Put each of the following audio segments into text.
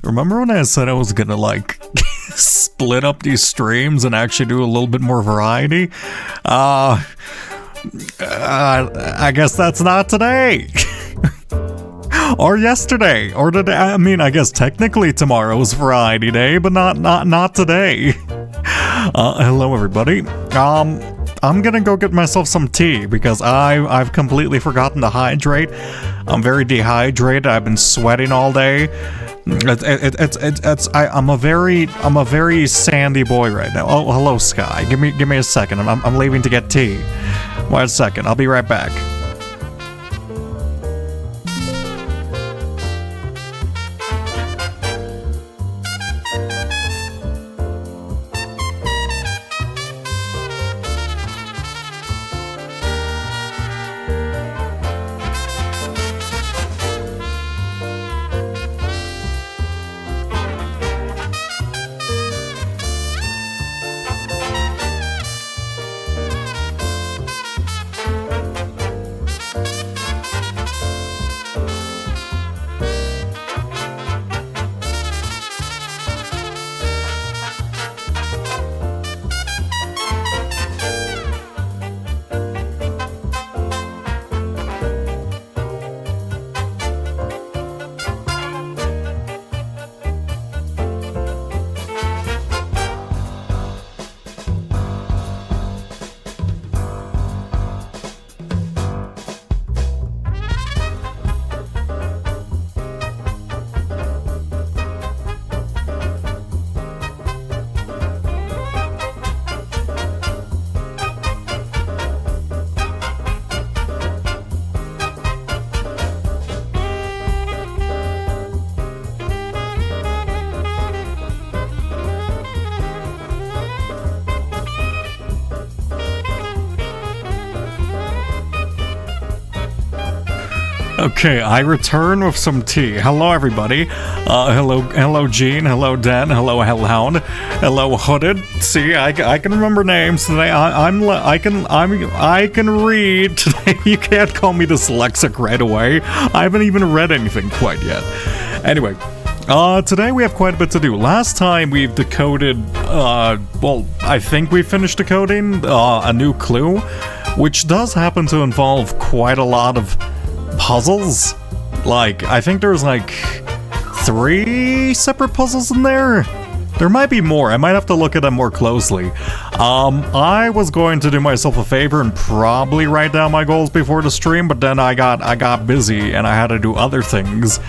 Remember when I said I was gonna, like, split up these streams and actually do a little bit more variety? I guess that's not today. Or yesterday. Or today. I mean, I guess technically tomorrow's variety day, but not today. Hello everybody. I'm gonna go get myself some tea because I've completely forgotten to hydrate. I'm very dehydrated. I've been sweating all day. I'm a very sandy boy right now. Oh, hello Sky. Give me a second. I'm leaving to get tea. Wait a second. I'll be right back. Okay, I return with some tea. Hello, everybody. Hello, Gene. Hello, Den. Hello, Hellhound. Hello, Hooded. See, I can remember names today. I can read today. You can't call me dyslexic right away. I haven't even read anything quite yet. Anyway, today we have quite a bit to do. Last time we've decoded, well, I think we finished decoding a new clue, which does happen to involve quite a lot of puzzles. Like, I think there's like 3 separate puzzles in there. There might be more. I might have to look at them more closely. I was going to do myself a favor and probably write down my goals before the stream, but then I got busy and I had to do other things,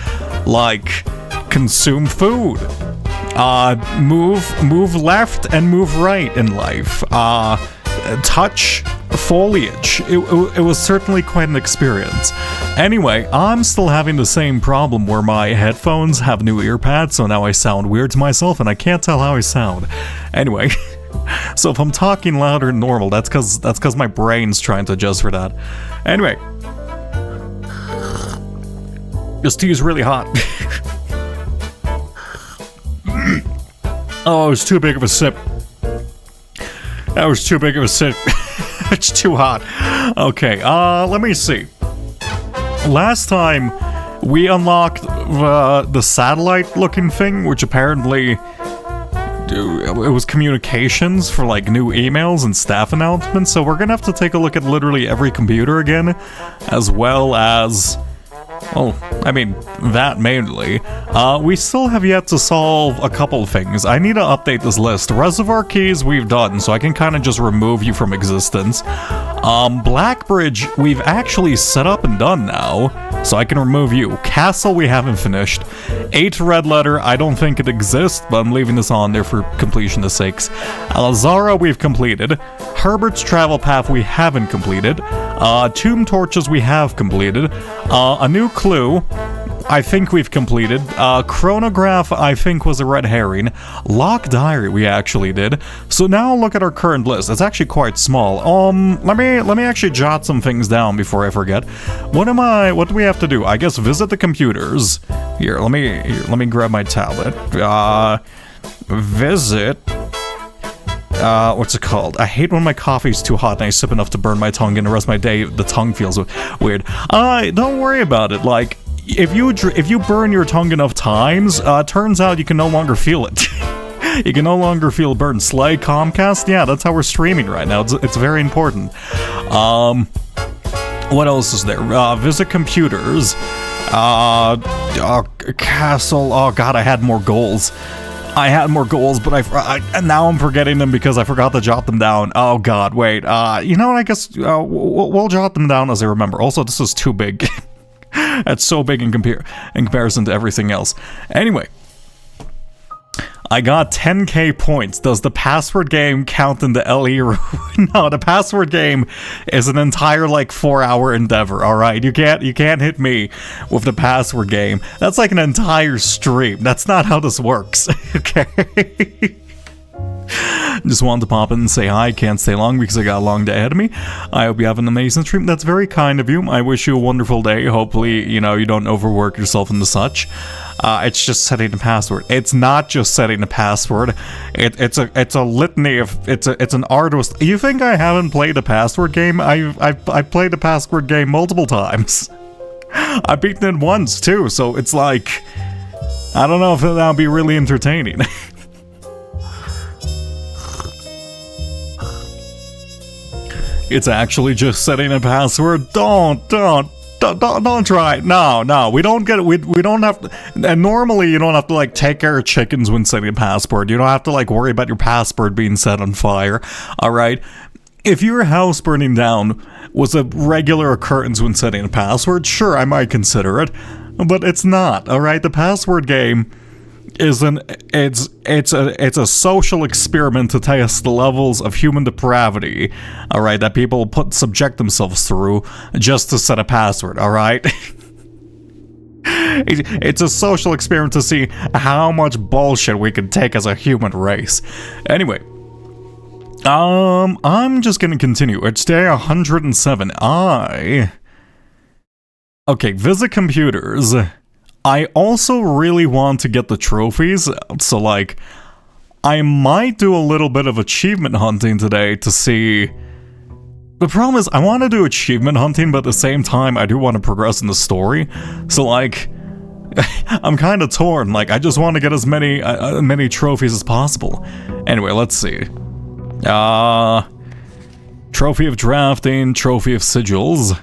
like consume food, move left and move right in life, touch foliage. It was certainly quite an experience. Anyway, I'm still having the same problem where my headphones have new ear pads, so now I sound weird to myself and I can't tell how I sound. Anyway, so if I'm talking louder than normal, that's cause my brain's trying to adjust for that. Anyway, this tea is really hot. Oh, it was too big of a sip. That was too big of a sip. It's too hot. Okay, let me see. Last time, we unlocked the satellite-looking thing, which apparently it was communications for, like, new emails and staff announcements, so we're gonna have to take a look at literally every computer again, as well as... well, I mean, that mainly. We still have yet to solve a couple things. I need to update this list. Reservoir keys we've done, so I can kind of just remove you from existence. Blackbridge we've actually set up and done now, so I can remove you. Castle we haven't finished. 8 red letter, I don't think it exists, but I'm leaving this on there for completion's sakes. Alazara we've completed. Herbert's travel path we haven't completed. Tomb torches we have completed. A new clue I think we've completed. Chronograph I think was a red herring. Lock diary we actually did. So now look at our current list. It's actually quite small. Let me actually jot some things down before I forget. What do we have to do? I guess visit the computers. Here, let me grab my tablet. Visit. What's it called? I hate when my coffee's too hot and I sip enough to burn my tongue, and the rest of my day the tongue feels weird. Don't worry about it. Like, if you burn your tongue enough times, turns out you can no longer feel it. You can no longer feel burn. Slay Comcast, yeah, that's how we're streaming right now. It's very important. What else is there? Visit computers. Castle. Oh god, I had more goals. But now I'm forgetting them because I forgot to jot them down. Oh god, wait. You know what? I guess we'll jot them down as I remember. Also, this is too big. That's so big in comparison to everything else. Anyway. I got 10k points. Does the password game count in the LE? No, the password game is an entire 4-hour endeavor. All right, you can't hit me with the password game. That's like an entire stream. That's not how this works. Okay. Just wanted to pop in and say hi. Can't stay long because I got a long day ahead of me. I hope you have an amazing stream. That's very kind of you. I wish you a wonderful day. Hopefully, you don't overwork yourself into such. It's just setting the password. It's not just setting the password. It's a litany of it's an arduous. You think I haven't played a password game? I've played the password game multiple times. I've beaten it once too. So it's like, I don't know if that'll be really entertaining. It's actually just setting a password. Don't try it. No. We don't have to, and normally you don't have to take care of chickens when setting a password. You don't have to worry about your password being set on fire. All right. If your house burning down was a regular occurrence when setting a password, sure, I might consider it, but it's not. All right. The password game is it's a social experiment to test the levels of human depravity, all right, that people subject themselves through just to set a password, all right? It's a social experiment to see how much bullshit we can take as a human race. Anyway, I'm just gonna continue. It's day 107. Okay, visit computers. I also really want to get the trophies, so I might do a little bit of achievement hunting today to see. The problem is, I want to do achievement hunting, but at the same time, I do want to progress in the story. So I'm kind of torn. I just want to get as many trophies as possible. Anyway, let's see. Trophy of drafting, trophy of sigils.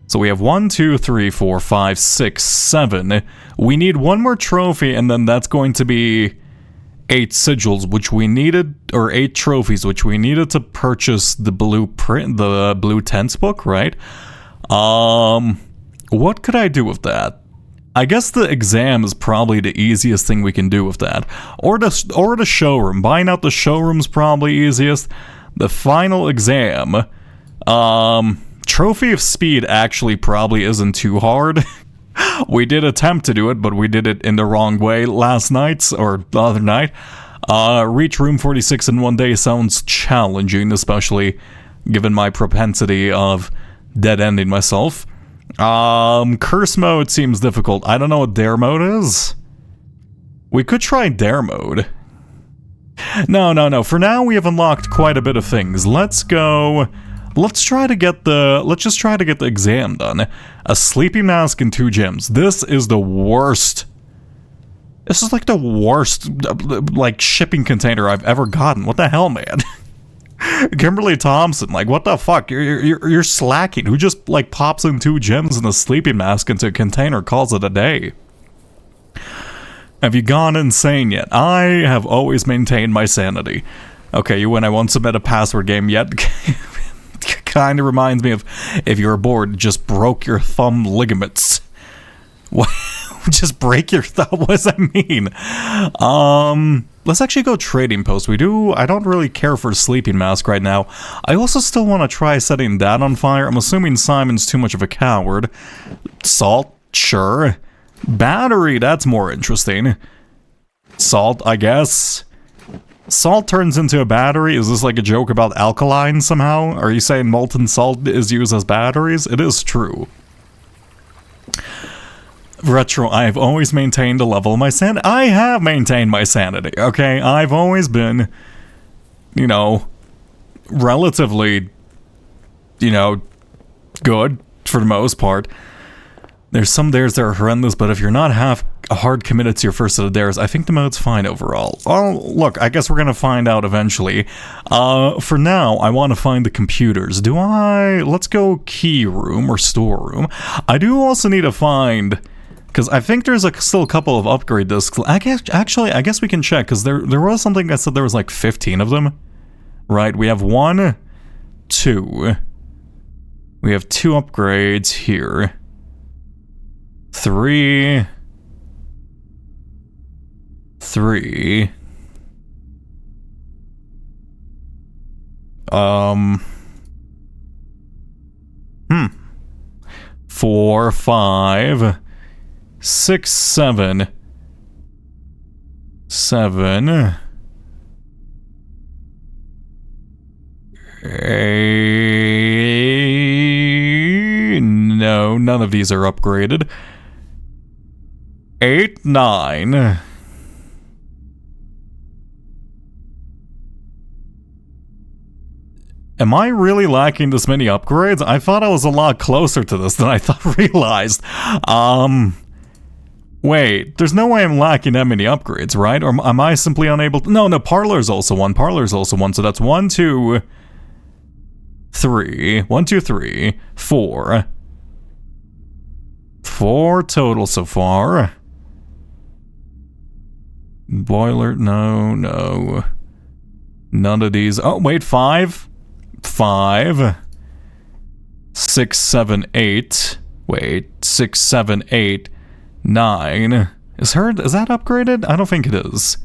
So we have 1, 2, 3, 4, 5, 6, 7. We need one more trophy, and then that's going to be 8 sigils, which we needed, or 8 trophies, which we needed to purchase the blueprint, the blue tents book, right? What could I do with that? I guess the exam is probably the easiest thing we can do with that, or the showroom. Buying out the showroom's probably easiest. The final exam, Trophy of Speed actually probably isn't too hard. We did attempt to do it, but we did it in the wrong way last night, or the other night. Reach Room 46 in one day sounds challenging, especially given my propensity of dead-ending myself. Curse mode seems difficult. I don't know what dare mode is. We could try dare mode. No. For now, we have unlocked quite a bit of things. Let's go. Let's just try to get the exam done. A sleeping mask and 2 gems. This is the worst. This is the worst, shipping container I've ever gotten. What the hell, man? Kimberly Thompson, what the fuck? You're slacking. Who just, pops in 2 gems and a sleeping mask into a container, calls it a day? Have you gone insane yet? I have always maintained my sanity. Okay, you win. I won't submit a password game yet. Kind of reminds me of if you were bored, just broke your thumb ligaments. What? Just break your thumb? What does that mean? Let's actually go trading post. I don't really care for the sleeping mask right now. I also still want to try setting that on fire. I'm assuming Simon's too much of a coward. Salt? Sure. Battery? That's more interesting. Salt, I guess. Salt turns into a battery? Is this a joke about alkaline somehow? Are you saying molten salt is used as batteries? It is true. Retro, I have always maintained a level of my sanity. I have maintained my sanity, okay? I've always been, relatively, good for the most part. There's some dares that are horrendous, but if you're not half hard committed to your first set of dares, I think the mode's fine overall. Well, look, I guess we're gonna find out eventually. For now, I want to find the computers. Let's go key room or storeroom. I do also need to find, because I think there's still a couple of upgrade discs. I guess we can check, because there was something that said there was like 15 of them. Right, we have 1, 2. We have 2 upgrades here. 3. 4, 5, 6, 7. 7. 8. No, none of these are upgraded. 8, 9. Am I really lacking this many upgrades? I thought I was a lot closer to this than I realized. Wait, there's no way I'm lacking that many upgrades, right? Or am I simply unable to... No, Parlor's also one. So that's 1, 2, 3. 1, 2, 3, 4. 4 total so far. Boiler, no. None of these. Oh, wait, 5. 5. 6, 7, 8. Wait, 6, 7, 8, 9. Is that upgraded? I don't think it is.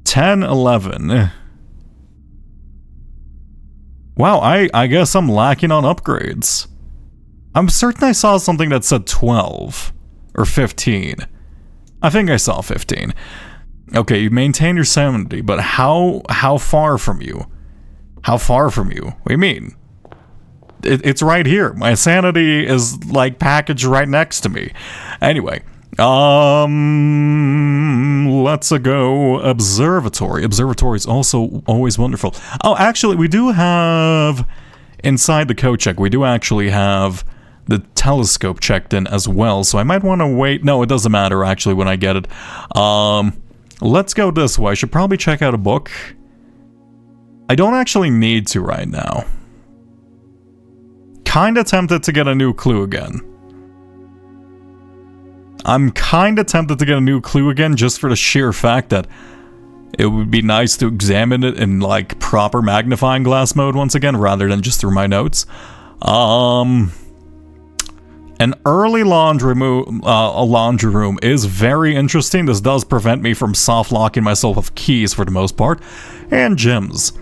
10, 11. Wow, I guess I'm lacking on upgrades. I'm certain I saw something that said 12 or 15. I think I saw 15. Okay, you maintain your sanity, but how far from you? How far from you? What do you mean? It's right here. My sanity is like packaged right next to me. Anyway, let's go observatory. Observatory is also always wonderful. Oh, actually, we do have inside the code check. We do actually have the telescope checked in as well. So I might want to wait. No, it doesn't matter actually when I get it. Let's go this way. I should probably check out a book. I don't actually need to right now. Kinda tempted to get a new clue again. I'm kinda tempted to get a new clue again just for the sheer fact that it would be nice to examine it in like proper magnifying glass mode once again rather than just through my notes. An early laundry room is very interesting. This does prevent me from soft locking myself with keys for the most part. And gyms.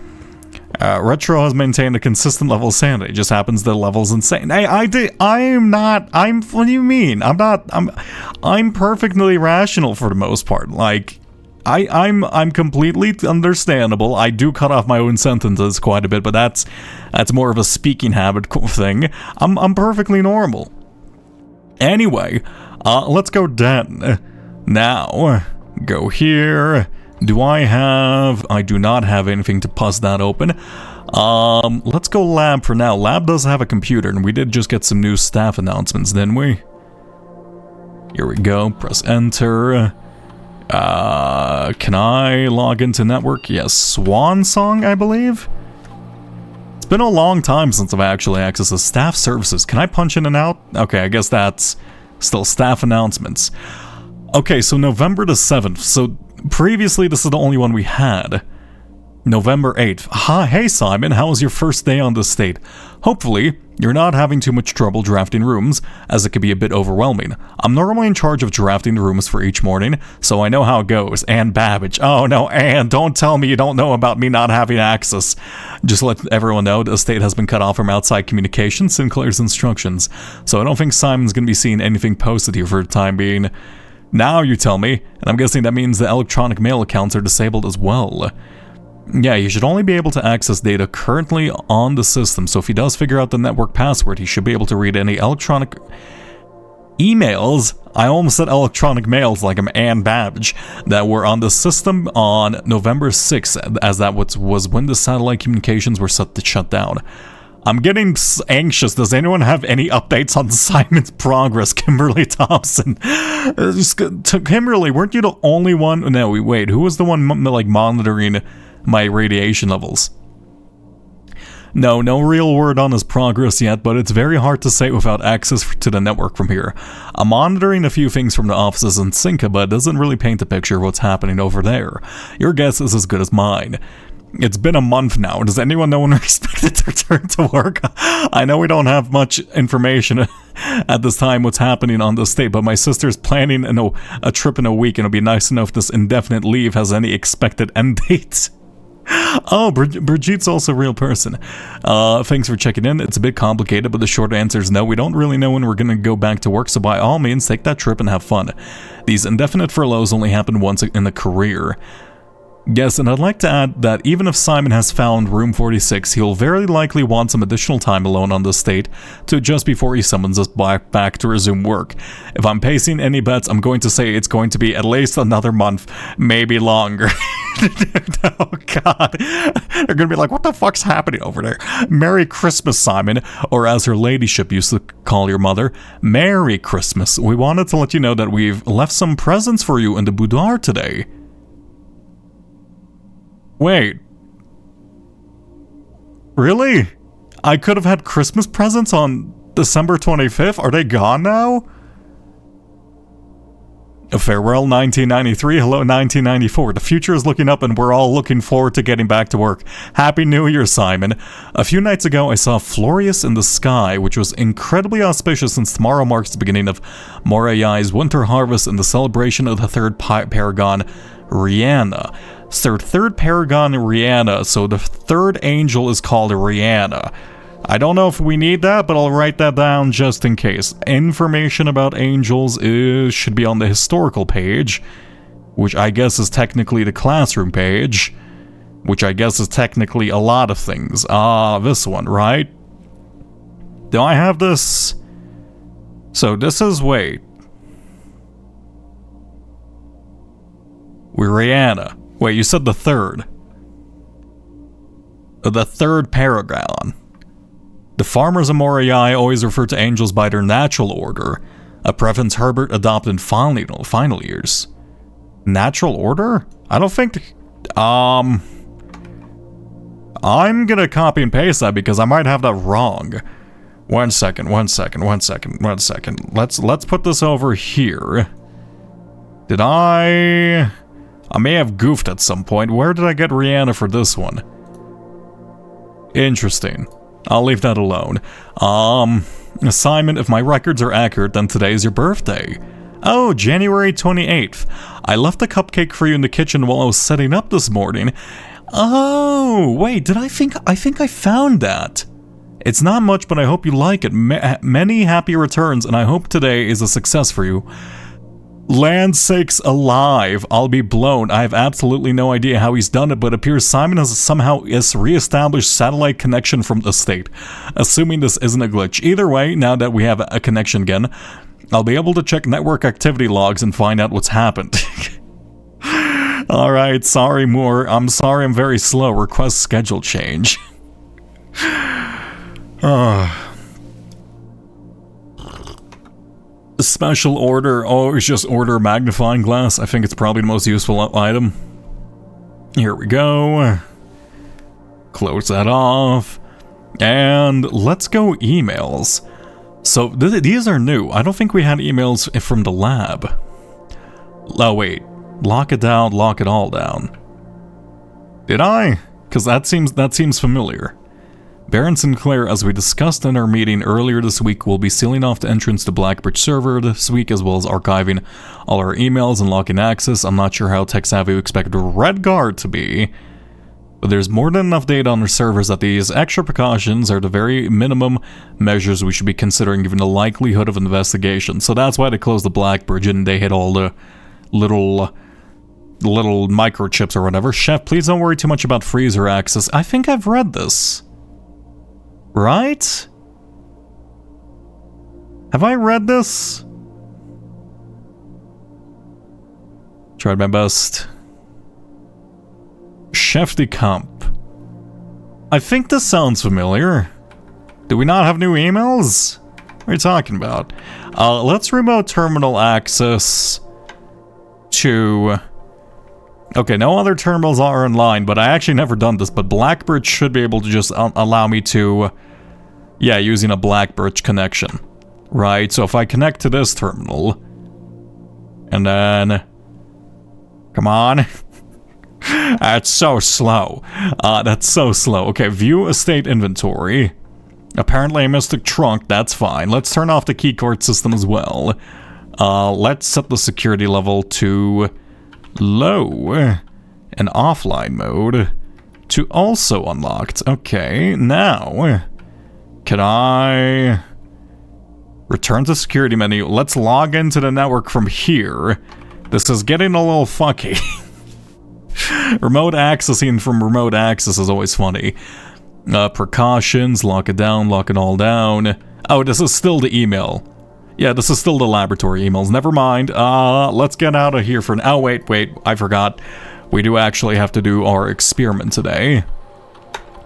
Retro has maintained a consistent level of sanity. It just happens the level's insane. What do you mean? I'm perfectly rational for the most part. Like, I'm completely understandable. I do cut off my own sentences quite a bit, but that's more of a speaking habit thing. I'm perfectly normal. Anyway, let's go then. Now, go here. I do not have anything to bust that open. Let's go lab for now. Lab does have a computer, and we did just get some new staff announcements, didn't we? Here we go. Press enter. Can I log into network? Yes. Swan Song, I believe? It's been a long time since I've actually accessed the staff services. Can I punch in and out? Okay, I guess that's still staff announcements. Okay, so November the 7th. So previously, this is the only one we had. November 8th. Hey Simon, how was your first day on the state? Hopefully, you're not having too much trouble drafting rooms, as it can be a bit overwhelming. I'm normally in charge of drafting the rooms for each morning, so I know how it goes. Anne Babbage. Oh no, Anne, don't tell me you don't know about me not having access. Just let everyone know the estate has been cut off from outside communication, Sinclair's instructions. So I don't think Simon's gonna be seeing anything posted here for the time being. Now you tell me, and I'm guessing that means the electronic mail accounts are disabled as well. Yeah, he should only be able to access data currently on the system, so if he does figure out the network password, he should be able to read any electronic emails, I almost said electronic mails like I'm Anne Babbage, that were on the system on November 6th, as that was when the satellite communications were set to shut down. I'm getting anxious. Does anyone have any updates on Simon's progress? Kimberly Thompson. Kimberly, weren't you the only one? No, wait. Who was the one like monitoring my radiation levels? No real word on his progress yet, but it's very hard to say without access to the network from here. I'm monitoring a few things from the offices in Cinca, but it doesn't really paint a picture of what's happening over there. Your guess is as good as mine. It's been a month now. Does anyone know when we're expected to return to work? I know we don't have much information at this time what's happening on the state, but my sister's planning a trip in a week, and it'll be nice to know if this indefinite leave has any expected end date. Oh, Brigitte's also a real person. Thanks for checking in. It's a bit complicated, but the short answer is no. We don't really know when we're going to go back to work, so by all means, take that trip and have fun. These indefinite furloughs only happen once in a career. Yes, and I'd like to add that even if Simon has found room 46, he'll very likely want some additional time alone on the state to adjust before he summons us back to resume work. If I'm placing any bets, I'm going to say it's going to be at least another month, maybe longer. Oh god. They're going to be like, what the fuck's happening over there? Merry Christmas, Simon, or as her ladyship used to call your mother, Merry Christmas. We wanted to let you know that we've left some presents for you in the boudoir today. Wait. Really? I could have had Christmas presents on December 25th? Are they gone now? Farewell 1993, hello 1994. The future is looking up and we're all looking forward to getting back to work. Happy New Year, Simon. A few nights ago, I saw Florius in the sky, which was incredibly auspicious since tomorrow marks the beginning of Morai's winter harvest and the celebration of the third paragon, Rihanna. Third paragon, Rihanna, so the third angel is called Rihanna. I don't know if we need that, but I'll write that down just in case. Information about angels should be on the historical page, which I guess is technically the classroom page, which I guess is technically a lot of things. This one, right? Do I have this? So this is, wait. Rihanna. Wait, you said the third. The third paragon. The farmers of Morai always refer to angels by their natural order, a preference Herbert adopted in final years. Natural order? I don't think... I'm gonna copy and paste that because I might have that wrong. One second. Let's put this over here. Did I may have goofed at some point. Where did I get Rihanna for this one? Interesting. I'll leave that alone. Simon, if my records are accurate, then today's your birthday. Oh, January 28th. I left a cupcake for you in the kitchen while I was setting up this morning. Oh, wait, I think I found that. It's not much, but I hope you like it. Many happy returns, and I hope today is a success for you. Land's sakes alive, I'll be blown. I have absolutely no idea how he's done it, but it appears Simon has somehow re-established satellite connection from the state. Assuming this isn't a glitch. Either way, now that we have a connection again, I'll be able to check network activity logs and find out what's happened. Alright, sorry Moore. I'm sorry I'm very slow. Request schedule change. Special order. Oh, it's just order magnifying glass. I think it's probably the most useful item. Here we go. Close that off. And let's go emails. So these are new. I don't think we had emails from the lab. Oh wait. Lock it down, lock it all down. Did I? Because that seems familiar. Baron Sinclair, as we discussed in our meeting earlier this week, will be sealing off the entrance to Blackbridge server this week, as well as archiving all our emails and locking access. I'm not sure how tech-savvy we expect Redguard to be, but there's more than enough data on our servers that these extra precautions are the very minimum measures we should be considering given the likelihood of investigation. So that's why they closed the Blackbridge and they hit all the little microchips or whatever. Chef, please don't worry too much about freezer access. I think I've read this. Right? Have I read this? Tried my best. Chef de Camp. I think this sounds familiar. Do we not have new emails? What are you talking about? Let's remote terminal access to... Okay, no other terminals are online, but I actually never done this, but Blackbridge should be able to just allow me to... Yeah, using a Blackbridge connection. Right, so if I connect to this terminal... And then... Come on. That's so slow. That's so slow. Okay, view estate inventory. Apparently a Mystic Trunk, that's fine. Let's turn off the keycard system as well. Let's set the security level to low and offline mode to also unlocked. Okay, now can I return to security menu? Let's log into the network from here. This is getting a little funky. Remote accessing from remote access is always funny. Precautions, lock it down, lock it all down. Oh, this is still the email. Yeah, this is still the laboratory emails. Never mind. Let's get out of here for now. Oh, wait, I forgot. We do actually have to do our experiment today.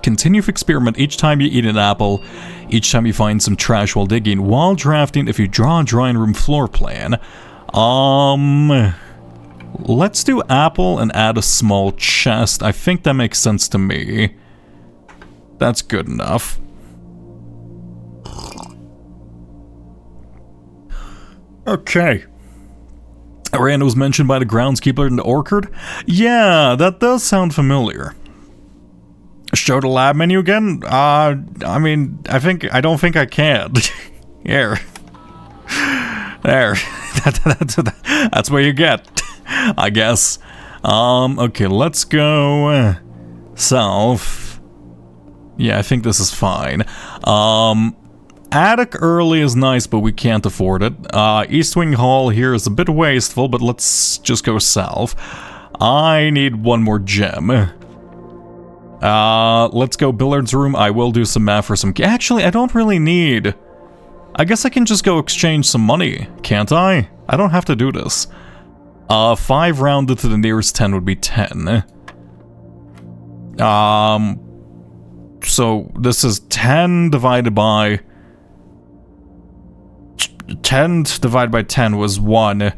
Continue experiment each time you eat an apple, each time you find some trash while digging, while drafting if you draw a drawing room floor plan. Let's do apple and add a small chest. I think that makes sense to me. That's good enough. Okay. Rand was mentioned by the groundskeeper in the orchard. Yeah, that does sound familiar. Show the lab menu again? I mean, I don't think I can. Here. There. That's what you get, I guess. Okay, let's go south. Yeah, I think this is fine. Attic early is nice, but we can't afford it. East Wing Hall here is a bit wasteful, but let's just go south. I need one more gem. Let's go billiards room. I will do some math for some... Actually, I don't really need... I guess I can just go exchange some money, can't I? I don't have to do this. 5 rounded to the nearest 10 would be 10. So this is 10 divided by... 10 divided by 10 was 1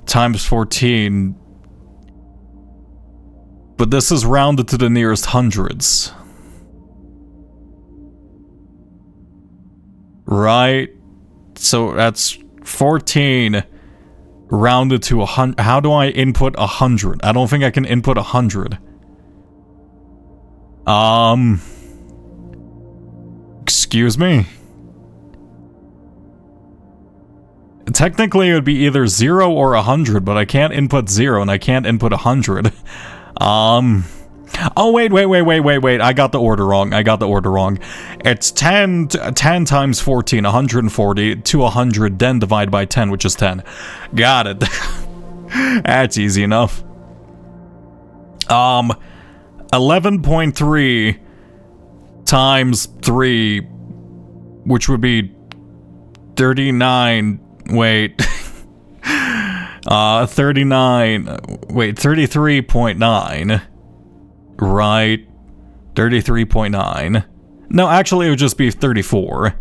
times 14. But this is rounded to the nearest hundreds. Right? So that's 14 rounded to 100. How do I input 100? I don't think I can input 100. Excuse me? Technically it would be either 0 or 100, but I can't input 0 and I can't input 100. Oh, wait. I got the order wrong. It's 10 times 14, 140 to 100, then divide by 10, which is 10. Got it. That's easy enough. 11.3 times 3, which would be 39. Wait. 33.9. Right. 33.9. No, actually it would just be 34.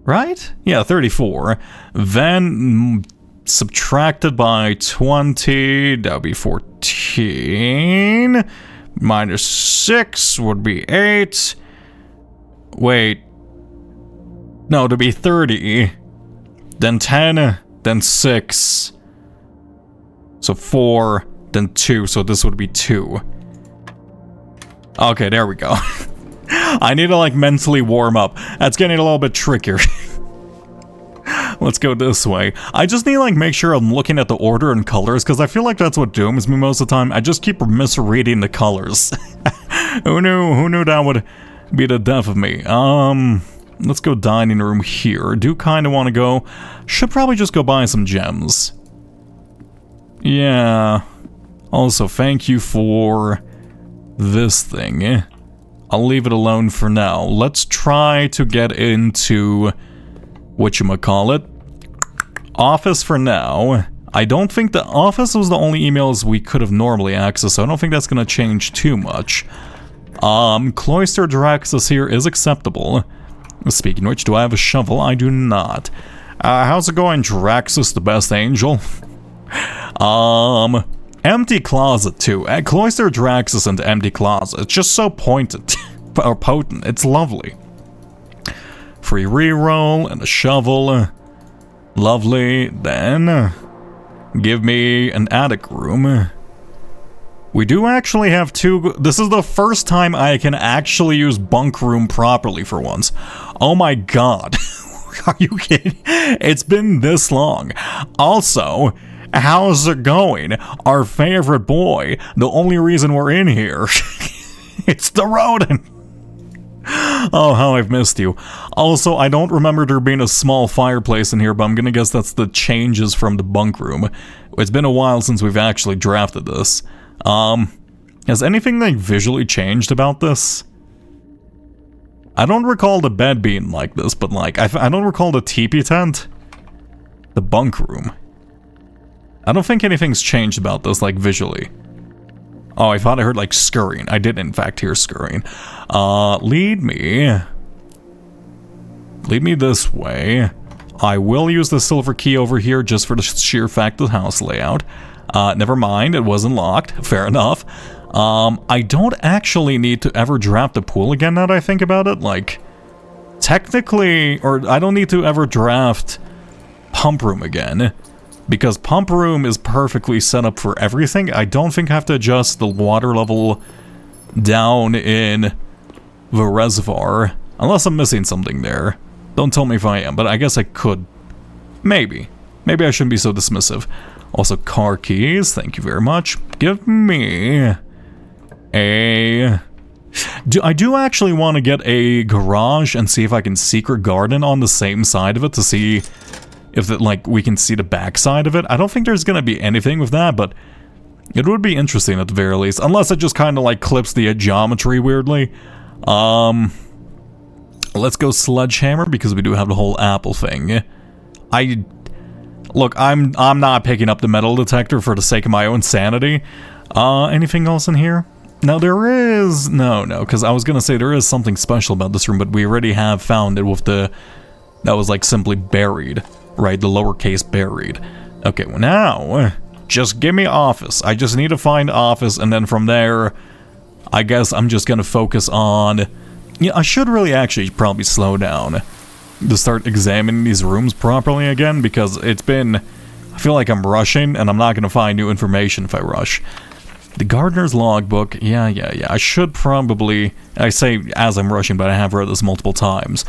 Right? Yeah, 34. Then subtracted by 20, that would be 14. Minus 6 would be 8. Wait. No, to be 30. Then 10, then 6. So 4, then 2, so this would be 2. Okay, there we go. I need to like mentally warm up. That's getting a little bit trickier. Let's go this way. I just need to like make sure I'm looking at the order and colors, because I feel like that's what dooms me most of the time. I just keep misreading the colors. Who knew that would be the death of me? Let's go dining room here. Do kind of want to go. Should probably just go buy some gems. Yeah. Also, thank you for this thing. I'll leave it alone for now. Let's try to get into whatchamacallit. Office for now. I don't think the office was the only emails we could have normally accessed, so I don't think that's going to change too much. Cloister Draxus here is acceptable. Speaking of which, do I have a shovel? I do not. How's it going, Draxus, the best angel? Empty Closet too. Cloister Draxus and Empty Closet. It's just so pointed. Or potent. It's lovely. Free reroll and a shovel. Lovely. Then give me an attic room. We do actually have two. This is the first time I can actually use bunk room properly for once. Oh my god. Are you kidding? It's been this long. Also, how's it going? Our favorite boy. The only reason we're in here. It's the rodent. Oh, how I've missed you. Also, I don't remember there being a small fireplace in here, but I'm gonna guess that's the changes from the bunk room. It's been a while since we've actually drafted this. Has anything like visually changed about this? I don't recall the bed being like this, but like, I don't recall the teepee tent. The bunk room. I don't think anything's changed about this, like, visually. Oh, I thought I heard, like, scurrying. I did, in fact, hear scurrying. Lead me this way. I will use the silver key over here just for the sheer fact of the house layout. Never mind, it wasn't locked. Fair enough. I don't actually need to ever draft the pool again now that I think about it. Like, technically, or I don't need to ever draft pump room again. Because pump room is perfectly set up for everything. I don't think I have to adjust the water level down in the reservoir. Unless I'm missing something there. Don't tell me if I am, but I guess I could. Maybe. Maybe I shouldn't be so dismissive. Also, car keys. Thank you very much. Give me a... I do actually want to get a garage and see if I can secret garden on the same side of it to see if we can see the back side of it. I don't think there's gonna be anything with that, but it would be interesting at the very least. Unless it just kind of like clips the geometry weirdly. Let's go sledgehammer because we do have the whole apple thing. Look, I'm not picking up the metal detector for the sake of my own sanity. Anything else in here? No, there is... No, because I was gonna say there is something special about this room, but we already have found it with the... That was like simply buried. Right, the lowercase buried. Okay, well now, just give me office. I just need to find office, and then from there, I guess I'm just gonna focus on... Yeah, I should really actually probably slow down to start examining these rooms properly again, because it's been... I feel like I'm rushing, and I'm not gonna find new information if I rush. The gardener's logbook, yeah. I should probably... I say as I'm rushing, but I have read this multiple times.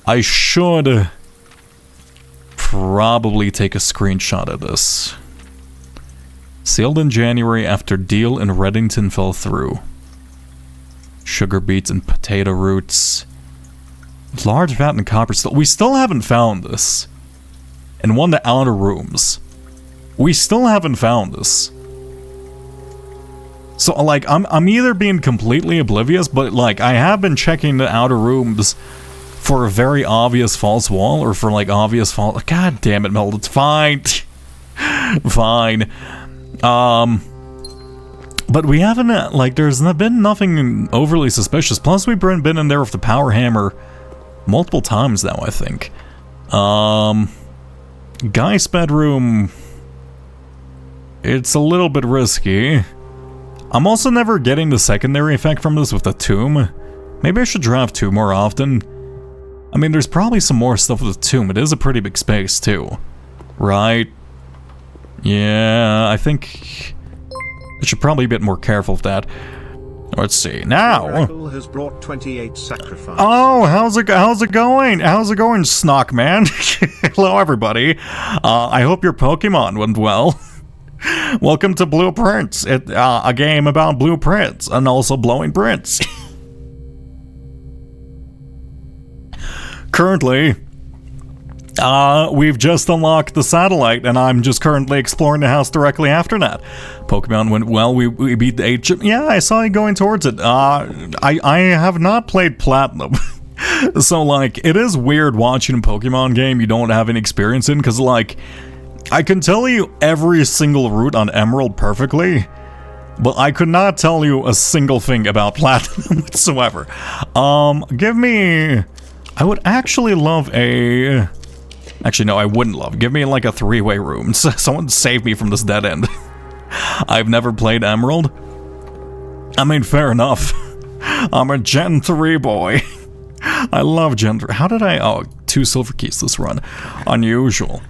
I should... probably take a screenshot of this. Sealed in January after deal in Reddington fell through. Sugar beets and potato roots. Large vat and copper still. We still haven't found this. In one of the outer rooms. We still haven't found this. So like I'm either being completely oblivious, but like I have been checking the outer rooms for a very obvious false wall, or for like obvious false... God damn it, Mel, it's fine. Fine. But we haven't, like, there's been nothing overly suspicious. Plus, we've been in there with the power hammer multiple times now, I think. Guy's bedroom... It's a little bit risky. I'm also never getting the secondary effect from this with the tomb. Maybe I should draft two more often. I mean, there's probably some more stuff with the tomb. It is a pretty big space, too. Right? Yeah, I think... I should probably be a bit more careful with that. Let's see. Now... Miracle has brought 28 sacrifices. Oh, how's it going? How's it going, Snock Man? Hello, everybody. I hope your Pokemon went well. Welcome to Blueprints. A game about blueprints and also blowing prints. Currently, we've just unlocked the satellite, and I'm just currently exploring the house directly after that. Pokemon went well, we beat the 8 chip. Yeah, I saw you going towards it. I have not played Platinum. So, like, it is weird watching a Pokemon game you don't have any experience in, because, like, I can tell you every single route on Emerald perfectly, but I could not tell you a single thing about platinum whatsoever. Give me... I would actually love a... Actually, no, I wouldn't love. Give me like a 3-way room. Someone save me from this dead end. I've never played Emerald. I mean, fair enough. I'm a Gen 3 boy. I love Gen 3. How did I... Oh, 2 silver keys this run. Unusual.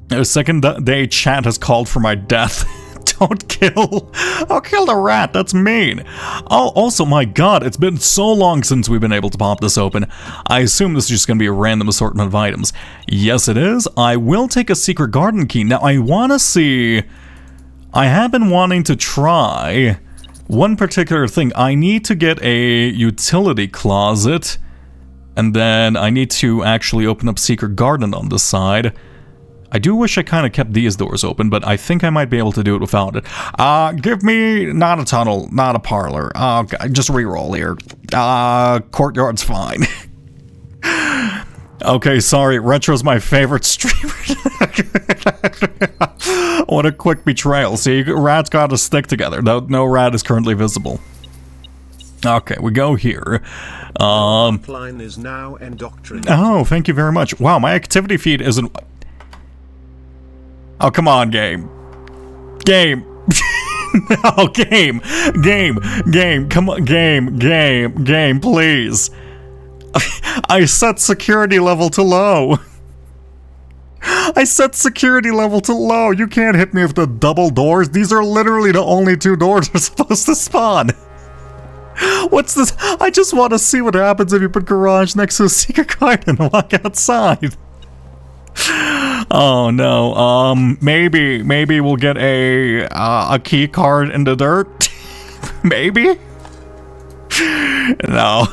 The second day chat has called for my death. Don't kill. I'll kill the rat. That's mean. Oh, also, my god, it's been so long since we've been able to pop this open. I assume this is just going to be a random assortment of items. Yes, it is. I will take a secret garden key. Now, I want to see... I have been wanting to try one particular thing. I need to get a utility closet. And then I need to actually open up secret garden on this side. I do wish I kind of kept these doors open, but I think I might be able to do it without it. Give me not a tunnel, not a parlor. Just reroll here. Courtyard's fine. Okay, sorry. Retro's my favorite streamer. What a quick betrayal. See, rats gotta stick together. No rat is currently visible. Okay, we go here. Offline is now indoctrinated. Oh, thank you very much. Wow, my activity feed isn't... Oh, come on, game. Game. No, game. Come on, game, please. I set security level to low. I set security level to low. You can't hit me with the double doors. These are literally the only 2 doors we're supposed to spawn. What's this? I just want to see what happens if you put garage next to a secret garden and walk outside. Oh no, maybe we'll get a key card in the dirt. Maybe? No.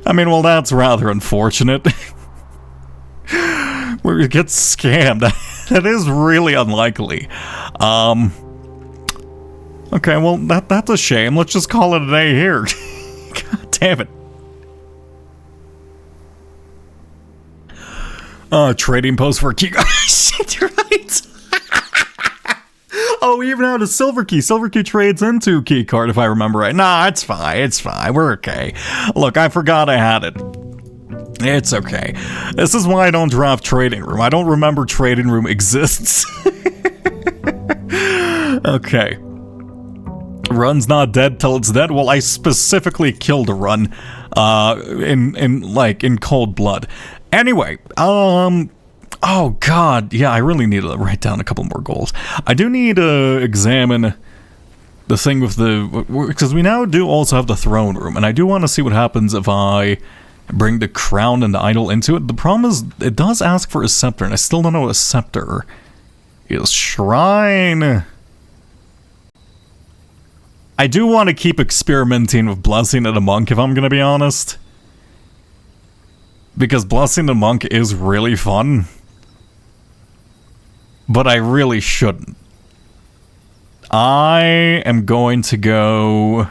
I mean, well, that's rather unfortunate. We get scammed. That is really unlikely. Okay, well, that's a shame. Let's just call it a day here. God damn it. Trading post for a key. Shit, you're right. Oh, we even had a silver key. Silver key trades into key card, if I remember right. Nah, it's fine. It's fine. We're okay. Look, I forgot I had it. It's okay. This is why I don't draft trading room. I don't remember trading room exists. Okay. Run's not dead till it's dead. Well, I specifically killed a run, in cold blood. Anyway, oh god, yeah, I really need to write down a couple more goals. I do need to examine the thing with because we now do also have the throne room, and I do want to see what happens if I bring the crown and the idol into it. The problem is, it does ask for a scepter, and I still don't know what a scepter is. Shrine. I do want to keep experimenting with blessing of the monk, if I'm gonna be honest. Because blessing the monk is really fun. But I really shouldn't. I am going to go...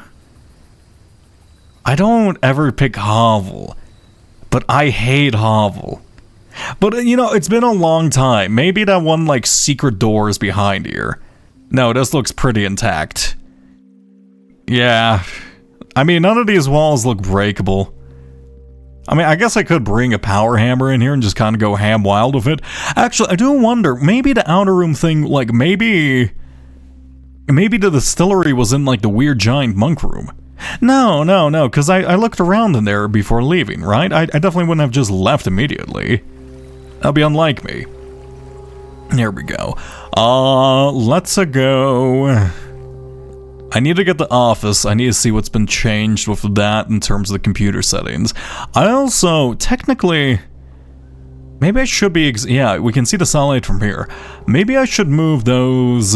I don't ever pick Hovel. But I hate Hovel. But, you know, it's been a long time. Maybe that one, like, secret door is behind here. No, this looks pretty intact. Yeah. I mean, none of these walls look breakable. I mean, I guess I could bring a power hammer in here and just kind of go ham wild with it. Actually, I do wonder, maybe the outer room thing, like, maybe the distillery was in, like, the weird giant monk room. No, because I looked around in there before leaving, right? I definitely wouldn't have just left immediately. That'd be unlike me. Here we go. Let's go... I need to get the office. I need to see what's been changed with that in terms of the computer settings. I also, technically, maybe I should be, yeah, we can see the satellite from here. Maybe I should move those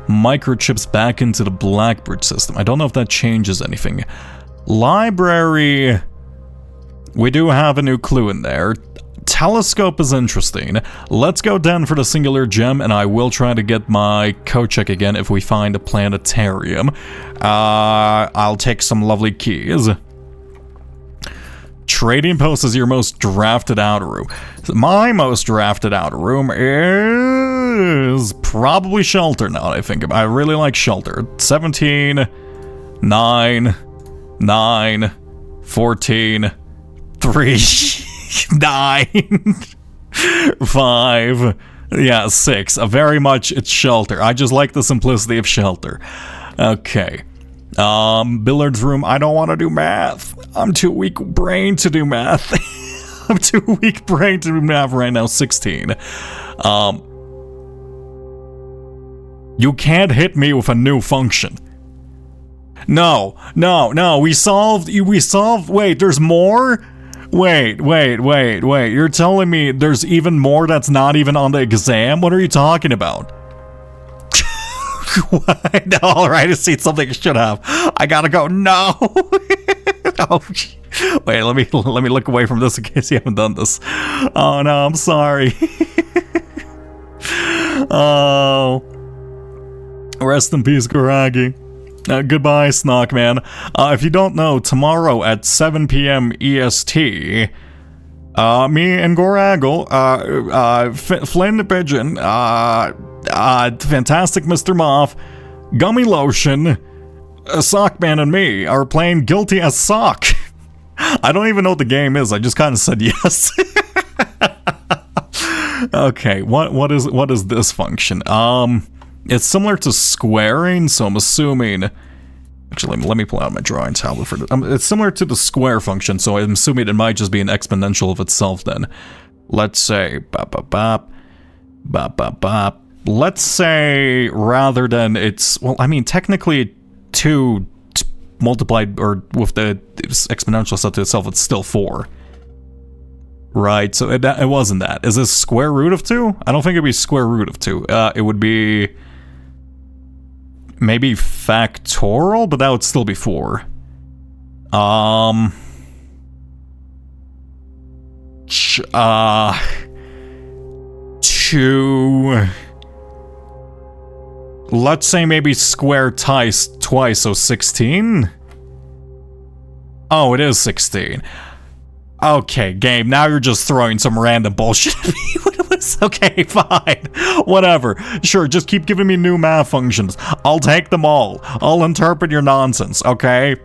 microchips back into the Blackbridge system. I don't know if that changes anything. Library, we do have a new clue in there. Telescope is interesting. Let's go down for the singular gem, and I will try to get my code check again if we find a planetarium. I'll take some lovely keys. Trading post is your most drafted outer room. My most drafted outer room is probably Shelter now that I think about it. I really like Shelter. 17, 9, 9, 14, 3, 9, 5, yeah, 6. Very much it's Shelter. I just like the simplicity of Shelter. Okay. Billiards room. I don't want to do math. I'm too weak brain to do math. I'm too weak brain to do math right now. 16. You can't hit me with a new function. No. We solved. Wait, there's more? Wait. You're telling me there's even more that's not even on the exam? What are you talking about? What? Alright, I see something I should have. I gotta go. No. Oh, wait, let me look away from this in case you haven't done this. Oh no, I'm sorry. Oh. Rest in peace, Kuragi. Goodbye, Snockman. If you don't know, tomorrow at 7 p.m. EST, me and Goragle, Flynn the Pigeon, Fantastic Mr. Moth, Gummy Lotion, Sockman and me are playing Guilty as Sock. I don't even know what the game is, I just kind of said yes. Okay, what is this function? It's similar to squaring, so I'm assuming... Actually, let me pull out my drawing tablet for this. It's similar to the square function, so I'm assuming it might just be an exponential of itself then. Let's say... Bop, bop, bop. Bop, bop, bop. Let's say, rather than it's... Well, I mean, technically, 2 multiplied, or with the exponential set to itself, it's still 4. Right, so it wasn't that. Is this square root of 2? I don't think it'd be square root of 2. It would be... maybe factorial, but that would still be 4. 2... Let's say maybe square twice, so 16? Oh, it is 16. Okay, game, now you're just throwing some random bullshit at me. Okay, fine. Whatever. Sure, just keep giving me new math functions. I'll take them all. I'll interpret your nonsense, okay?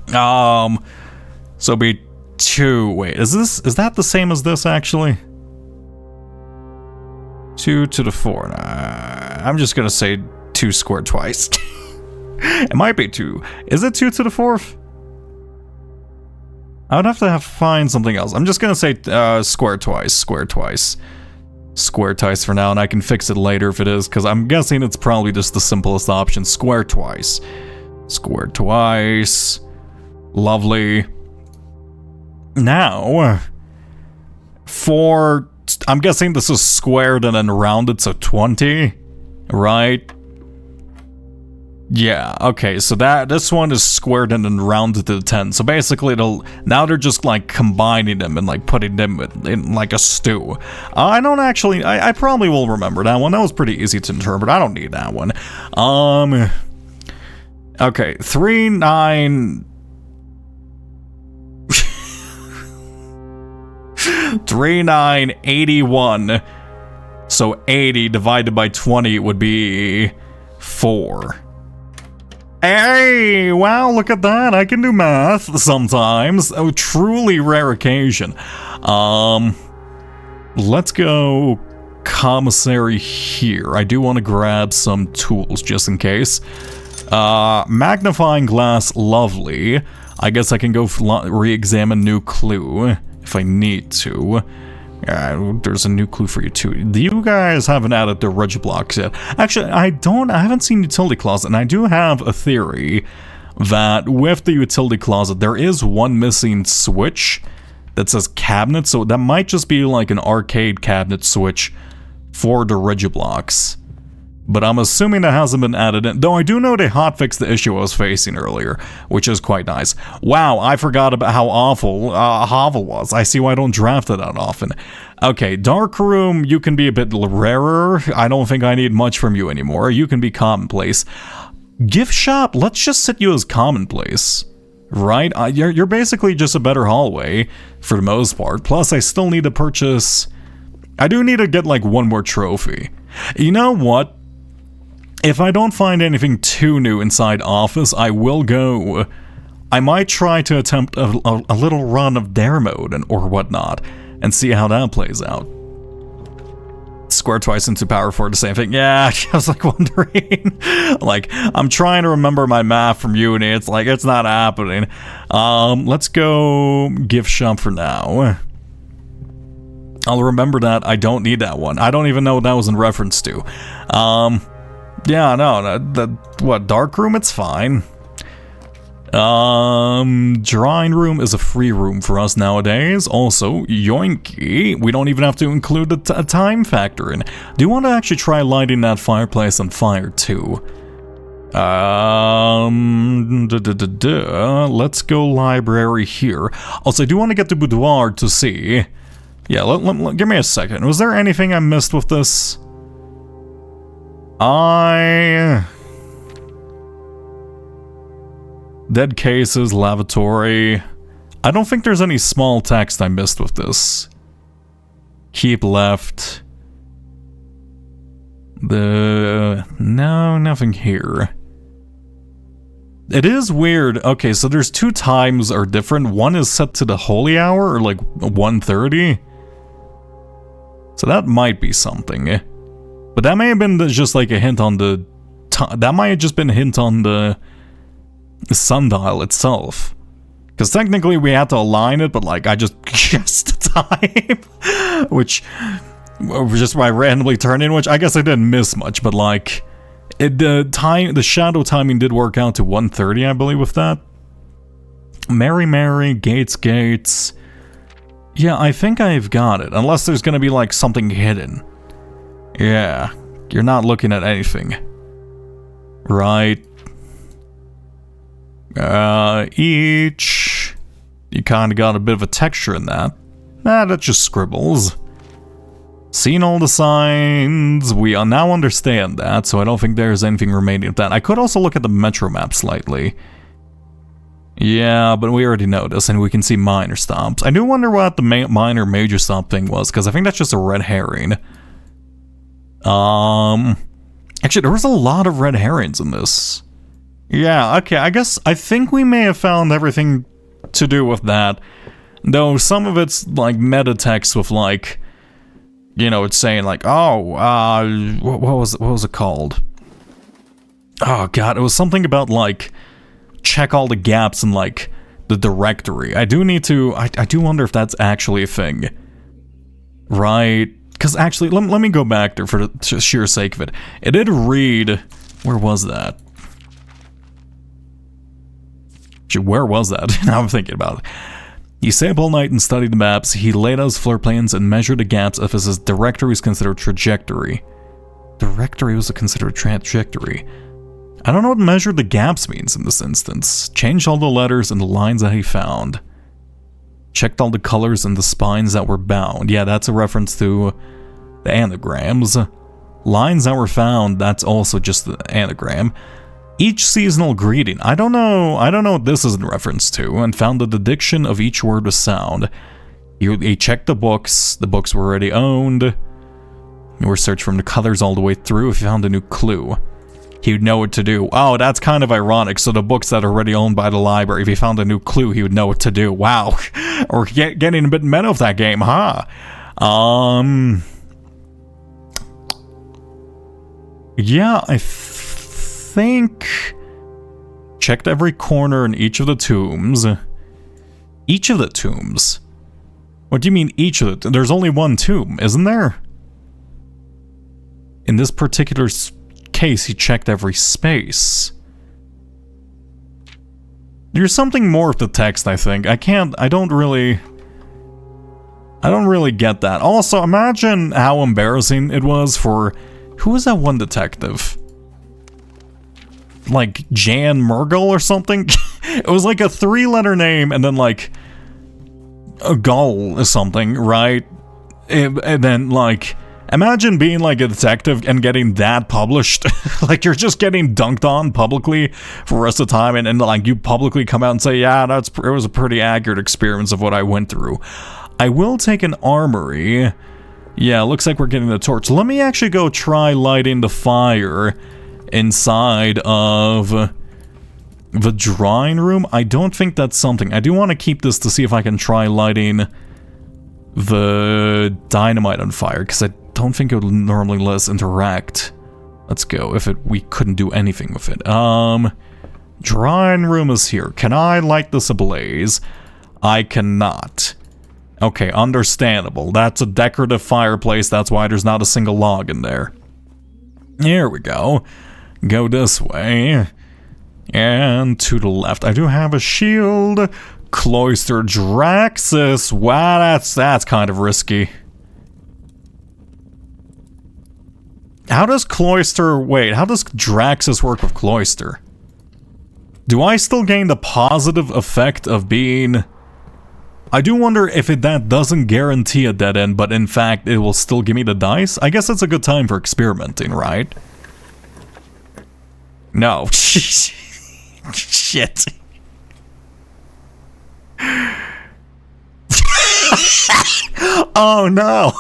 So be 2. Wait, is that the same as this, actually? 2 to the 4. I'm just gonna say 2 squared twice. It might be 2. Is it 2 to the 4th? I would have to find something else. I'm just gonna say square twice for now, and I can fix it later if it is, because I'm guessing it's probably just the simplest option. Square twice. Lovely. Now, I'm guessing this is squared and then rounded, so 20, right? Yeah, okay, so this one is squared and then rounded to 10. So basically, now they're just like combining them and like putting them in like a stew. I don't actually, I probably will remember that one. That was pretty easy to interpret. I don't need that one. Okay, 3, 9... 3, 9, 81. So 80 divided by 20 would be 4. Hey, wow, look at that. I can do math sometimes. A truly rare occasion. Let's go commissary here. I do want to grab some tools just in case. Magnifying glass, lovely. I guess I can go re-examine new clue if I need to. There's a new clue for you too. You guys haven't added the Regiblocks yet. Actually, I haven't seen Utility Closet, and I do have a theory that with the Utility Closet, there is one missing switch that says cabinet, so that might just be like an arcade cabinet switch for the Regiblocks. But I'm assuming that hasn't been added in, though I do know they hotfixed the issue I was facing earlier, which is quite nice. Wow, I forgot about how awful Hovel was. I see why I don't draft it that often. Okay, Dark Room, you can be a bit rarer. I don't think I need much from you anymore. You can be commonplace. Gift Shop, let's just set you as commonplace. Right? You're basically just a better hallway, for the most part. Plus, I still need to purchase I do need to get like one more trophy. You know what? If I don't find anything too new inside Office, I will go. I might try to attempt a little run of dare mode or whatnot, and see how that plays out. Square twice into power 4 the same thing. Yeah, I was like wondering. Like, I'm trying to remember my math from uni. It's like, it's not happening. Let's go gift shop for now. I'll remember that. I don't need that one. I don't even know what that was in reference to. Yeah, no, what, dark room? It's fine. Drawing room is a free room for us nowadays. Also, yoinky, we don't even have to include a time factor in. Do you want to actually try lighting that fireplace on fire too? Let's go library here. Also, I do want to get the boudoir to see. Yeah, give me a second. Was there anything I missed with this? Dead cases, lavatory. I don't think there's any small text I missed with this. Keep left. No, nothing here. It is weird. Okay, so there's 2 times are different. One is set to the holy hour, or like 1:30. So that might be something. But that may have been just like a hint on the... That might have just been a hint on the sundial itself. Because technically we had to align it, but like I just guessed the time. Which... just by randomly turning, which I guess I didn't miss much, but like... the shadow timing did work out to 1:30, I believe, with that. Mary, Gates. Yeah, I think I've got it. Unless there's gonna be like something hidden. Yeah, you're not looking at anything. Right. Each. You kinda got a bit of a texture in that. That's just scribbles. Seen all the signs. We now understand that, so I don't think there's anything remaining of that. I could also look at the metro map slightly. Yeah, but we already know this, and we can see minor stops. I do wonder what the minor major stop thing was, because I think that's just a red herring. Actually, there was a lot of red herrings in this. Yeah, okay, I think we may have found everything to do with that. Though some of it's like meta text with like, you know, it's saying like, oh, what was it called? Oh god, it was something about like, check all the gaps in like the directory. I do need to, I do wonder if that's actually a thing. Right, because actually, let me go back there for the sheer sake of it. It did read, where was that? Actually, where was that? Now I'm thinking about it. He stayed up all night and studied the maps. He laid out his floor plans and measured the gaps of his directory was considered trajectory. Directory was considered trajectory. I don't know what measured the gaps means in this instance. Changed all the letters and the lines that he found. Checked all the colors and the spines that were bound. Yeah, that's a reference to the anagrams. Lines that were found, that's also just the anagram. Each seasonal greeting. I don't know what this is in reference to, and found that the diction of each word was sound. He checked the books were already owned. He were searched from the colors all the way through. If he found a new clue, he would know what to do. Oh, that's kind of ironic. So the books that are already owned by the library, if he found a new clue, he would know what to do. Wow. Or getting a bit meta of that game, huh? Yeah, I think checked every corner in each of the tombs. Each of the tombs? What do you mean each of the? There's only one tomb, isn't there? In this particular case, he checked every space. There's something more with the text, I think. I don't really get that. Also, imagine how embarrassing it was for, who was that one detective? Like Jan Murgel or something? It was like a 3-letter name and then like a gull or something, right? And then like, imagine being like a detective and getting that published. Like you're just getting dunked on publicly for the rest of the time, and like you publicly come out and say, yeah, it was a pretty accurate experience of what I went through. I will take an armory Yeah, looks like we're getting the torch. Let me actually go try lighting the fire inside of the drawing room. I don't think that's something. I do want to keep this to see if I can try lighting the dynamite on fire, because I don't think it would normally let us interact. Let's go, we couldn't do anything with it. Drawing room is here. Can I light this ablaze? I cannot. Okay, understandable. That's a decorative fireplace, that's why there's not a single log in there. Here we go. Go this way. And to the left. I do have a shield. Cloister Draxus. Wow, that's kind of risky. How does Draxus work with Cloister? Do I still gain the positive effect of being... I do wonder if that doesn't guarantee a dead end, but in fact it will still give me the dice? I guess it's a good time for experimenting, right? No. Shit. Oh no!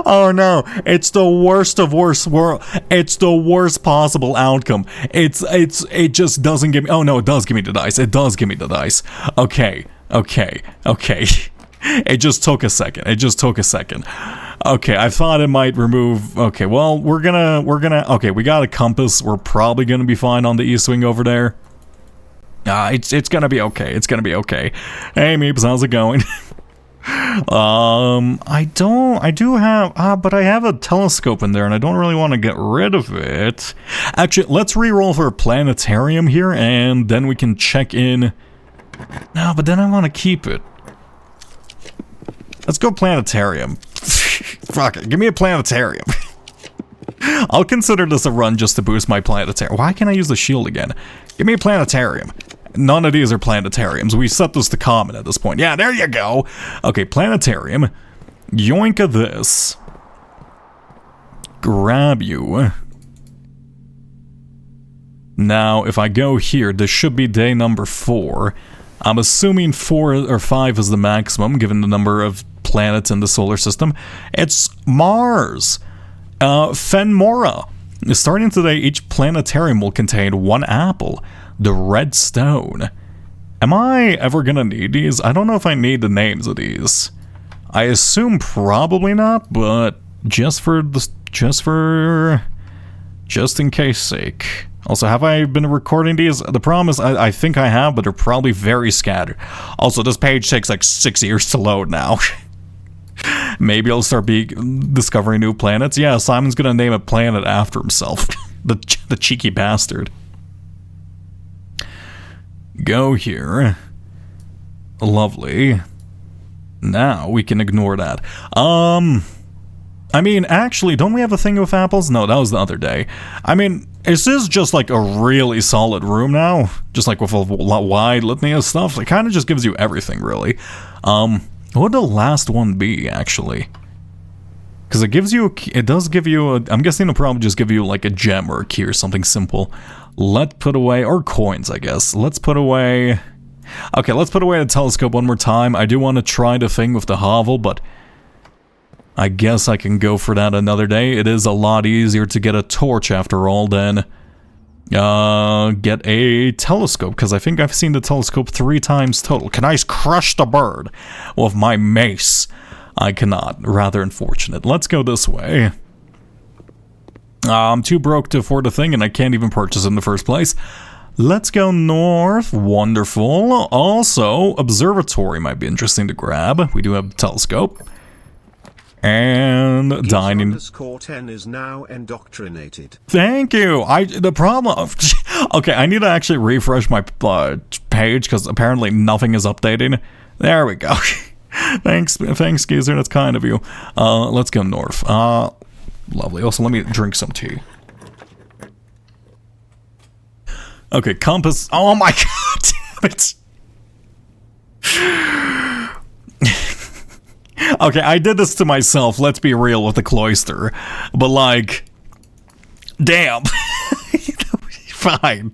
Oh no! It's the worst of worst world. It's the worst possible outcome. It just doesn't give me. Oh no! It does give me the dice. It does give me the dice. Okay. It just took a second. Okay, I thought it might remove. Okay, well we're gonna. Okay, we got a compass. We're probably gonna be fine on the east wing over there. It's gonna be okay. It's gonna be okay. Hey Meeps, how's it going? But I have a telescope in there and I don't really want to get rid of it. Actually, let's re-roll for a planetarium here and then we can check in. No, but then I want to keep it. Let's go planetarium. Fuck it, give me a planetarium. I'll consider this a run just to boost my planetarium. Why can't I use the shield again? Give me a planetarium. None of these are planetariums. We set this to common at this point. Yeah, there you go. Okay, planetarium. Yoinka this. Grab you. Now, if I go here, this should be day number 4. I'm assuming 4 or 5 is the maximum, given the number of planets in the solar system. It's Mars. Fenmora. Starting today, each planetarium will contain 1 apple. The red stone. Am I ever gonna need these? I don't know if I need the names of these. I assume probably not, but just in case sake. Also, have I been recording these? The problem is, I think I have, but they're probably very scattered. Also, this page takes like 6 years to load now. Maybe I'll start discovering new planets. Yeah, Simon's gonna name a planet after himself. the cheeky bastard. Go here. Lovely. Now we can ignore that. I mean, actually, don't we have a thing with apples? No, that was the other day. I mean, is this just like a really solid room now? Just like with a wide litany of stuff? It kind of just gives you everything, really. What would the last one be, actually? Because it does give you I'm guessing it'll probably just give you like a gem or a key or something simple. Let's put away, or coins, I guess. Let's put away... Okay, let's put away the telescope one more time. I do want to try the thing with the hovel, but I guess I can go for that another day. It is a lot easier to get a torch after all than get a telescope, because I think I've seen the telescope 3 times total. Can I crush the bird with my mace? I cannot. Rather unfortunate. Let's go this way. I'm too broke to afford a thing, and I can't even purchase it in the first place. Let's go north. Wonderful. Also, observatory might be interesting to grab. We do have a telescope. And dining. _10 is now indoctrinated. Thank you. The problem. Okay, I need to actually refresh my page because apparently nothing is updating. There we go. Thanks, Geezer. That's kind of you. Let's go north. Lovely. Also, let me drink some tea. Okay, compass. Oh my god, damn it. Okay, I did this to myself, let's be real with the cloister. But like, damn. Fine.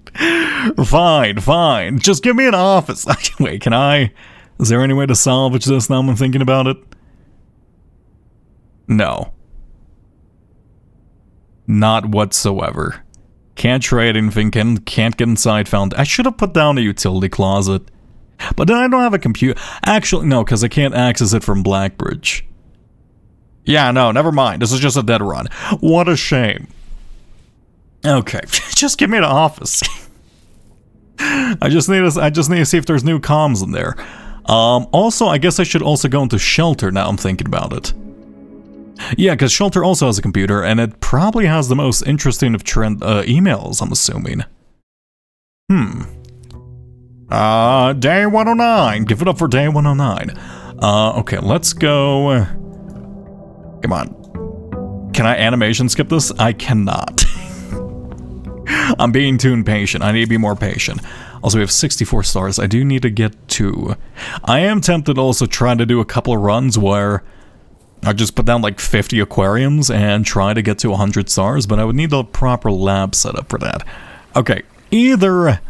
Just give me an office. Wait, is there any way to salvage this now I'm thinking about it? No. Not whatsoever. Can't trade anything, can't get inside found. I should have put down a utility closet. But then I don't have a computer. Actually, no, because I can't access it from Blackbridge. Yeah, no, never mind. This is just a dead run. What a shame. Okay, just give me the office. I just need to see if there's new comms in there. Also, I guess I should also go into Shelter now I'm thinking about it. Yeah, because Shelter also has a computer, and it probably has the most interesting of emails, I'm assuming. Day 109. Give it up for Day 109. Okay, let's go. Come on. Can I animation skip this? I cannot. I'm being too impatient. I need to be more patient. Also, we have 64 stars. I do need to get 2. I am tempted to also try to do a couple of runs where I just put down like 50 aquariums and try to get to 100 stars, but I would need a proper lab setup for that. Okay, either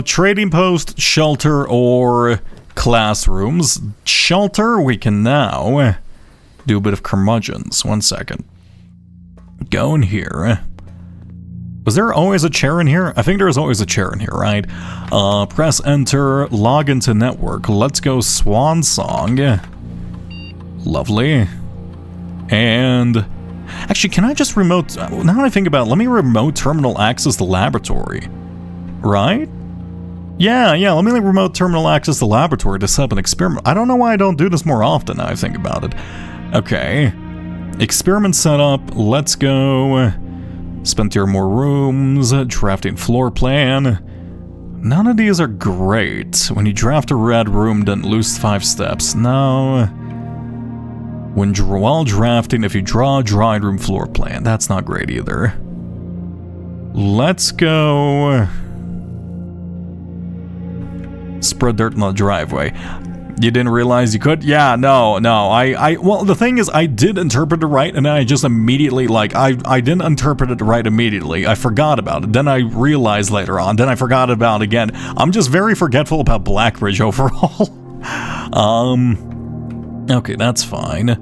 trading post, Shelter, or classrooms. Shelter, we can now do a bit of curmudgeons. 1 second. Go in here. Was there always a chair in here? I think there was always a chair in here, right? Press enter, log into network. Let's go Swan Song. Lovely. And actually, can I just remote, now that I think about it, let me remote terminal access the laboratory. Right? Yeah, let me remote terminal access the laboratory to set up an experiment. I don't know why I don't do this more often now I think about it. Okay. Experiment setup. Let's go. Spent here more rooms. Drafting floor plan. None of these are great. When you draft a red room, then lose 5 steps. No. While drafting, if you draw a drawing room floor plan, that's not great either. Let's go. Spread dirt in the driveway. You didn't realize you could? Yeah, no. Well, the thing is, I did interpret it right, and then I just immediately, I didn't interpret it right immediately. I forgot about it. Then I realized later on. Then I forgot about it again. I'm just very forgetful about Blackbridge overall. Okay, that's fine.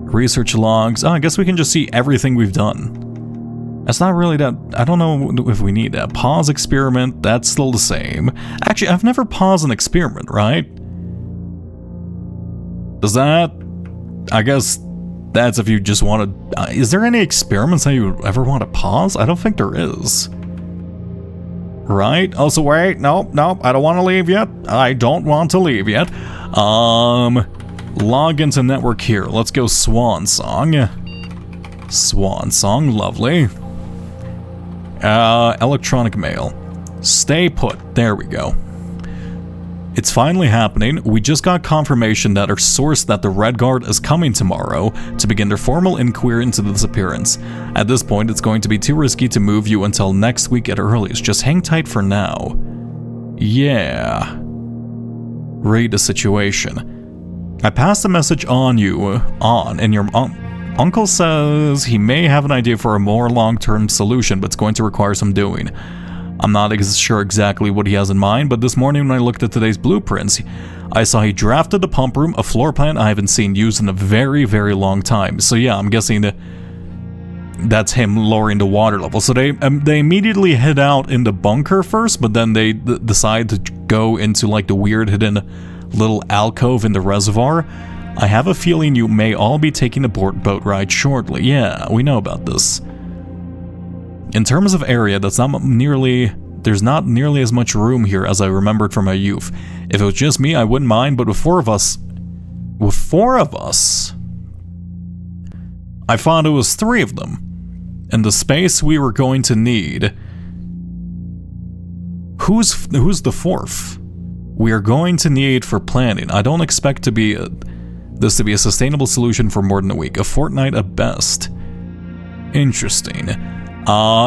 Research logs. Oh, I guess we can just see everything we've done. That's not really that. I don't know if we need that. Pause experiment. That's still the same. Actually, I've never paused an experiment, right? Does that? I guess that's if you just want to. Is there any experiments that you ever want to pause? I don't think there is. Right? Also, wait. Nope. I don't want to leave yet. I don't want to leave yet. Log into network here. Let's go Swan Song. Swan Song. Lovely. Electronic mail. Stay put. There we go. It's finally happening. We just got confirmation that our source that the Red Guard is coming tomorrow to begin their formal inquiry into the disappearance. At this point, it's going to be too risky to move you until next week at earliest. Just hang tight for now. Yeah. Read the situation. I passed a message on you, and your uncle says he may have an idea for a more long-term solution, but it's going to require some doing. I'm not sure exactly what he has in mind, but this morning when I looked at today's blueprints, I saw he drafted the pump room, a floor plan I haven't seen used in a very, very long time. So yeah, I'm guessing that's him lowering the water level. So they immediately head out in the bunker first, but then they decide to go into like the weird hidden little alcove in the reservoir. I have a feeling you may all be taking a boat ride shortly. Yeah, we know about this. In terms of area, there's not nearly as much room here as I remembered from my youth. If it was just me, I wouldn't mind, but with four of us, I found it was 3 of them. And the space we were going to need. Who's the 4th? We are going to need for planning. I don't expect this to be a sustainable solution for more than a week. A fortnight at best. Interesting.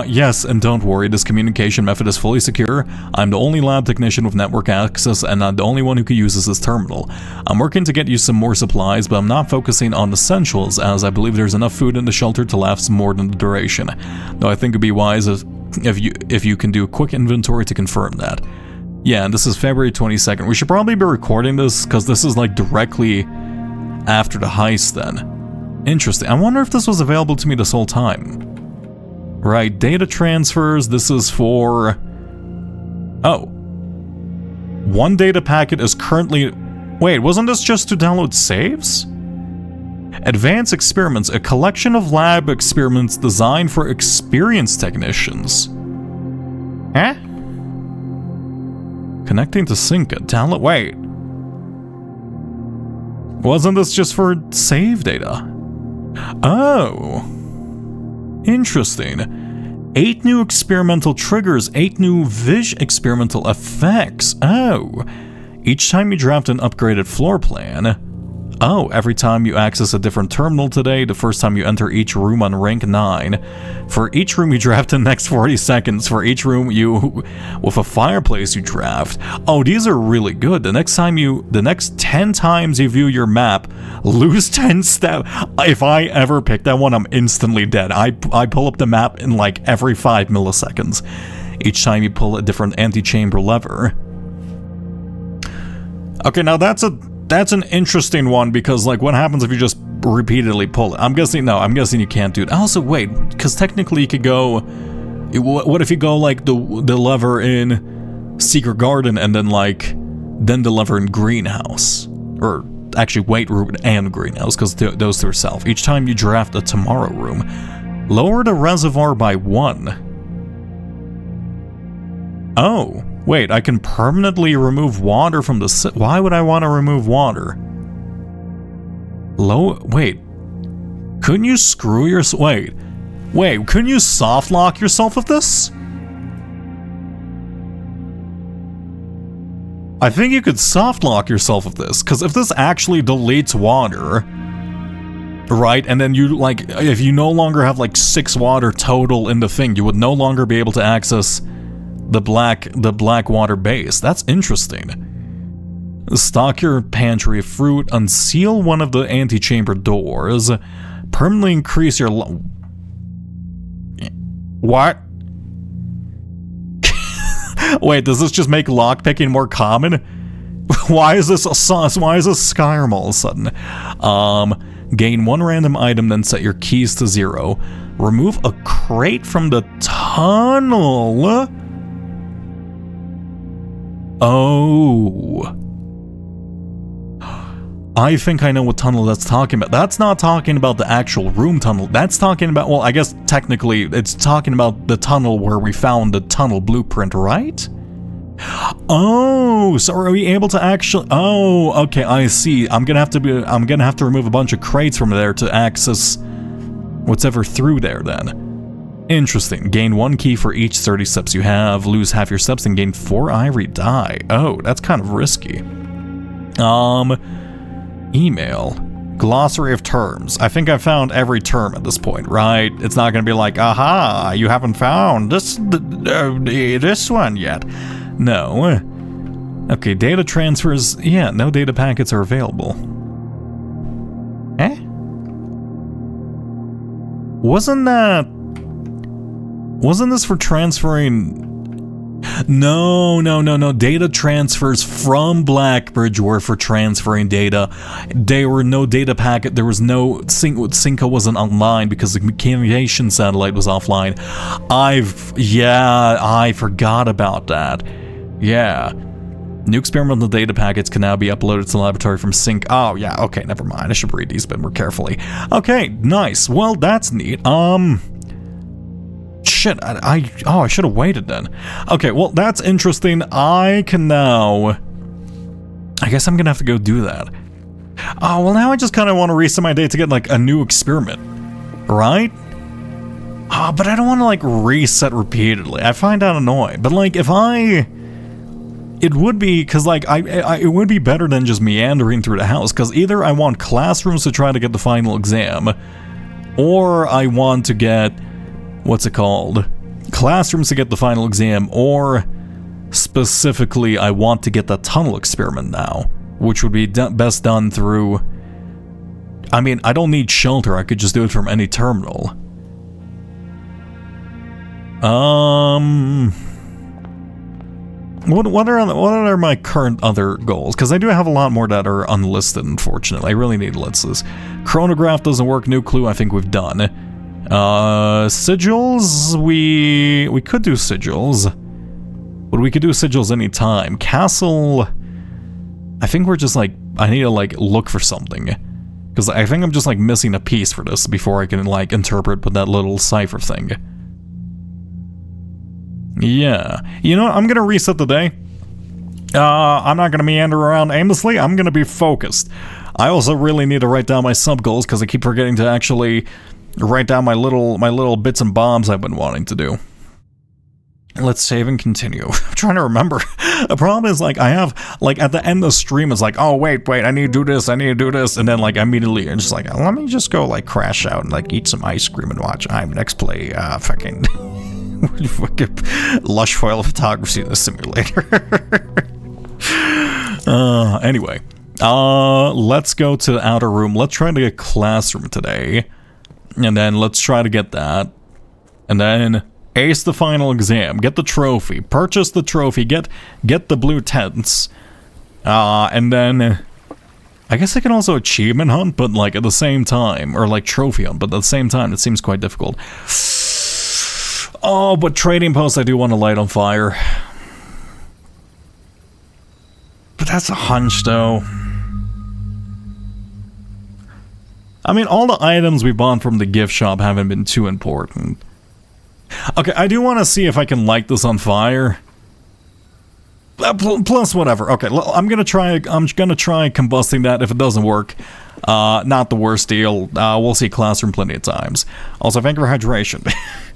Yes, and don't worry, this communication method is fully secure. I'm the only lab technician with network access, and I'm the only one who can use this terminal. I'm working to get you some more supplies, but I'm not focusing on essentials, as I believe there's enough food in the shelter to last more than the duration. Though I think it'd be wise if you can do a quick inventory to confirm that. Yeah, and this is February 22nd. We should probably be recording this, because this is like directly after the heist then. Interesting. I wonder if this was available to me this whole time. Right, data transfers. This is for... Oh. One data packet is currently... Wait, wasn't this just to download saves? Advanced experiments, a collection of lab experiments designed for experienced technicians. Huh? Connecting to Synca. Download... Wait. Wasn't this just for save data? Oh. Interesting. 8 new experimental triggers, 8 new experimental effects. Oh. Each time you draft an upgraded floor plan. Oh, every time you access a different terminal today, the first time you enter each room on rank 9. For each room you draft in the next 40 seconds. For each room with a fireplace you draft. Oh, these are really good. The next 10 times you view your map, lose 10 steps. If I ever pick that one, I'm instantly dead. I pull up the map in like every 5 milliseconds. Each time you pull a different antechamber lever. Okay, now that's an interesting one, because like what happens if you just repeatedly pull it? I'm guessing you can't do it. Also, wait, because technically you could go, what if you go like the lever in Secret Garden and then the lever in Greenhouse, or actually White Room and Greenhouse, because those two are self. Each time you draft a Tomorrow Room, lower the reservoir by 1. Oh. Wait, I can permanently remove water from the... Why would I want to remove water? Wait. Couldn't you screw your... Wait, couldn't you soft lock yourself with this? I think you could soft lock yourself with this, because if this actually deletes water... Right, and then you, if you no longer have, 6 water total in the thing, you would no longer be able to access... the black water base. That's interesting. Stock your pantry of fruit, unseal one of the antechamber doors, permanently increase your What? Wait, does this just make lockpicking more common? Why is this Skyrim all of a sudden? Gain 1 random item, then set your keys to 0. Remove a crate from the tunnel. Oh. I think I know what tunnel that's talking about. That's not talking about the actual room tunnel. That's talking about, well, I guess technically it's talking about the tunnel where we found the tunnel blueprint, right? Oh, so are we able to actually... Oh, okay, I see. I'm gonna have to remove a bunch of crates from there to access what's ever through there then. Interesting. Gain 1 key for each 30 steps you have, lose half your steps, and gain 4 ivory dye. Oh, that's kind of risky. Email. Glossary of terms. I think I've found every term at this point, right? It's not gonna be like, aha, you haven't found this one yet. No. Okay, data transfers. Yeah, no data packets are available. Eh? Wasn't this for transferring... No. Data transfers from Blackbridge were for transferring data. There were no data packet. There was no... Synca wasn't online because the communication satellite was offline. I forgot about that. Yeah. New experimental data packets can now be uploaded to the laboratory from Sync. Oh, yeah, okay, never mind. I should read these a bit more carefully. Okay, nice. Well, that's neat. Shit, I should have waited then. Okay, well, that's interesting. I can now... I guess I'm gonna have to go do that. Oh, well, now I just kind of want to reset my day to get, a new experiment. Right? Oh, but I don't want to, reset repeatedly. I find that annoying. But, if I... It would be, because, it would be better than just meandering through the house, because either I want classrooms to try to get the final exam, or I want to get... What's it called? Classrooms to get the final exam, or specifically, I want to get the tunnel experiment now, which would be best done through... I mean, I don't need shelter, I could just do it from any terminal. What are my current other goals? Because I do have a lot more that are unlisted, unfortunately. I really need lists. Chronograph doesn't work. New clue, I think we've done. Sigils, we could do sigils. But we could do sigils anytime. Castle, I think we're just like, I need to like look for something. Because I think I'm just like missing a piece for this before I can like interpret with that little cipher thing. Yeah. You know what? I'm gonna reset the day. I'm not gonna meander around aimlessly. I'm gonna be focused. I also really need to write down my sub goals because I keep forgetting to actually write down my little bits and bombs I've been wanting to do. Let's save and continue. I'm trying to remember. The problem is, like, I have, like, at the end of the stream, it's like, oh, wait, I need to do this, and then, like, immediately, I'm just like, let me just go, like, crash out and, like, eat some ice cream and watch next play, fucking lush foil photography in the simulator. Anyway, let's go to the outer room. Let's try to get classroom today, and then let's try to get that, and then ace the final exam, get the trophy, purchase the trophy, get the blue tents, and then I guess I can also achievement hunt, but like at the same time, or like trophy hunt, but at the same time, it seems quite difficult. Oh, but trading post I do want to light on fire. But that's a hunch, though. I mean, all the items we bought from the gift shop haven't been too important. Okay, I do want to see if I can light this on fire. Plus, whatever. Okay, I'm gonna try combusting that. If it doesn't work, not the worst deal. We'll see classroom plenty of times. Also, thank you for hydration.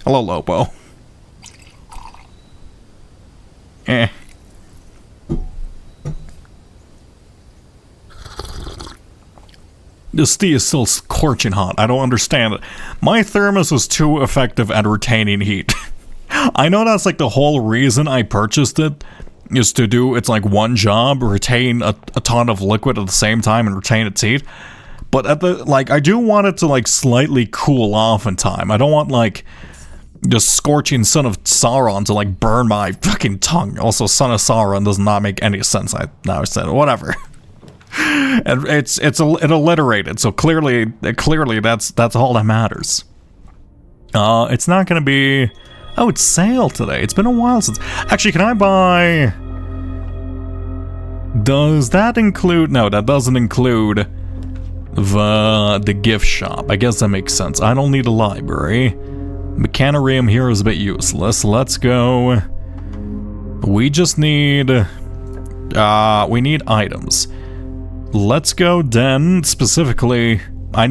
Hello, Lopo. This tea is still scorching hot. I don't understand it. My thermos is too effective at retaining heat. I know that's like the whole reason I purchased it, is to do its like one job, retain a ton of liquid at the same time and retain its heat. But at the I do want it to like slightly cool off in time. I don't want like the scorching sun of Sauron to like burn my fucking tongue. Also, Son of Sauron does not make any sense. I said whatever. And it's alliterated, so clearly that's all that matters. It's not gonna be. Oh, it's sale today. It's been a while since. Actually, can I buy? Does that include? No, that doesn't include the gift shop. I guess that makes sense. I don't need a library. Mechanarium here is a bit useless. Let's go. We just need. We need items. Let's go then, specifically, I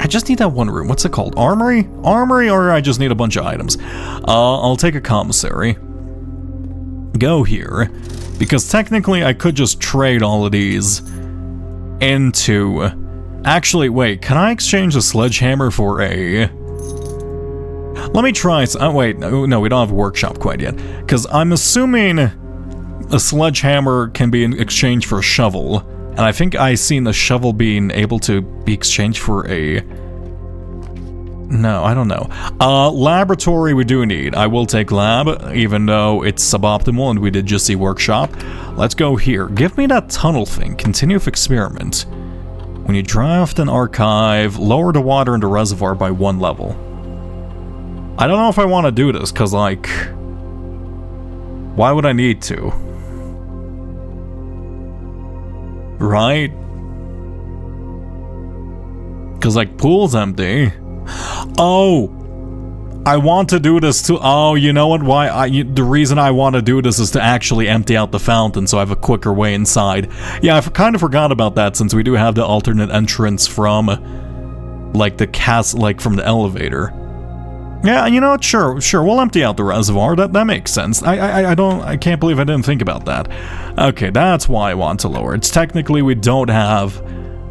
just need that one room. What's it called? Armory? Armory, or I just need a bunch of items. I'll take a commissary. Go here. Because technically I could just trade all of these into... Actually, wait, can I exchange a sledgehammer for a... Let me try... Oh, wait, no, we don't have a workshop quite yet. Because I'm assuming a sledgehammer can be in exchange for a shovel. And I think I seen the shovel being able to be exchanged for a... No, I don't know. Laboratory we do need. I will take lab, even though it's suboptimal and we did just see workshop. Let's go here. Give me that tunnel thing. Continue with experiment. When you draft an archive, lower the water in the reservoir by 1 level. I don't know if I want to do this, because, like... Why would I need to? Right? Because, like, pool's empty. Oh! I want to do this too. Oh, you know what? The reason I want to do this is to actually empty out the fountain so I have a quicker way inside. Yeah, I kind of forgot about that since we do have the alternate entrance from, like, the castle, like, from the elevator. Yeah, you know what? Sure, we'll empty out the reservoir. That makes sense. I can't believe I didn't think about that. Okay, that's why I want to lower. It's technically we don't have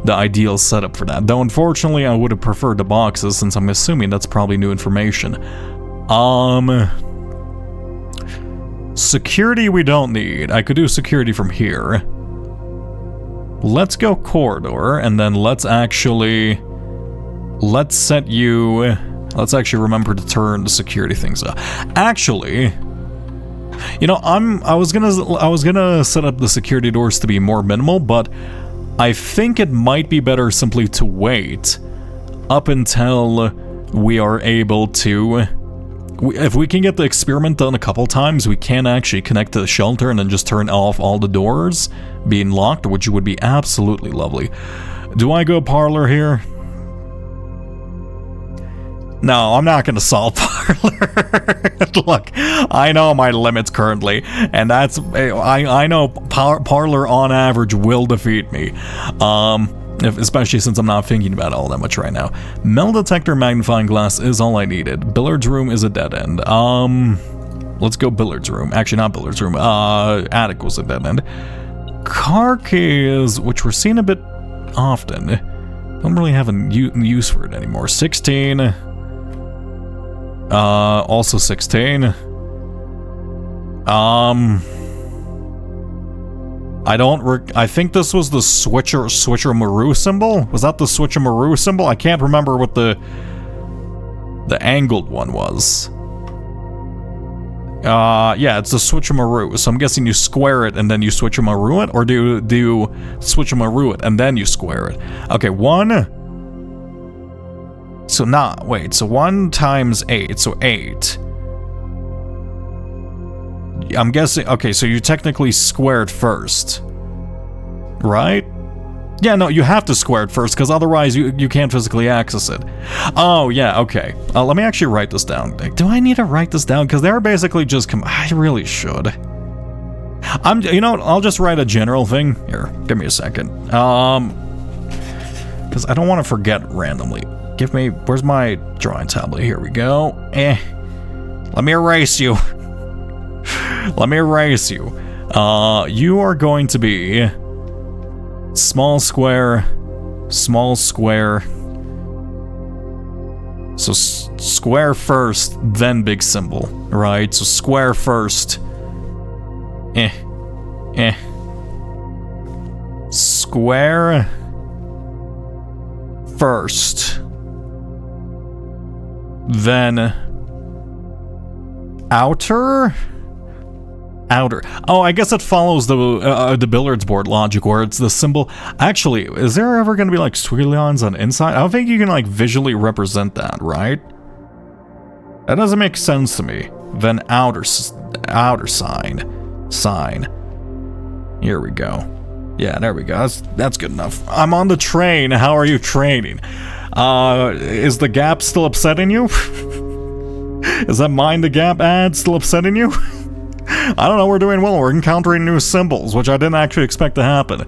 the ideal setup for that. Though unfortunately I would have preferred the boxes since I'm assuming that's probably new information. Security we don't need. I could do security from here. Let's go corridor and then let's actually remember to turn the security things up. Actually, You know, I was gonna set up the security doors to be more minimal, but I think it might be better simply to wait up until we are able to. If we can get the experiment done a couple times, we can actually connect to the shelter and then just turn off all the doors being locked, which would be absolutely lovely. Do I go parlor here? No, I'm not going to solve parlor. Look, I know my limits currently, and that's I know parlor on average will defeat me. Especially since I'm not thinking about it all that much right now. Metal detector, magnifying glass is all I needed. Billiards room is a dead end. Let's go billiards room. Actually, not billiards room. Attic was a dead end. Car keys, which we're seeing a bit often. Don't really have a use for it anymore. 16. Also 16. I think this was the switcheroo symbol? Was that the switcheroo symbol? I can't remember what the angled one was. Yeah, it's the switcheroo. So I'm guessing you square it and then you switcheroo it, or do you switcheroo it and then you square it? Okay, 1. So so 1 times 8, so 8. I'm guessing, okay, so you technically square it first, right? Yeah, no, you have to square it first, because otherwise you can't physically access it. Oh, yeah, okay. Let me actually write this down. Do I need to write this down? Because they're basically just, I really should. You know what, I'll just write a general thing. Here, give me a second. Because I don't want to forget randomly. Where's my drawing tablet? Here we go. Let me erase you. Let me erase you. You are going to be small square. So square first, then big symbol, right? So square first. Square first. Then outer. Oh, I guess it follows the billiards board logic, where it's the symbol. Actually, is there ever going to be like squiggly lines on inside? I don't think you can like visually represent that, right? That doesn't make sense to me. Then outer sign. Here we go. Yeah, there we go. That's good enough. I'm on the train. How are you training? Is the gap still upsetting you? Is that Mind the Gap ad still upsetting you? I don't know, we're doing well. We're encountering new symbols, which I didn't actually expect to happen.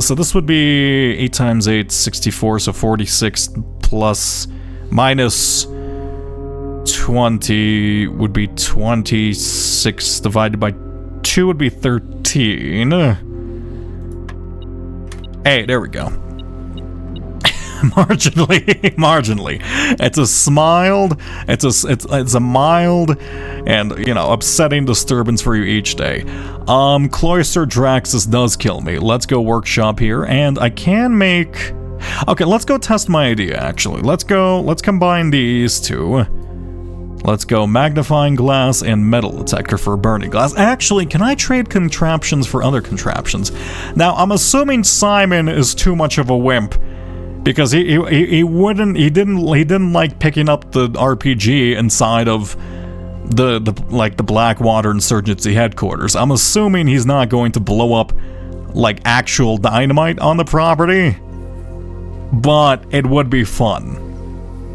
So this would be 8 times 8, 64, so 46 plus minus 20 would be 26 divided by 2 would be 13. Hey, there we go. marginally. It's a mild and, you know, upsetting disturbance for you each day. Cloister Draxus does kill me. Let's go workshop here, and I can make. Okay, let's go test my idea. Actually, let's combine these two. Let's go magnifying glass and metal detector for burning glass. Actually, can I trade contraptions for other contraptions? Now, I'm assuming Simon is too much of a wimp, because he didn't like picking up the RPG inside of the Blackwater Insurgency headquarters. I'm assuming he's not going to blow up like actual dynamite on the property, but it would be fun,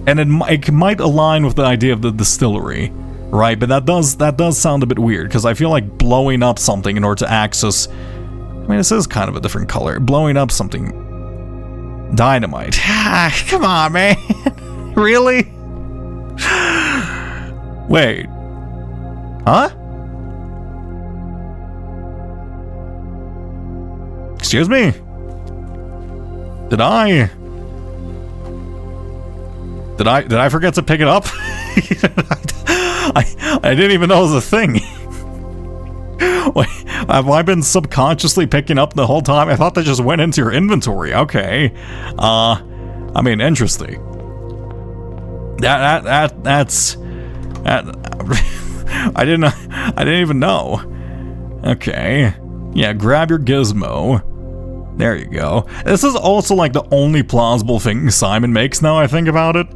and it might align with the idea of the distillery, right? But that does sound a bit weird, because I feel like blowing up something in order to access. I mean, this is kind of a different color. Blowing up something. Dynamite. Come on, man. Really? Wait. Huh? Excuse me? Did I forget to pick it up? I didn't even know it was a thing. Wait, have I been subconsciously picking up the whole time? I thought that just went into your inventory. Okay. I mean, interesting. That's I didn't even know. Okay. Yeah, grab your gizmo. There you go. This is also like the only plausible thing Simon makes now I think about it.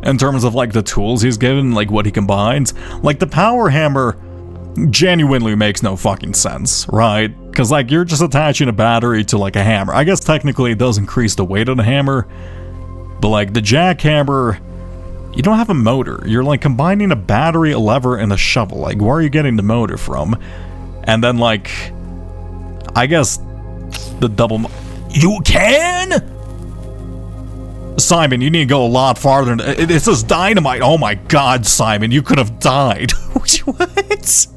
In terms of like the tools he's given, like what he combines. Like the power hammer genuinely makes no fucking sense, right? Because like you're just attaching a battery to like a hammer. I guess technically it does increase the weight of the hammer. But like the jackhammer, you don't have a motor. You're like combining a battery, a lever, and a shovel. Like where are you getting the motor from? And then like, I guess the double... You can? Simon, you need to go a lot farther. This is dynamite. Oh my god, Simon, you could have died. What?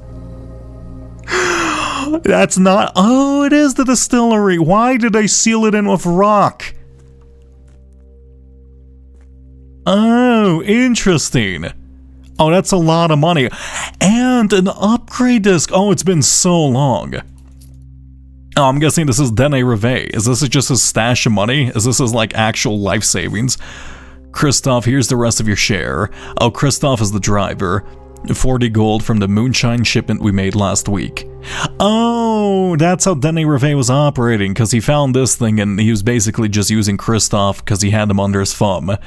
That's not... Oh, it is the distillery. Why did they seal it in with rock? Oh, interesting. Oh, that's a lot of money. And an upgrade disc. Oh, it's been so long. Oh, I'm guessing this is Dene Reve. Is this just his stash of money? Is this his, like, actual life savings? Christoph, here's the rest of your share. Oh, Christoph is the driver. 40 gold from the moonshine shipment we made last week. Oh, that's how Dene Reve was operating, because he found this thing and he was basically just using Christoph because he had him under his thumb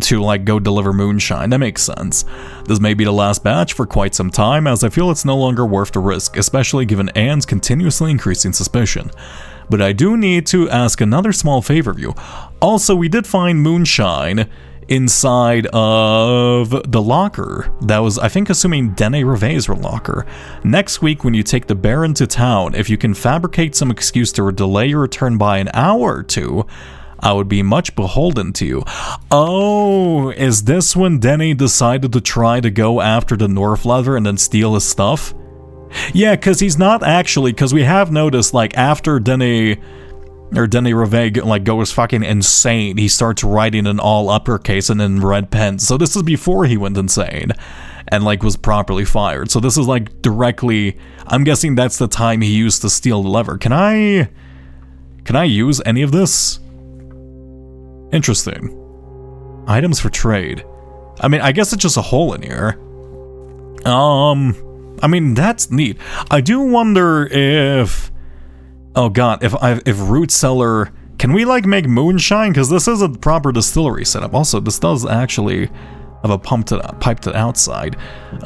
to like go deliver moonshine. That makes sense. This may be the last batch for quite some time, as I feel it's no longer worth the risk, especially given Anne's continuously increasing suspicion. But I do need to ask another small favor of you. Also, we did find moonshine inside of the locker. That was, I think, assuming Dene Reve's locker. Next week, when you take the Baron to town, if you can fabricate some excuse to delay your return by an hour or two, I would be much beholden to you. Oh, is this when Dene decided to try to go after the Northleather and then steal his stuff? Yeah, because he's not actually, because we have noticed, like, after Dene Reve, like, goes fucking insane, he starts writing in all uppercase and in red pen. So this is before he went insane and, like, was properly fired. So this is, like, directly, I'm guessing that's the time he used to steal the lever. Can I use any of this? Interesting. Items for trade. I mean, I guess it's just a hole in here. I mean, that's neat. I do wonder if... Oh god, if Root Cellar... Can we, like, make moonshine? Because this is a proper distillery setup. Also, this does actually have a pipe to the outside.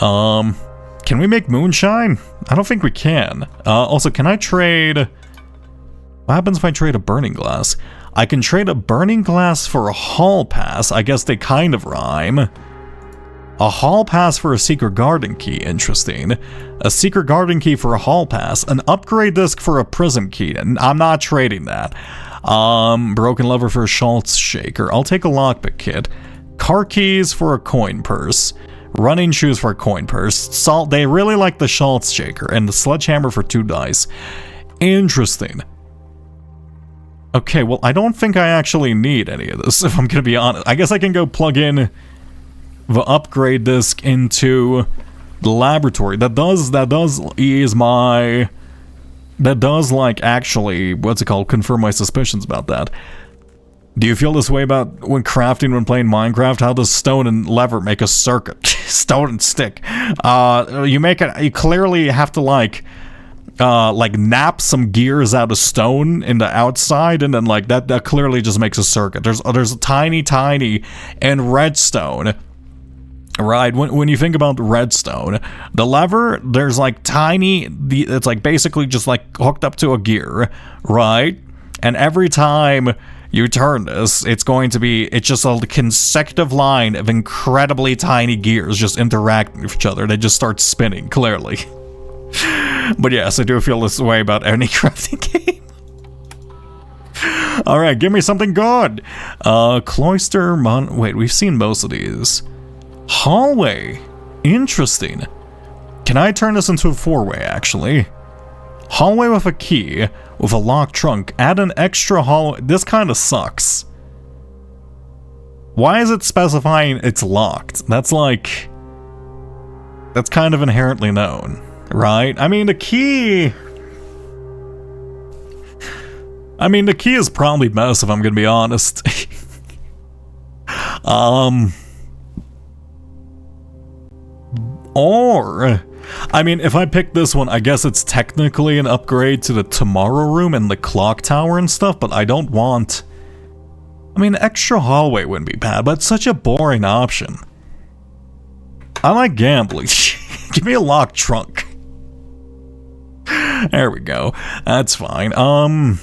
Can we make moonshine? I don't think we can. Also, can I trade... What happens if I trade a burning glass? I can trade a burning glass for a hall pass. I guess they kind of rhyme. A hall pass for a secret garden key. Interesting. A secret garden key for a hall pass. An upgrade disc for a prism key. And I'm not trading that. Broken lever for a Schultz shaker. I'll take a lockpick kit. Car keys for a coin purse. Running shoes for a coin purse. Salt. They really like the Schultz shaker. And the sledgehammer for 2 dice. Interesting. Okay, well, I don't think I actually need any of this, if I'm gonna be honest. I guess I can go plug in the upgrade disc into the laboratory. That does ease my... That does, like, actually, what's it called, confirm my suspicions about that. Do you feel this way about when crafting when playing Minecraft? How does stone and lever make a circuit? Stone and stick. You clearly have to, like nap some gears out of stone in the outside, and then like that clearly just makes a circuit. There's a tiny and redstone, right? When you think about redstone, the lever, there's like tiny, it's like basically just like hooked up to a gear, right? And every time you turn this, it's just a consecutive line of incredibly tiny gears just interacting with each other. They just start spinning, clearly. But yes, I do feel this way about any crafting game. Alright, give me something good. Cloister, wait, we've seen most of these. Hallway. Interesting. Can I turn this into a 4-way, actually? Hallway with a key, with a locked trunk. Add an extra hallway. This kind of sucks. Why is it specifying it's locked? That's kind of inherently known. Right? I mean, the key is probably best if I'm gonna be honest. Or, I mean, if I pick this one, I guess it's technically an upgrade to the Tomorrow Room and the Clock Tower and stuff, but I don't want... I mean, extra hallway wouldn't be bad, but it's such a boring option. I like gambling. Give me a locked trunk. There we go. That's fine. Well,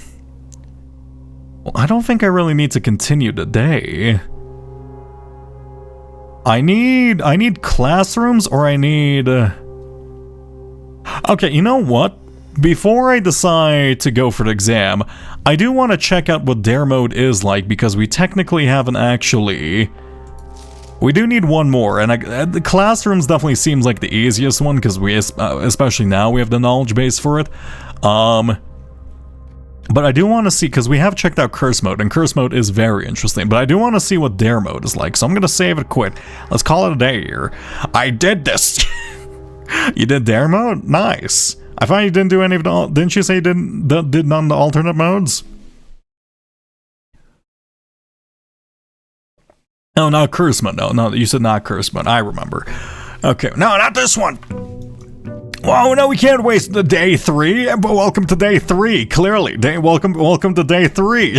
I don't think I really need to continue today. I need classrooms, or I need... Okay, you know what? Before I decide to go for the exam, I do want to check out what Dare Mode is like, because we technically haven't actually... We do need one more, and the classrooms definitely seems like the easiest one, because we, especially now, we have the knowledge base for it. But I do want to see, because we have checked out Curse Mode, and Curse Mode is very interesting, but I do want to see what Dare Mode is like, so I'm going to save it quick. Let's call it a day here. I did this! You did Dare Mode? Nice. I thought you didn't do any of the... Didn't you say you did none of the alternate modes? No, not Curse Mode. No, you said not Curse Mode. I remember. Okay, no, not this one. Whoa, no, we can't waste the day 3. But welcome to day 3. Clearly, welcome to day 3.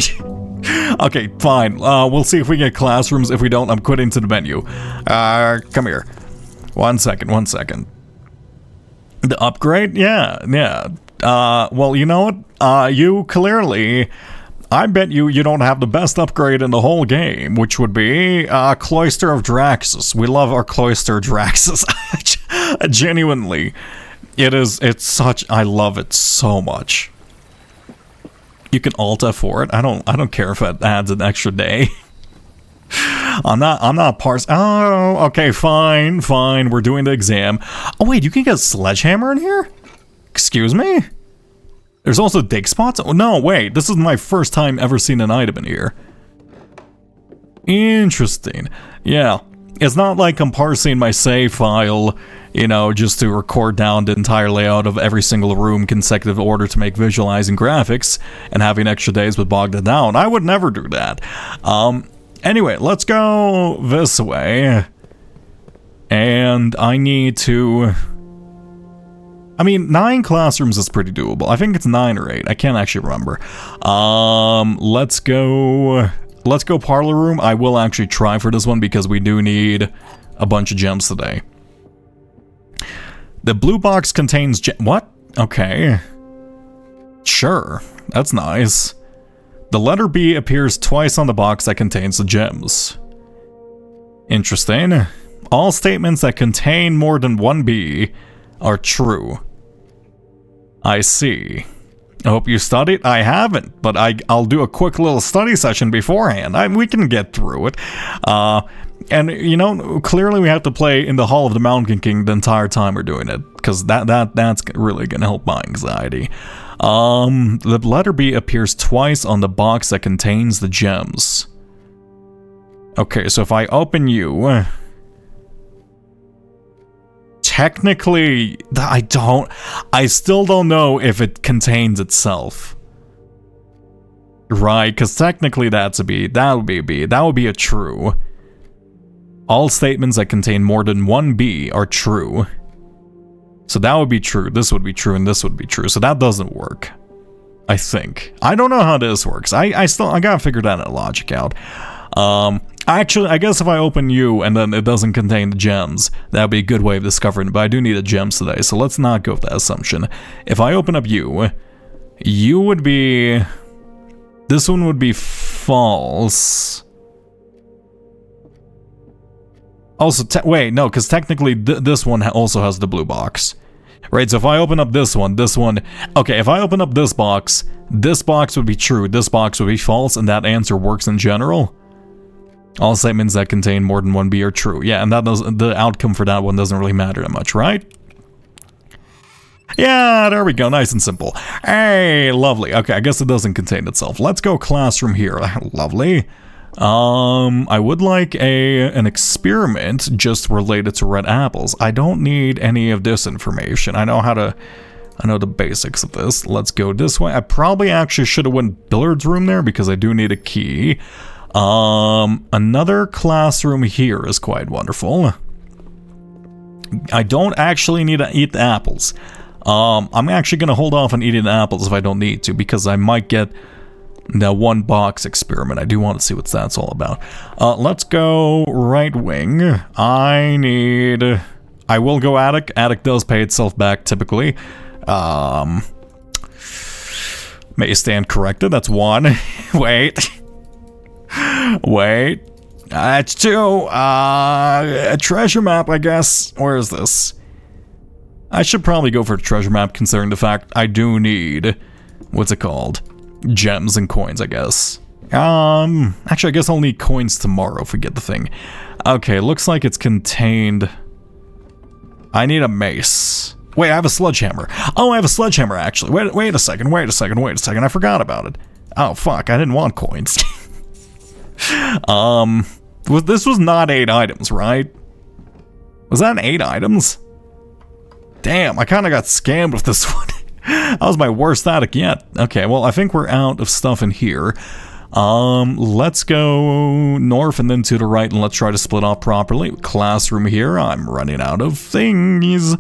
Okay, fine. We'll see if we get classrooms. If we don't, I'm quitting to the menu. Come here. One second. The upgrade? Yeah. Well, you know what? You clearly... I bet you don't have the best upgrade in the whole game, which would be Cloister of Draxus. We love our Cloister of Draxus. Genuinely. It's such... I love it so much. You can alt F4 it. I don't care if it adds an extra day. I'm not parsing. Oh, okay, fine. We're doing the exam. Oh wait, you can get a sledgehammer in here? Excuse me? There's also dig spots? Oh no, wait, this is my first time ever seeing an item in here. Interesting. Yeah, it's not like I'm parsing my save file, you know, just to record down the entire layout of every single room consecutive order to make visualizing graphics and having extra days would bog that down. I would never do that. Anyway, let's go this way. And I need to... I mean, 9 classrooms is pretty doable. I think it's 9 or 8. I can't actually remember. Let's go parlor room. I will actually try for this one because we do need a bunch of gems today. The blue box contains what? Okay. Sure. That's nice. The letter B appears twice on the box that contains the gems. Interesting. All statements that contain more than one B are true. I see. I hope you studied. I haven't, but I'll do a quick little study session beforehand. We can get through it. And, you know, clearly we have to play in the Hall of the Mountain King the entire time we're doing it, because that's really going to help my anxiety. The letter B appears twice on the box that contains the gems. Okay, so if I open you... Technically, I still don't know if it contains itself. Right, because technically that's a B. That would be a B. That would be a true. All statements that contain more than one B are true. So that would be true, this would be true, and this would be true. So that doesn't work. I think. I don't know how this works. I gotta figure that logic out. Actually, I guess if I open you and then it doesn't contain the gems, that would be a good way of discovering it, but I do need the gems today, so let's not go with that assumption. If I open up you would be... This one would be false. Also, wait, no, because technically this one also has the blue box. Right, so if I open up this one... Okay, if I open up this box would be true, this box would be false, and that answer works in general. All statements that contain more than one B are true. Yeah, and the outcome for that one doesn't really matter that much, right? Yeah, there we go, nice and simple. Hey, lovely. Okay, I guess it doesn't contain itself. Let's go classroom here. Lovely. I would like an experiment just related to red apples. I don't need any of this information. I know the basics of this. Let's go this way. I probably actually should have went billiards room there because I do need a key. Another classroom here is quite wonderful. I don't actually need to eat the apples. I'm actually gonna hold off on eating the apples if I don't need to, because I might get that one box experiment. I do want to see what that's all about. Let's go right wing. I will go attic. Attic does pay itself back typically. May stand corrected. That's 1. Wait. That's 2. A treasure map, I guess. Where is this? I should probably go for a treasure map, considering the fact I do need, what's it called? Gems and coins, I guess. Actually, I guess I'll need coins tomorrow if we get the thing. Okay, looks like it's contained. I need a mace. Wait, I have a sledgehammer. Oh, I have a sledgehammer, actually. Wait a second. I forgot about it. Oh, fuck, I didn't want coins. This was not 8 items, right? Was that 8 items? Damn, I kind of got scammed with this one. That was my worst attic yet. Okay, well, I think we're out of stuff in here. Let's go north and then to the right, and let's try to split off properly. Classroom here. I'm running out of things.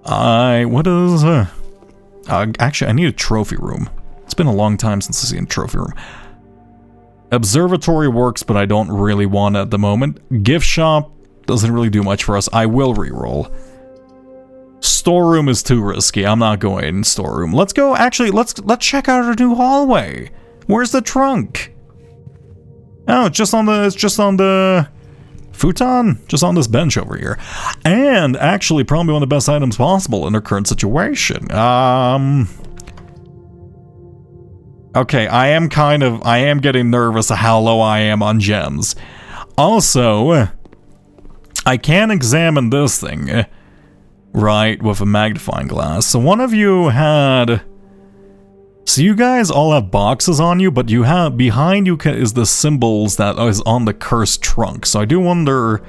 Actually, I need a trophy room. It's been a long time since I've seen a trophy room. Observatory works, but I don't really want it at the moment. Gift shop doesn't really do much for us. I will reroll. Storeroom is too risky. I'm not going in storeroom. Let's go. Actually, let's check out our new hallway. Where's the trunk? Oh, it's just on the futon, just on this bench over here. And actually, probably one of the best items possible in our current situation. Okay, I am getting nervous of how low I am on gems. Also, I can examine this thing. Right, with a magnifying glass. So one of you had... So you guys all have boxes on you, but you have... Behind you is the symbols that is on the cursed trunk. So I do wonder...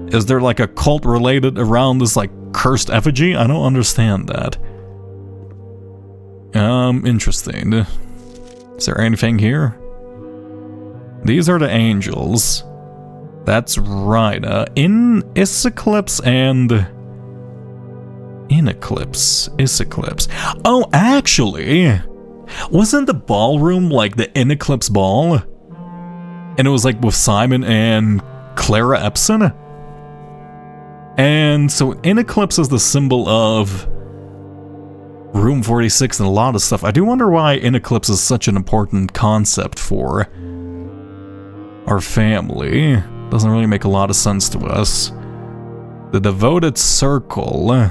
Is there like a cult related around this like cursed effigy? I don't understand that. Interesting. Is there anything here? These are the angels. That's right. In Iseclipse and... Iseclipse. Oh, actually, wasn't the ballroom like the Eclipse ball? And it was like with Simon and Clara Epson? And so Eclipse is the symbol of Room 46 and a lot of stuff. I do wonder why Eclipse is such an important concept for our family. Doesn't really make a lot of sense to us. The Devoted Circle...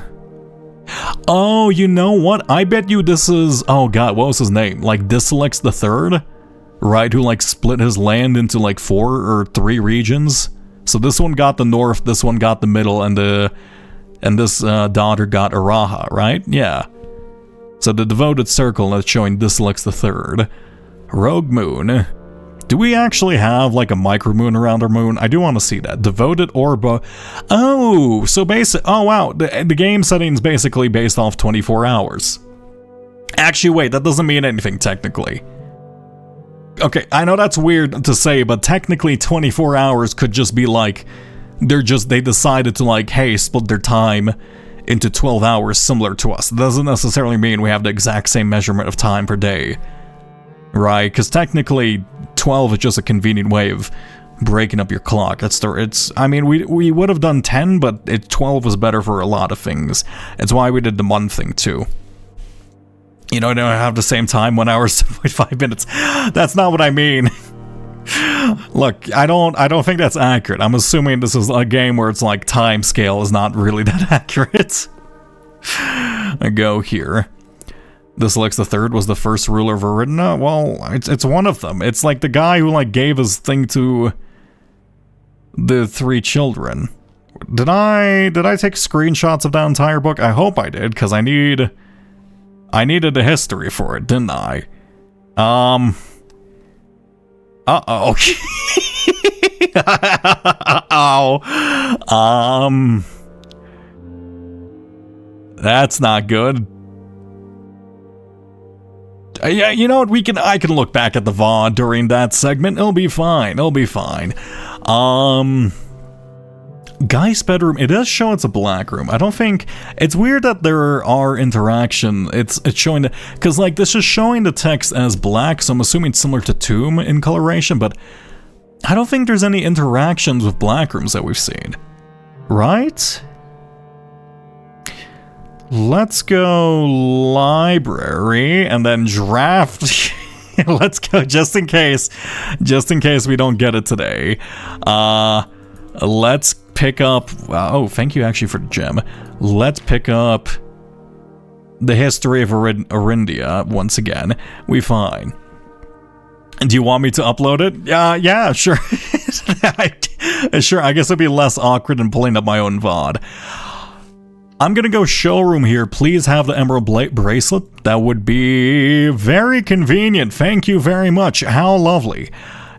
Oh, you know what? I bet you this is... Oh god, what was his name? Like Disalex the Third? Right, who like split his land into like 4 or 3 regions? So this one got the north, this one got the middle, and this daughter got Araha, right? Yeah. So the Devoted Circle that's showing Disalex the Third. Rogue Moon. Do we actually have like a micromoon around our moon? I do want to see that. Devoted Orb. Oh, so oh wow, the game setting's basically based off 24 hours. Actually, wait, that doesn't mean anything technically. Okay, I know that's weird to say, but technically 24 hours could just be like, they decided to like, hey, split their time into 12 hours similar to us. It doesn't necessarily mean we have the exact same measurement of time per day. Right, because technically 12 is just a convenient way of breaking up your clock. I mean, we would have done 10, but 12 was better for a lot of things. It's why we did the month thing too. You know, I don't have the same time, 1 hour, 7.5 minutes. That's not what I mean. Look, I don't think that's accurate. I'm assuming this is a game where it's like time scale is not really that accurate. I go here. Disalex the Third was the first ruler of Aridna? Well, it's one of them. It's like the guy who like gave his thing to the 3 children. Did I take screenshots of that entire book? I hope I did, because I needed the history for it, didn't I? Uh-oh. That's not good. Yeah, you know what, I can look back at the VOD during that segment. It'll be fine. Guy's bedroom, it does show it's a black room. I don't think, it's weird that there are interaction. It's showing, because like this is showing the text as black, so I'm assuming it's similar to Tomb in coloration, but I don't think there's any interactions with black rooms that we've seen. Right? Let's go library and then draft. Let's go just in case we don't get it today. Let's pick up, oh, thank you actually for the gem. Let's pick up the history of Arindia once again. We fine. Do you want me to upload it? Yeah, sure. Sure, I guess it'd be less awkward than pulling up my own VOD. I'm gonna go showroom here. Please have the emerald bracelet. That would be very convenient. Thank you very much. How lovely.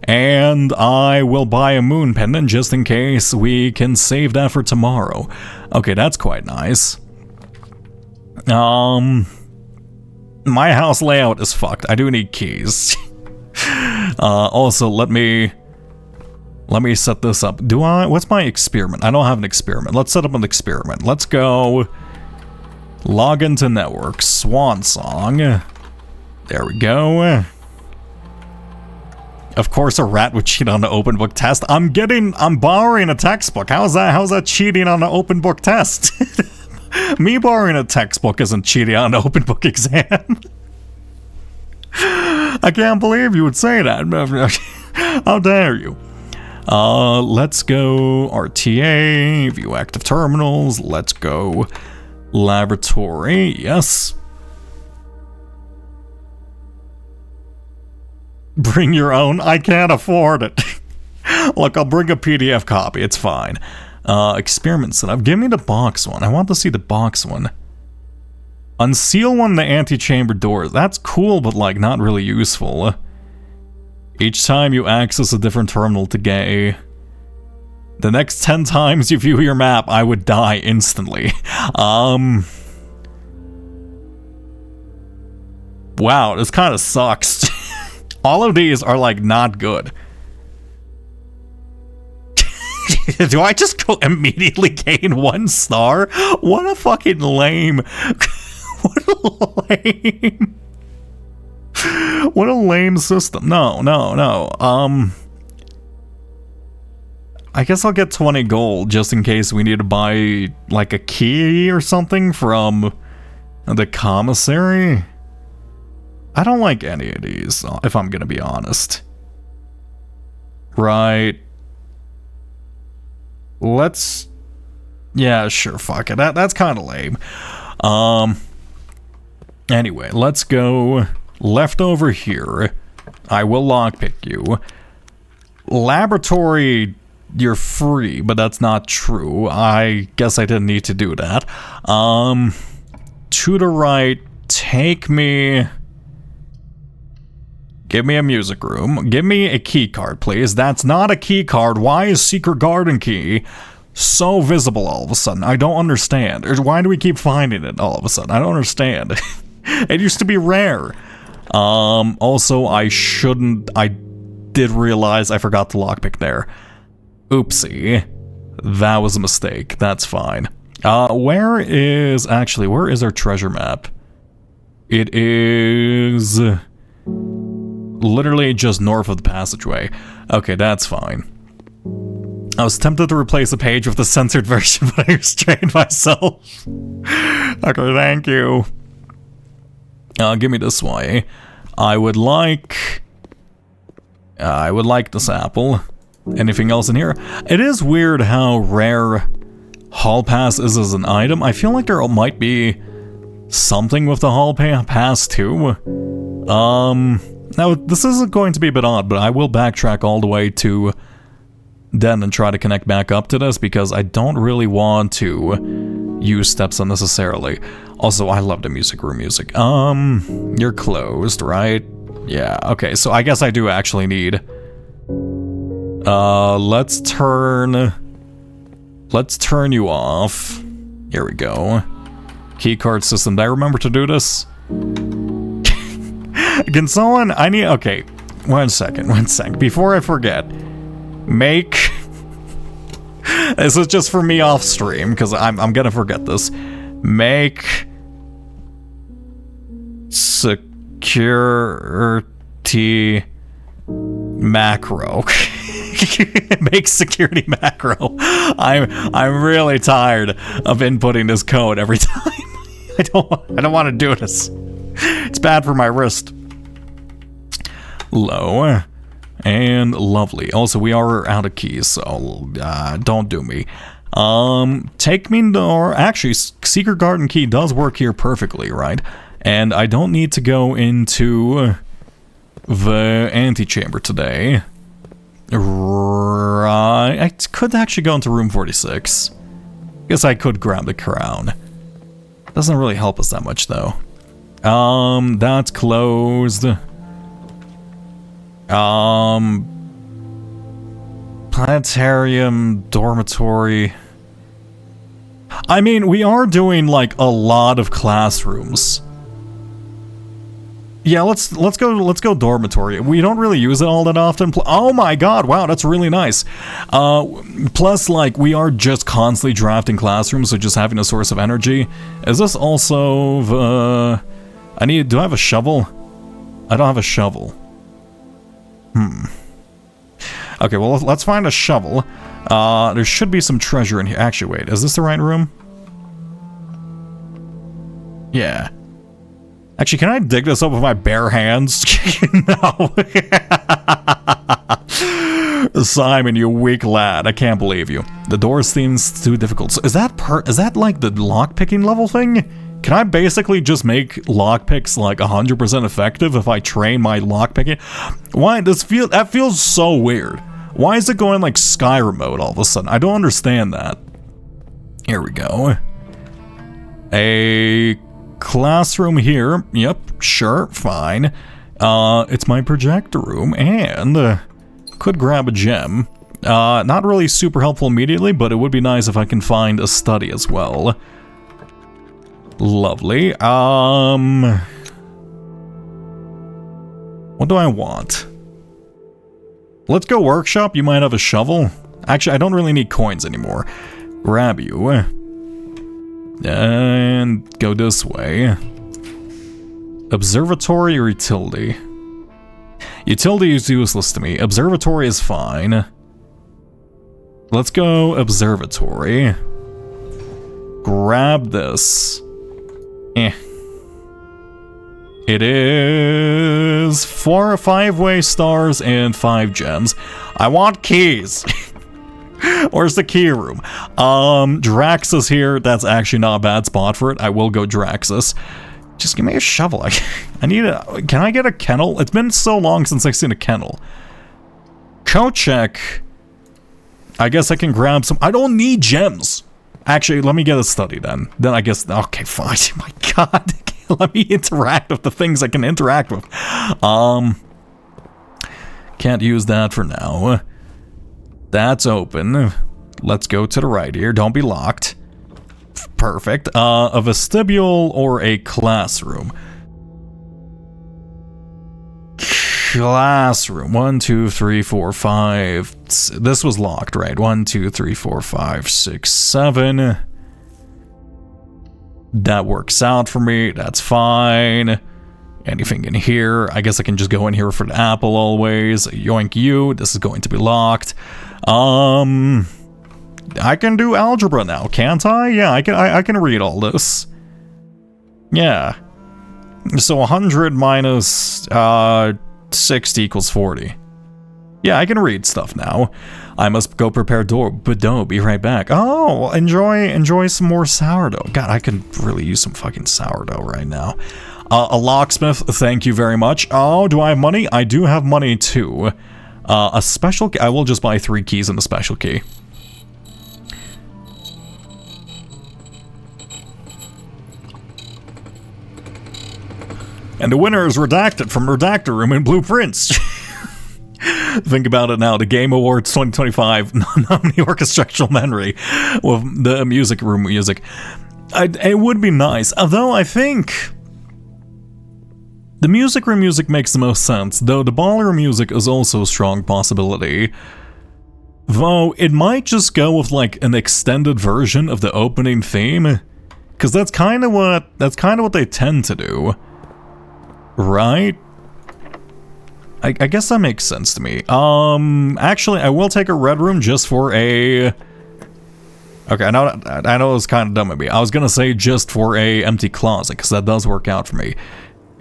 And I will buy a moon pendant just in case we can save that for tomorrow. Okay, that's quite nice. My house layout is fucked. I do need keys. Also, let me set this up. What's my experiment? I don't have an experiment. Let's set up an experiment. Let's go log into network. Swan Song. There we go. Of course a rat would cheat on the open book test. I'm borrowing a textbook. How's that cheating on the open book test? Me borrowing a textbook isn't cheating on the open book exam. I can't believe you would say that. How dare you? Let's go RTA, view active terminals. Let's go laboratory. Yes. Bring your own. I can't afford it. Look, I'll bring a PDF copy. It's fine. Experiment setup. Give me the box one. I want to see the box one. Unseal one of the antechamber doors. That's cool, but like not really useful. Each time you access a different terminal to gay. The next 10 times you view your map, I would die instantly. Wow, this kind of sucks. All of these are like not good. Do I just go immediately gain 1 star? What a fucking lame. What a lame. What a lame system. No. I guess I'll get 20 gold just in case we need to buy like a key or something from the commissary. I don't like any of these, if I'm gonna be honest. Right. Let's... Yeah, sure, fuck it. That's kind of lame. Anyway, let's go left over here. I will lockpick you. Laboratory, you're free, but that's not true. I guess I didn't need to do that. To the right, take me... Give me a music room. Give me a key card, please. That's not a key card. Why is secret garden key so visible all of a sudden? I don't understand. Or why do we keep finding it all of a sudden? I don't understand. It used to be rare. Also, I did realize I forgot the lockpick there. Oopsie. That was a mistake. That's fine. Where is our treasure map? It is... literally just north of the passageway. Okay, that's fine. I was tempted to replace the page with the censored version, but I restrained myself. Okay, thank you. Give me this way. I would like this apple. Anything else in here? It is weird how rare Hall Pass is as an item. I feel like there might be something with the Hall Pass too. Now, this isn't going to be a bit odd, but I will backtrack all the way to Den and try to connect back up to this because I don't really want to use steps unnecessarily. Also, I love the music room music. You're closed, right? Yeah, okay, so I guess I do actually need... let's turn you off. Here we go. Keycard system. Did I remember to do this? Can someone... Okay. One sec. Before I forget. Make This is just for me off stream, because I'm gonna forget this. Make security macro. Make security macro. I'm really tired of inputting this code every time. I don't want to do this. It's bad for my wrist. Low and lovely. Also, we are out of keys, so don't do me. Take me door. Actually, secret garden key does work here perfectly, right? And I don't need to go into the antechamber today. Right. I could actually go into room 46. Guess I could grab the crown. Doesn't really help us that much, though. That's closed. Planetarium, dormitory. I mean, we are doing like a lot of classrooms. Yeah, let's go dormitory. We don't really use it all that often. Oh my god, wow, that's really nice. Plus, like, we are just constantly drafting classrooms, so just having a source of energy. Is this also the... do I have a shovel? I don't have a shovel. Okay, well, let's find a shovel. There should be some treasure in here. Actually, wait, is this the right room? Yeah. Actually, can I dig this up with my bare hands? No. Simon, you weak lad. I can't believe you. The door seems too difficult. So is that like the lockpicking level thing? Can I basically just make lockpicks like 100% effective if I train my lockpicking? Why that feels so weird. Why is it going like Skyrim mode all of a sudden? I don't understand that. Here we go. A classroom here. Yep, sure, fine. It's my projector room, and could grab a gem. Not really super helpful immediately, but it would be nice if I can find a study as well. Lovely. What do I want? Let's go workshop. You might have a shovel. Actually, I don't really need coins anymore. Grab you. And go this way. Observatory or utility? Utility is useless to me. Observatory is fine. Let's go observatory. Grab this. It is 4 5-way stars and 5 gems. I want keys. Where's the key room? Draxus here. That's actually not a bad spot for it. I will go Draxus. Just give me a shovel. I need a... Can I get a kennel? It's been so long since I've seen a kennel. Kochek. I guess I can grab some... I don't need gems. Actually, let me get a study then. Then I guess... Okay, fine. My god. Let me interact with the things I can interact with. Can't use that for now. That's open. Let's go to the right here. Don't be locked. Perfect. A vestibule or a classroom? Classroom. 1, 2, 3, 4, 5. This was locked, right? 1, 2, 3, 4, 5, 6, 7. That works out for me. That's fine. Anything in here? I guess I can just go in here for the apple always. Yoink you. This is going to be locked. I can do algebra now, can't I? Yeah, I can read all this. Yeah. So 100 minus 60 equals 40. Yeah, I can read stuff now. I must go prepare Bordeaux. Be right back. Oh, enjoy some more sourdough. God, I could really use some fucking sourdough right now. A locksmith, thank you very much. Oh, do I have money? I do have money too. A special key. I will just buy 3 keys and a special key. And the winner is Redacted from Redactor Room in Blueprints. Think about it now. The Game Awards 2025 nominee orchestral memory with the music room music. It would be nice. Although I think the music room music makes the most sense. Though the ballroom music is also a strong possibility. Though, it might just go with, like, an extended version of the opening theme. Because that's kind of what they tend to do. Right? I guess that makes sense to me. Actually, I will take a red room just for a... Okay, I know it's kind of dumb of me. I was gonna say just for a empty closet, because that does work out for me.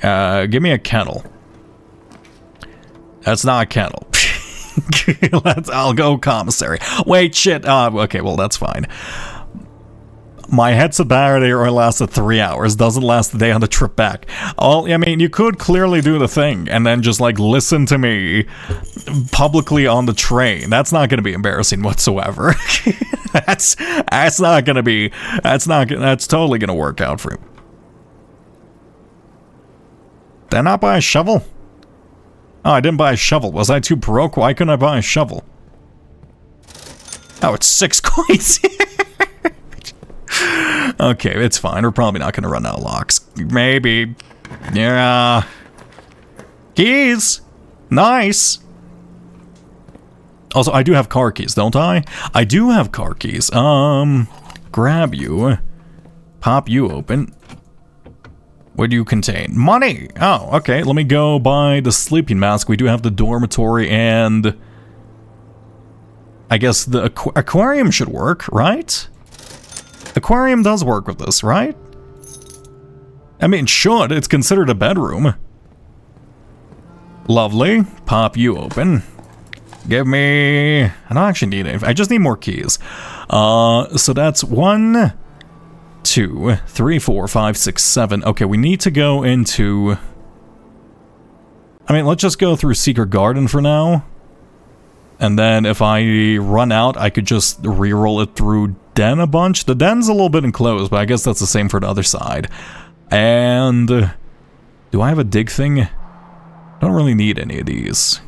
Give me a kennel. That's not a kennel. I'll go commissary. Wait, shit. Okay, well, that's fine. My headset battery only lasted 3 hours. Doesn't last the day on the trip back. I mean, you could clearly do the thing and then just, like, listen to me publicly on the train. That's not going to be embarrassing whatsoever. That's not going to be... That's totally going to work out for you. Did I not buy a shovel? Oh, I didn't buy a shovel. Was I too broke? Why couldn't I buy a shovel? Oh, it's 6 coins. Okay, it's fine. We're probably not going to run out of locks. Maybe. Yeah. Keys! Nice! Also, I do have car keys, don't I? I do have car keys. Grab you. Pop you open. What do you contain? Money! Oh, okay. Let me go buy the sleeping mask. We do have the dormitory and... I guess the aquarium should work, right? Aquarium does work with this, right? I mean, should. It's considered a bedroom. Lovely. Pop you open. Give me... I don't actually need it. I just need more keys. So that's 1, 2, 3, 4, 5, 6, 7. Okay, we need to go into... I mean, let's just go through Secret Garden for now. And then if I run out, I could just re-roll it through Den a bunch. The Den's a little bit enclosed, but I guess that's the same for the other side. And... do I have a dig thing? I don't really need any of these.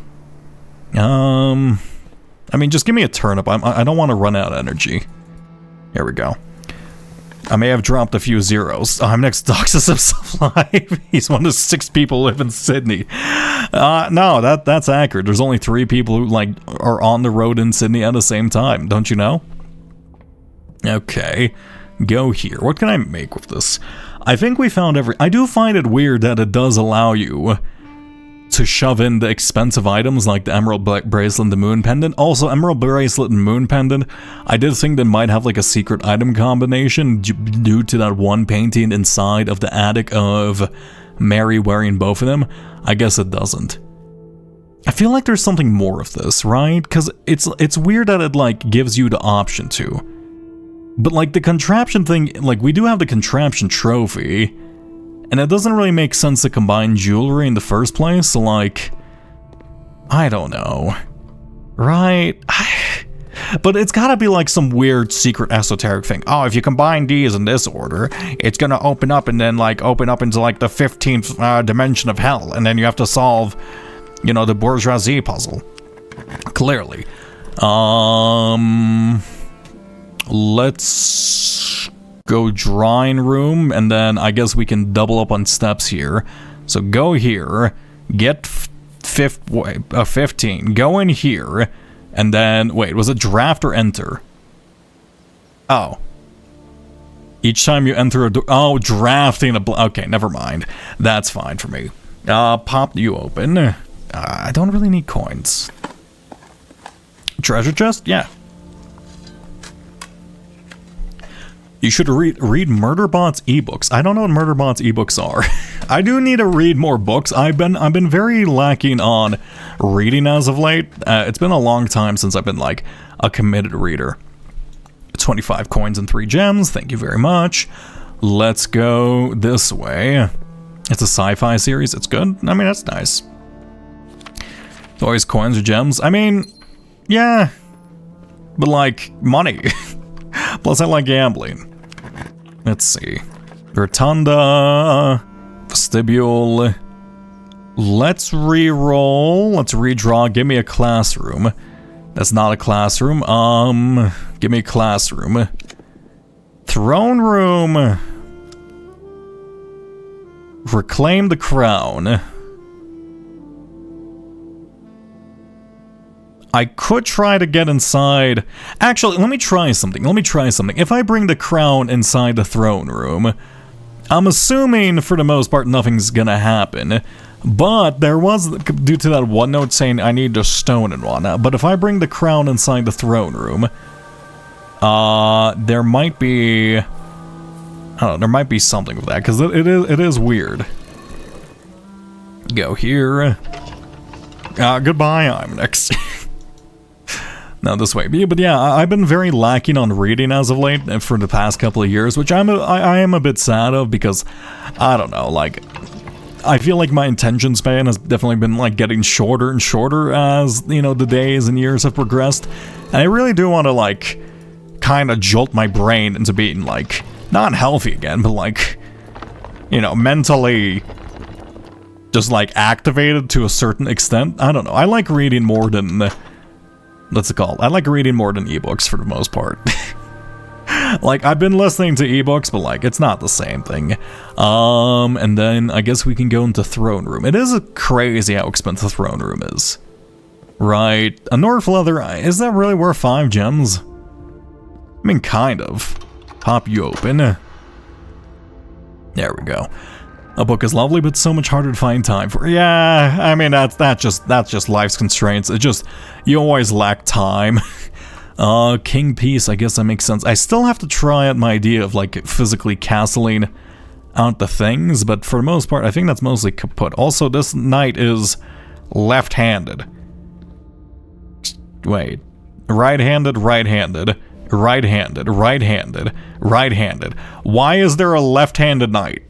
I mean, just give me a turnip. I don't want to run out of energy. Here we go. I may have dropped a few zeros. I'm next doxes himself live. He's one of 6 people who live in Sydney. No, that's accurate. There's only 3 people who, like, are on the road in Sydney at the same time. Don't you know? Okay. Go here. What can I make with this? I think we found I do find it weird that it does allow you to shove in the expensive items like the Emerald Bracelet and the Moon Pendant. Also, Emerald Bracelet and Moon Pendant, I did think they might have like a secret item combination due to that one painting inside of the attic of Mary wearing both of them. I guess it doesn't. I feel like there's something more of this, right? Because it's weird that it like gives you the option to. But like the contraption thing, like we do have the contraption trophy, and it doesn't really make sense to combine jewelry in the first place, so like, I don't know, right? But it's gotta be like some weird secret esoteric thing. Oh, if you combine these in this order, it's gonna open up and then like open up into like the 15th dimension of hell, and then you have to solve, you know, the bourgeoisie puzzle. Clearly. Let's go drawing room, and then I guess we can double up on steps here. So go here, get 15, go in here, and then, wait, was it draft or enter? Oh. Each time you enter a door, oh, drafting okay, never mind. That's fine for me. Pop you open. I don't really need coins. Treasure chest? Yeah. You should read Murderbot's ebooks. I don't know what Murderbot's ebooks are. I do need to read more books. I've been very lacking on reading as of late. It's been a long time since I've been like a committed reader. 25 coins and 3 gems. Thank you very much. Let's go this way. It's a sci-fi series. It's good. I mean, that's nice. It's always coins or gems. I mean, yeah, but like money. Plus, I like gambling. Let's see. Rotunda. Vestibule. Let's re-roll. Let's redraw. Give me a classroom. That's not a classroom. Give me a classroom. Throne room. Reclaim the crown. I could try to get inside. Actually, let me try something. If I bring the crown inside the throne room, I'm assuming for the most part nothing's gonna happen. But there was, due to that one note saying I need a stone and whatnot. But if I bring the crown inside the throne room, there might be, I don't know, there might be something with that, because it is weird. Go here. Goodbye, I'm next. Now this way. But yeah, I've been very lacking on reading as of late for the past couple of years, which I am a bit sad of, because, I don't know, like, I feel like my attention span has definitely been, like, getting shorter and shorter as, you know, the days and years have progressed. And I really do want to, like, kind of jolt my brain into being, like, not healthy again, but, like, you know, mentally just, like, activated to a certain extent. I don't know. I like reading more than, what's it called? I like reading more than ebooks for the most part. Like, I've been listening to ebooks, but, like, it's not the same thing. And then I guess we can go into throne room. It is crazy how expensive throne room is. Right. A North leather, is that really worth 5 gems? I mean, kind of. Pop you open. There we go. A book is lovely, but so much harder to find time for. Yeah, I mean, that's just life's constraints. It just, you always lack time. King Peace, I guess that makes sense. I still have to try out my idea of, like, physically castling out the things, but for the most part, I think that's mostly kaput. Also, this knight is left-handed. Wait. Right-handed, right-handed, right-handed, right-handed, right-handed. Why is there a left-handed knight?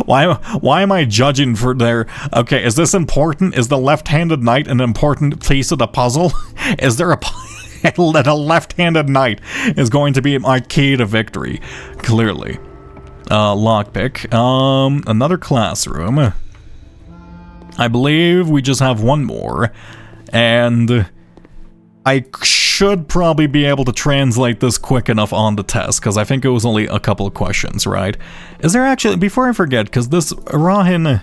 Why am I judging for their... Okay, is this important? Is the left-handed knight an important piece of the puzzle? Is there that a left-handed knight is going to be my key to victory? Clearly. Lockpick. Another classroom. I believe we just have one more. And I should probably be able to translate this quick enough on the test, because I think it was only a couple of questions, right? Is there actually, before I forget, because this Arahin,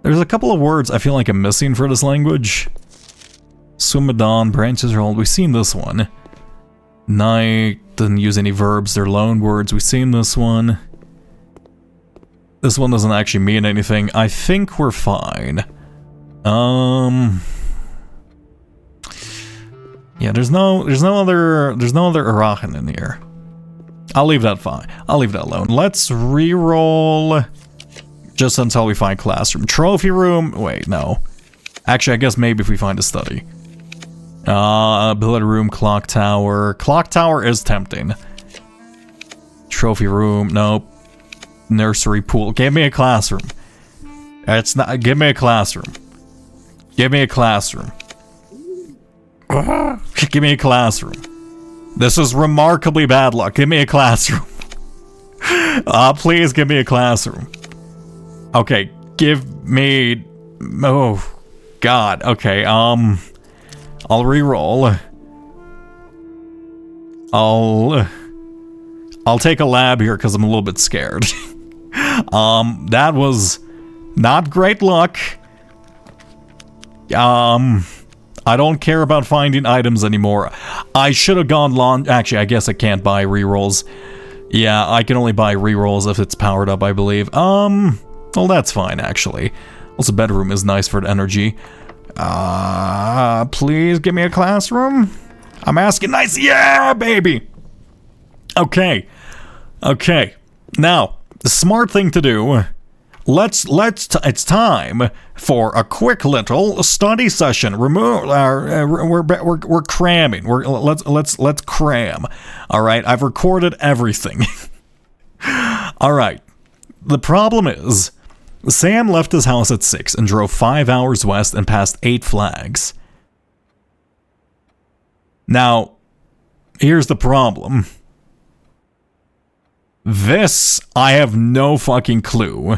there's a couple of words I feel like I'm missing for this language. Sumadan, branches are old, we've seen this one. Night, doesn't use any verbs, they're loan words, we've seen this one. This one doesn't actually mean anything. I think we're fine. Yeah, there's no other Arahin in here. I'll leave that fine. I'll leave that alone. Let's re-roll just until we find classroom. Trophy room. Wait, no. Actually, I guess maybe if we find a study. Ability room, clock tower. Clock tower is tempting. Trophy room. Nope. Nursery pool. Give me a classroom. It's not. Give me a classroom. Give me a classroom. Give me a classroom. This is remarkably bad luck. Give me a classroom. Please give me a classroom. Okay, give me... Oh, God. Okay, I'll re-roll. I'll take a lab here because I'm a little bit scared. That was not great luck. I don't care about finding items anymore. I should have gone actually, I guess I can't buy rerolls. Yeah, I can only buy rerolls if it's powered up, I believe. Well, that's fine, actually. Also, bedroom is nice for the energy. Please give me a classroom. I'm asking nice. Yeah, baby. Okay. Now, the smart thing to do... it's time for a quick little study session. We're cramming. Let's cram. All right, I've recorded everything. All right. The problem is, Sam left his house at 6 and drove 5 hours west and passed 8 flags. Now, here's the problem. This, I have no fucking clue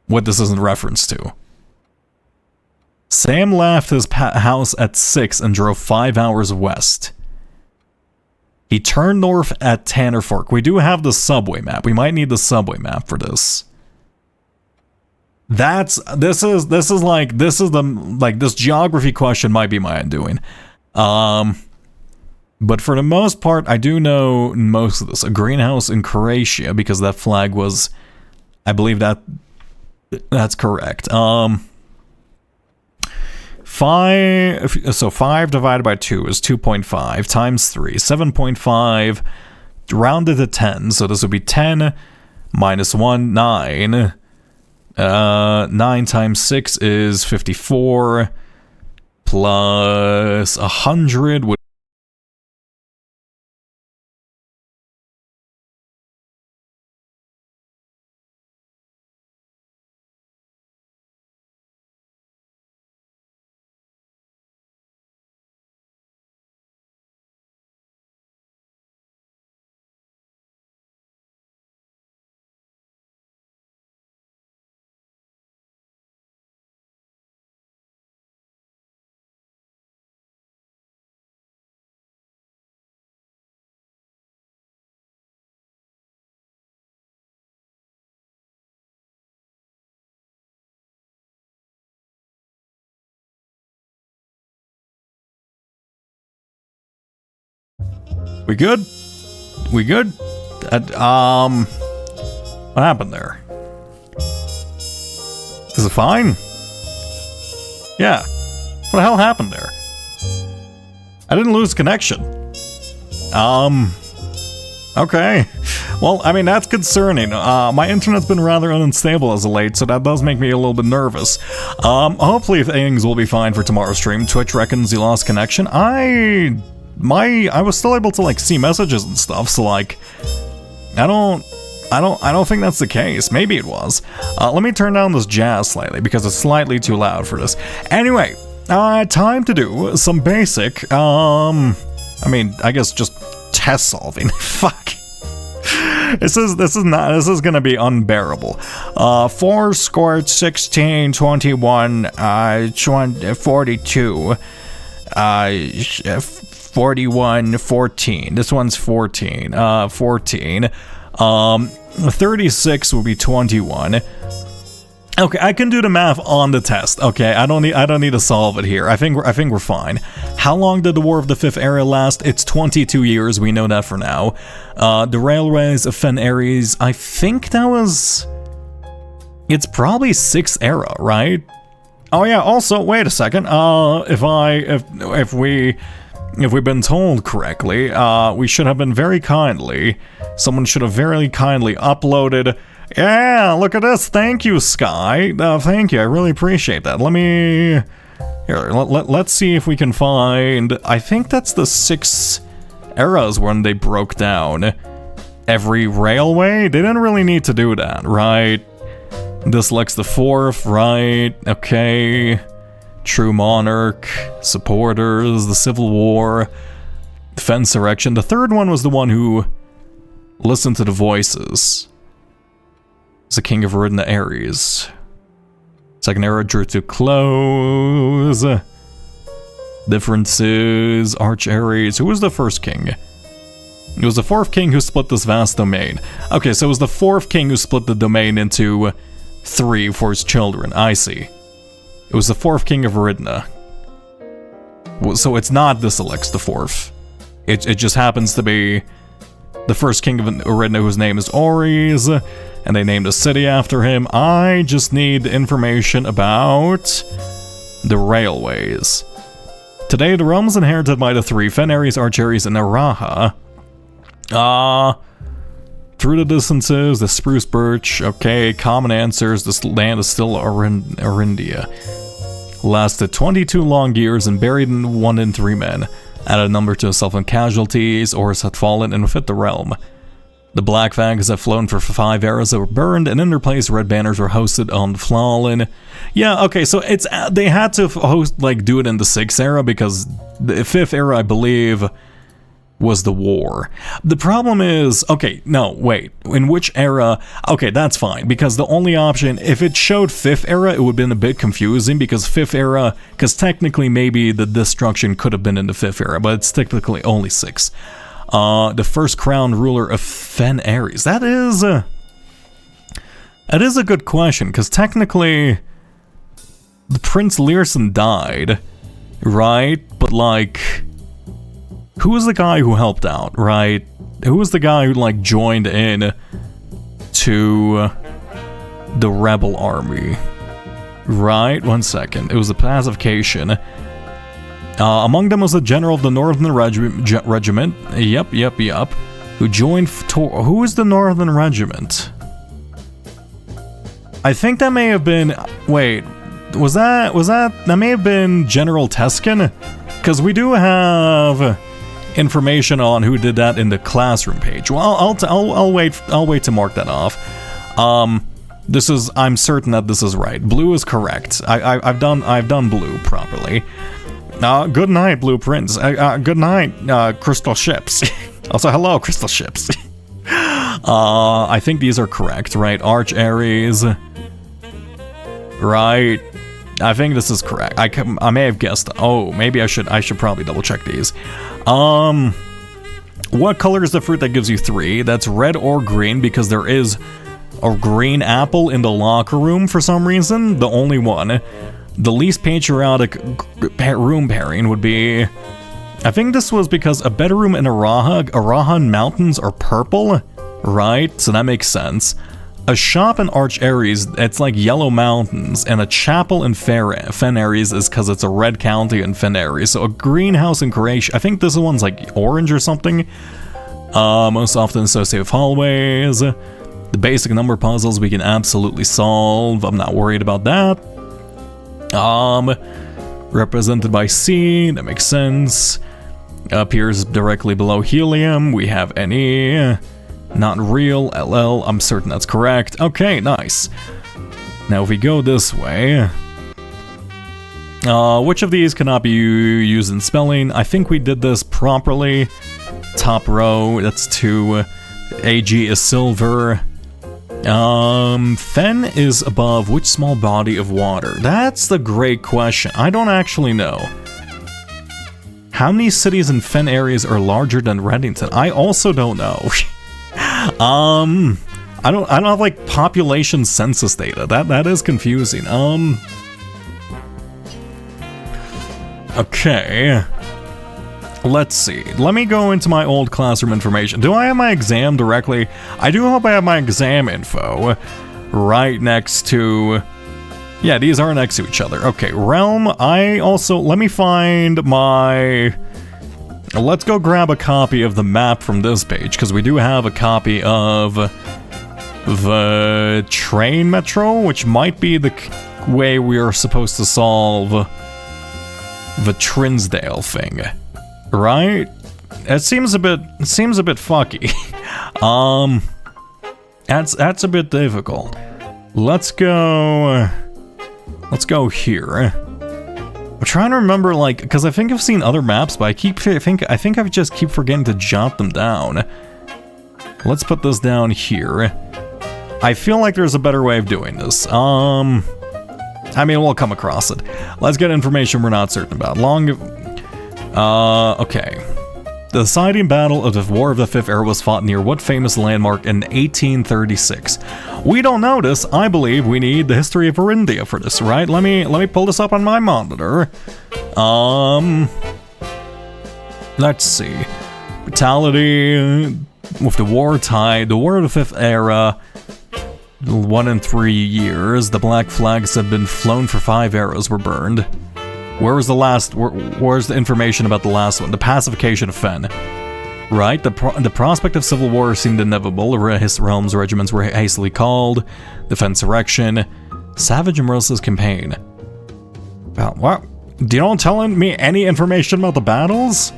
what this is in reference to. Sam left his house at 6 and drove 5 hours west. He turned north at Tanner Fork. We do have the subway map. We might need the subway map for this. This geography question might be my undoing. But for the most part, I do know most of this. A greenhouse in Croatia, because that flag was, I believe that's correct. 5 divided by 2 is 2.5 times 3, 7.5, rounded to 10, so this would be 10 minus 1, 9. 9 times 6 is 54, plus 100 would. We good? We good? What happened there? Is it fine? Yeah. What the hell happened there? I didn't lose connection. Okay. Well, I mean, that's concerning. My internet's been rather unstable as of late, so that does make me a little bit nervous. Hopefully things will be fine for tomorrow's stream. Twitch reckons you lost connection. I was still able to, like, see messages and stuff, so, like, I don't think that's the case. Maybe it was. Let me turn down this jazz slightly, because it's slightly too loud for this. Anyway, time to do some basic, I mean, I guess just test solving. Fuck. This is gonna be unbearable. 4 squared 16, 21, 42, 41, 14. This one's 14. 14. 36 would be 21. Okay, I can do the math on the test. Okay, I don't need to solve it here. I think we're fine. How long did the War of the Fifth Era last? It's 22 years. We know that for now. The railways of Fen Ares. I think that was. It's probably 6th era, right? Oh yeah. Also, wait a second. If we've been told correctly, we should have been very kindly. Someone should have very kindly uploaded. Yeah, look at this. Thank you, Sky. Thank you. I really appreciate that. Let's see if we can find. I think that's the 6 eras when they broke down every railway. They didn't really need to do that, right? This Lex the 4th, right? Okay. True Monarch, supporters, the Civil War, Fensurrection. The 3rd one was the one who listened to the voices. It's the King of Eridna Ares. 2nd era drew to close. Differences, Arch Ares. Who was the 1st king? It was the 4th king who split this vast domain. Okay, so it was the 4th king who split the domain into 3 for his children. I see. It was the 4th king of Eridna. So it's not this Alex the 4th. It just happens to be the 1st king of Eridna, whose name is Ares, and they named a city after him. I just need information about the railways. Today, the realm is inherited by the 3, Fen Ares, Arch Ares, and Araha. Through the distances, the spruce birch, okay, common answers, this land is still Arindia. Lasted 22 long years and buried in 1 in 3 men. Added a number to himself in casualties, Oris had fallen and fit the realm. The Black Fags have flown for 5 eras that were burned, and in their place, red banners were hosted on Flalin. Yeah, okay, so it's they had to do it in the 6th era, because the 5th era, I believe, was the war. The problem is, okay, no, wait, in which era? Okay, that's fine, because the only option, if it showed 5th era, it would have been a bit confusing, because 5th era, because technically maybe the destruction could have been in the 5th era, but it's technically only 6. The 1st crown ruler of Fen Ares. That is It is a good question, because technically, the Prince Learson died, right? But, like, who was the guy who helped out, right? Who was the guy who, like, joined in to the rebel army? Right? 1 second. It was a pacification. Among them was the general of the Northern Regiment. Yep. Who joined... Who was the Northern Regiment? I think that may have been... Wait. Was that... That may have been General Teskin? Because we do have information on who did that in the classroom page. Well, I'll wait to mark that off. I'm certain that this is right. Blue is correct. I've done blue properly. Good night, Blue Prince. Good night, Crystal Ships. Also, hello, Crystal Ships. I think these are correct, right? Arch Aries. Right. I think this is correct. I may have guessed. Oh, maybe I should probably double check these. What color is the fruit that gives you 3? That's red or green, because there is a green apple in the locker room for some reason. The only one. The least patriotic room pairing would be... I think this was because a bedroom in Arahan Mountains are purple, right? So that makes sense. A shop in Arch Aries, it's like Yellow Mountains, and a chapel in Fen Aries is because it's a red county in Fen Aries. So a greenhouse in Croatia, I think this one's like orange or something. Most often associated with hallways. The basic number puzzles we can absolutely solve. I'm not worried about that. Represented by C, that makes sense. Appears directly below helium. We have NE. Not real, LL, I'm certain that's correct. Okay, nice. Now if we go this way... which of these cannot be used in spelling? I think we did this properly. Top row, that's 2. AG is silver. Fen is above which small body of water? That's the great question. I don't actually know. How many cities in Fen Aries are larger than Reddington? I also don't know. I don't have like population census data. That is confusing. Okay. Let's see. Let me go into my old classroom information. Do I have my exam directly? I do hope I have my exam info right next to... Yeah, these are next to each other. Okay, Realm. Let me find my... Let's go grab a copy of the map from this page, because we do have a copy of the train metro, which might be the way we are supposed to solve the Trinsdale thing. Right? It seems a bit fucky. That's a bit difficult. Let's go here. I'm trying to remember, like, because I think I've seen other maps, but I think I just keep forgetting to jot them down. Let's put this down here. I feel like there's a better way of doing this. I mean, we'll come across it. Let's get information we're not certain about. Okay. The deciding battle of the War of the Fifth Era was fought near what famous landmark in 1836? We don't know this. I believe we need the history of Arindia for this, right? Let me pull this up on my monitor. Let's see. Brutality with the war tide, the War of the Fifth Era, 1 in 3 years. The black flags have been flown for 5 eras were burned. Where's the information about the last one? The pacification of Fen. Right? The prospect of civil war seemed inevitable. His realm's regiments were hastily called. The Fensurrection. Savage and merciless campaign. What? You don't tell me any information about the battles?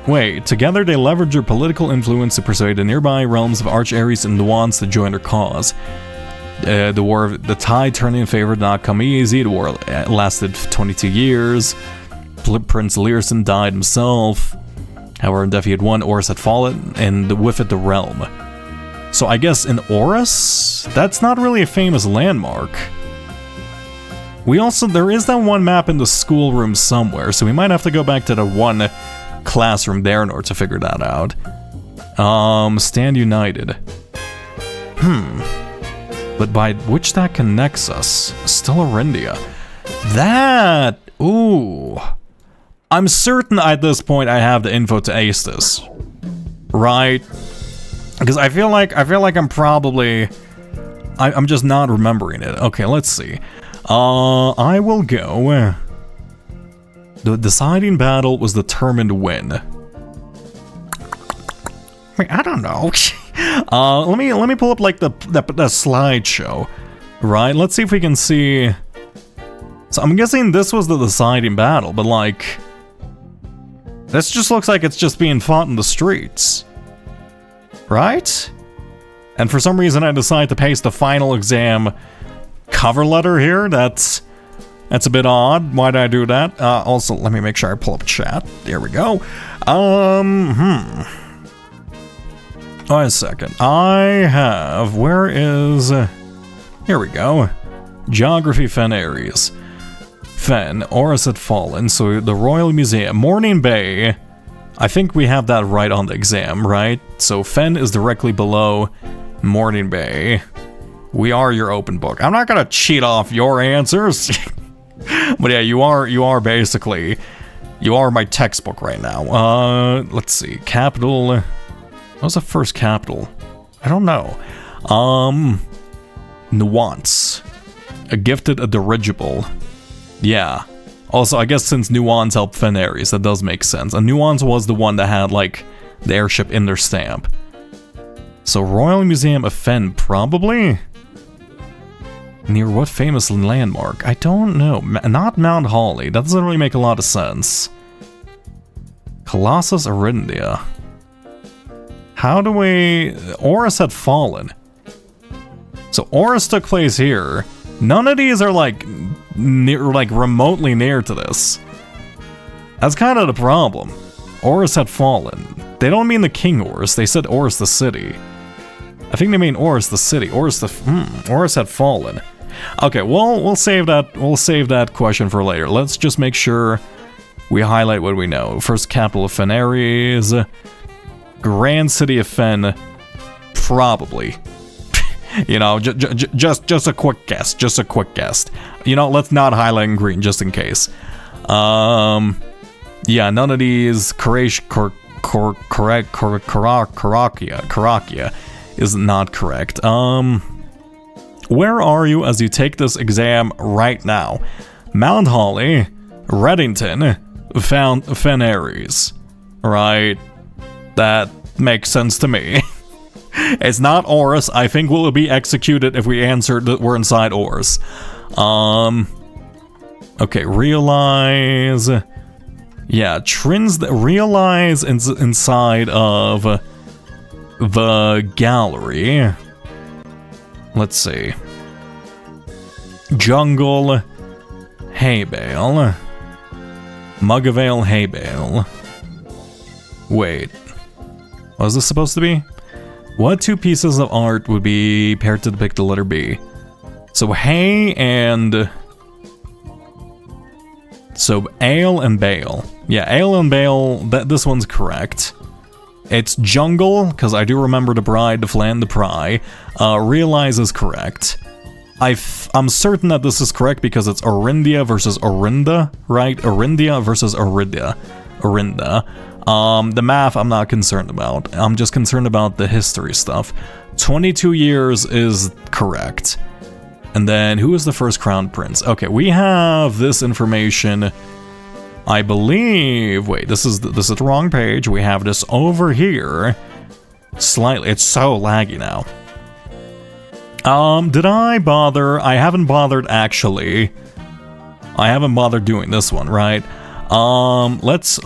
Wait, together they leveraged their political influence to persuade the nearby realms of Arch Aries and Nuance to join their cause. The tide turning in favor did not come easy. The war lasted 22 years. Prince Learson died himself. However, Defi had won, Oris had fallen, and with it the realm. So I guess in Oris, that's not really a famous landmark. There is that one map in the schoolroom somewhere, so we might have to go back to the one classroom there in order to figure that out. Stand United. but by which that connects us. Still Arindia. That... Ooh. I'm certain at this point I have the info to ace this. Right? Because I feel like I'm probably... I'm just not remembering it. Okay, let's see. I will go... The deciding battle was determined when. Wait, I don't know. Let me pull up like the slideshow, right? Let's see if we can see. So I'm guessing this was the deciding battle, but like, this just looks like it's just being fought in the streets, right? And for some reason, I decided to paste the final exam cover letter here. That's a bit odd. Why did I do that? Also, let me make sure I pull up chat. There we go. Wait a second. I have... Where is... Here we go. Geography Fen Aries. Fen, Oris had fallen, so the Royal Museum. Morning Bay. I think we have that right on the exam, right? So Fen is directly below Morning Bay. We are your open book. I'm not gonna cheat off your answers. But yeah, you are basically... You are my textbook right now. Let's see. Capital... What was the first capital? I don't know. Nuance. A gifted a dirigible. Yeah. Also, I guess since Nuance helped Fen Aries, that does make sense. And Nuance was the one that had, like, the airship in their stamp. So, Royal Museum of Fen, probably? Near what famous landmark? I don't know. Not Mount Holly. That doesn't really make a lot of sense. Colossus Arindia. How do we... Oris had fallen. So Oris took place here. None of these are like remotely near to this. That's kind of the problem. Oris had fallen. They don't mean the King Oris. They said Oris the city. I think they mean Oris the city. Oris had fallen. Okay, well we'll save that question for later. Let's just make sure we highlight what we know. First capital of Fen Aries. Grand City of Fen, probably. You know, just a quick guess. Just a quick guess. You know, let's not highlight in green just in case. Yeah, none of these. Karakia is not correct. Where are you as you take this exam right now? Mount Holly, Reddington, Fen Aries. Right. That makes sense to me. It's not Oris. I think we'll be executed if we answered that we're inside Oris. Okay, realize... Yeah, realize inside of the gallery. Let's see. Jungle, Haybale. Mugavale, Haybale. Wait. What is this supposed to be? What two pieces of art would be paired to depict the letter B? So hay and... So ale and bale. Yeah, ale and bale, this one's correct. It's jungle, because I do remember the bride, the flan, the pry. Realize is correct. I'm certain that this is correct because it's Arindia versus Orinda, right? Arindia versus Orinda. The math I'm not concerned about. I'm just concerned about the history stuff. 22 years is correct. And then, who is the first crown prince? Okay, we have this information, I believe... Wait, this is the wrong page. We have this over here. Slightly. It's so laggy now. Did I bother? I haven't bothered, actually. I haven't bothered doing this one, right? Let's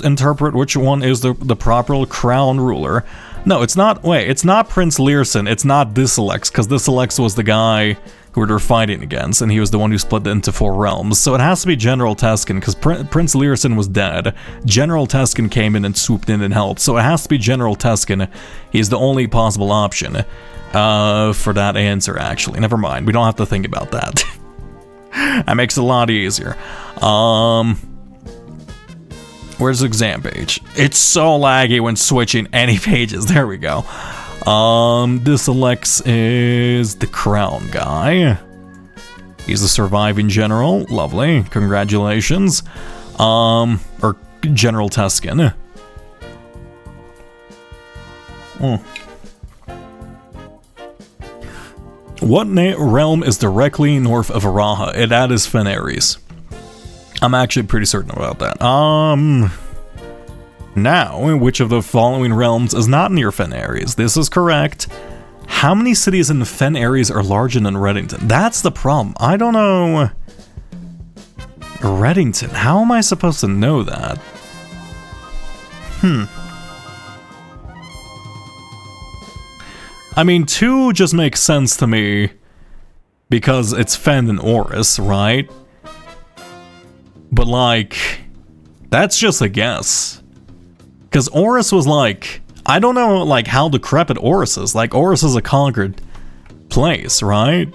interpret which one is the proper crown ruler. No, it's not. Wait, it's not Prince Learson. It's not Disalex, because Disalex was the guy who they're fighting against, and he was the one who split it into 4 realms. So it has to be General Teskin, because Prince Learson was dead. General Teskin came in and swooped in and helped. So it has to be General Teskin. He's the only possible option for that answer. Actually, never mind. We don't have to think about that. That makes it a lot easier. Where's the exam page? It's so laggy when switching any pages. There we go. This Alex is the crown guy. He's a surviving general. Lovely. Congratulations. Or General Tuscan. What realm is directly north of Araha? That is Fenares. I'm actually pretty certain about that. Now, which of the following realms is not near Fenares? This is correct. How many cities in Fenares are larger than Reddington? That's the problem. I don't know. Reddington. How am I supposed to know that? I mean, 2 just makes sense to me because it's Fen and Oris, right? But like, that's just a guess. Because Oris was like, I don't know like how decrepit Oris is. Like, Oris is a conquered place, right?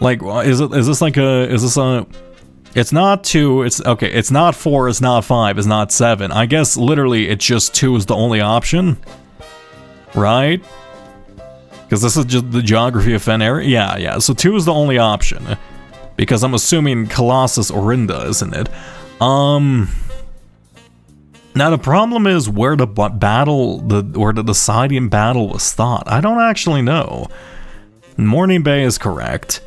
Like, is this a, it's not 2, it's not 4, it's not 5, it's not 7. I guess literally it's just 2 is the only option, right? Because this is just the geography of Fenares. Yeah, so 2 is the only option. Because I'm assuming Colossus Orinda is in it. Now the problem is where the deciding battle was fought. I don't actually know. Morning Bay is correct.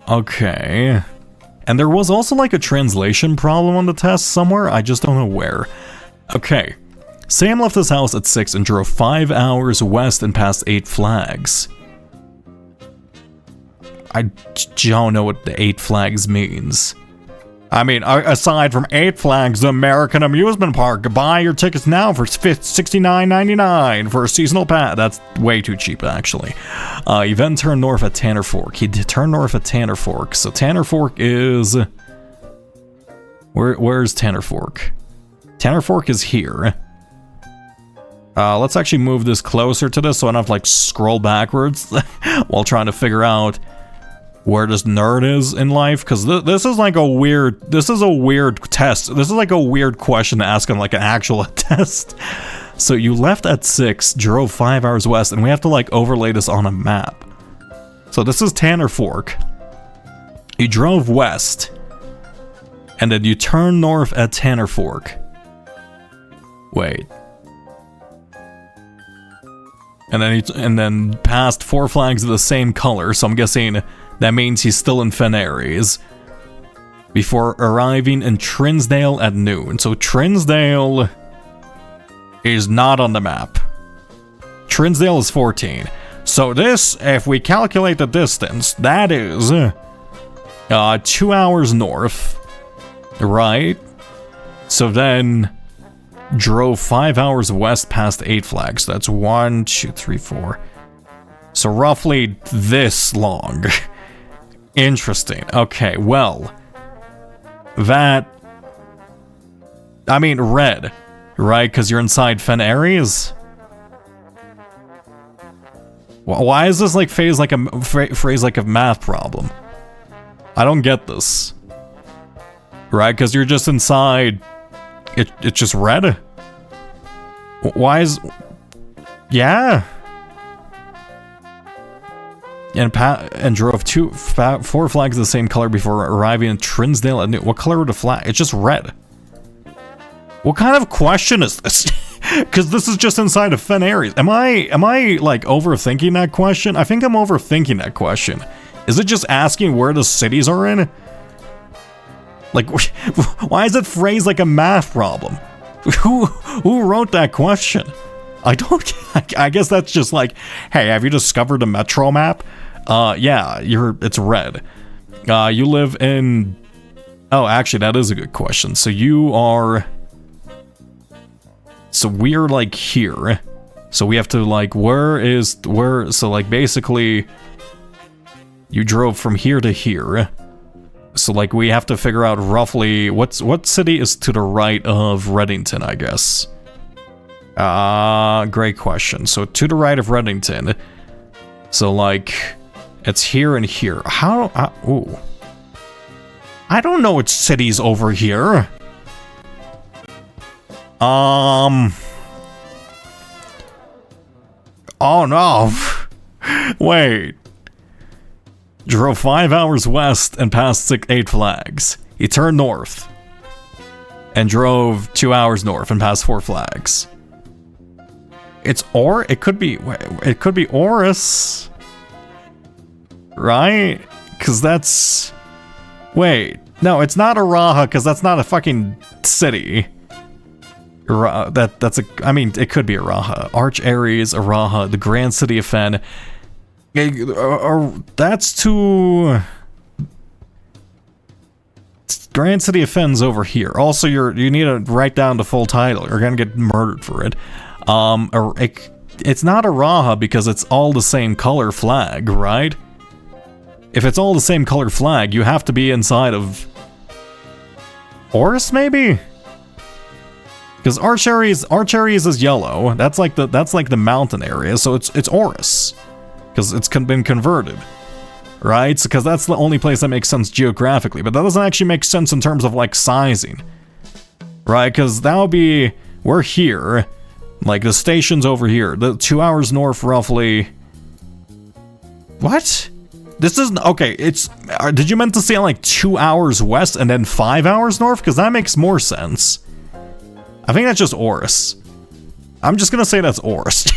Okay. And there was also like a translation problem on the test somewhere. I just don't know where. Okay. Sam left his house at 6 and drove 5 hours west and past 8 flags. I don't know what the 8 flags means. I mean, aside from 8 Flags, the American Amusement Park, buy your tickets now for $69.99 for a seasonal pass. That's way too cheap, actually. He then turned north at Tanner Fork. He turned north at Tanner Fork. So Tanner Fork is... Where's Tanner Fork? Tanner Fork is here. Let's actually move this closer to this so I don't have to, like, scroll backwards while trying to figure out where this nerd is in life, because this is like a weird, this is a weird test. This is like a weird question to ask on like an actual test. So you left at 6, drove 5 hours west, and we have to like overlay this on a map. So this is Tanner Fork. You drove west, and then you turn north at Tanner Fork. Wait. And then past 4 flags of the same color, so I'm guessing that means he's still in Fenares. Before arriving in Trinsdale at noon. So Trinsdale is not on the map. Trinsdale is 14. So this, if we calculate the distance, that is 2 hours north. Right? So then drove 5 hours west past 8 flags. That's 1, 2, 3, 4. So roughly this long. Interesting. Okay, well. That... I mean, red. Right? Because you're inside Fenares? Why is this like phrase like a math problem? I don't get this. Right? Because you're just inside... It's just red? Why is... Yeah. And drove 4 flags of the same color before arriving in Trinsdale at noon. What color were the flag? It's just red. What kind of question is this? Because this is just inside of Fenares. Am I like overthinking that question? I think I'm overthinking that question. Is it just asking where the cities are in? Like, why is it phrased like a math problem? Who wrote that question? I guess that's just like, hey, have you discovered a metro map? Yeah, it's red. You live in... Oh, actually, that is a good question. So you are... So we're like here. So we have to like, so like basically you drove from here to here. So like we have to figure out roughly what city is to the right of Reddington, I guess. Great question. So to the right of Reddington. So like it's here and here. Ooh. I don't know what city's over here. Oh no! Wait. Drove 5 hours west and passed 8 flags. He turned north and drove 2 hours north and passed 4 flags. It could be Oris, right? Because that's, wait, no, it's not Araha because that's not a fucking city. I mean, it could be Araha. Arch Ares, Araha, the Grand City of Fen. That's too... Grand City of Fen's over here. Also, you need to write down the full title. You're gonna get murdered for it. It's not Araha because it's all the same color flag, right? If it's all the same color flag, you have to be inside of... Oris, maybe? Because Arch Ares is yellow. That's like the mountain area, so it's Oris. Because it's been converted, right? Because that's the only place that makes sense geographically, but that doesn't actually make sense in terms of like sizing, right? Because that would be, we're here, like the station's over here, the 2 hours north roughly. What? This isn't, okay, it's, did you meant to say like 2 hours west and then 5 hours north? Because that makes more sense. I think that's just Oris. I'm just gonna say that's Oris.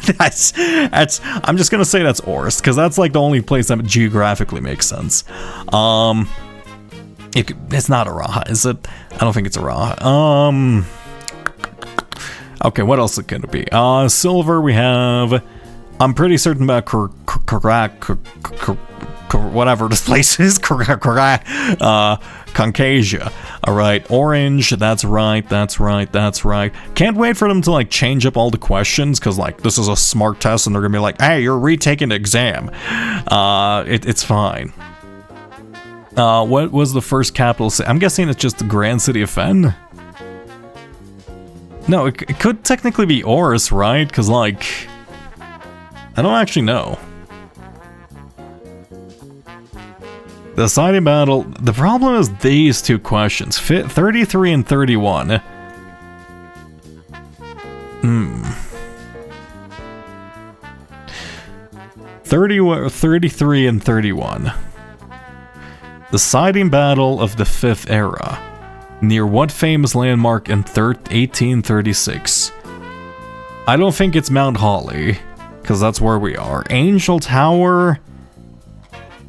I'm just gonna say that's Oris, because that's like the only place that geographically makes sense. It's not Araha, is it? I don't think it's Araha. Okay, what else it gonna be? Silver we have. I'm pretty certain about whatever this place is. Concasia. Alright, orange, that's right. Can't wait for them to like change up all the questions, because like this is a smart test and they're gonna be like, hey, you're retaking the exam. It's fine. What was the first capital city? I'm guessing it's just the Grand City of Fen? No, it could technically be Oris, right? Because like, I don't actually know. The deciding battle, the problem is these two questions, 33 and 31. 33 and 31. The deciding battle of the 5th era. Near what famous landmark in 1836? I don't think it's Mount Holly, because that's where we are. Angel Tower...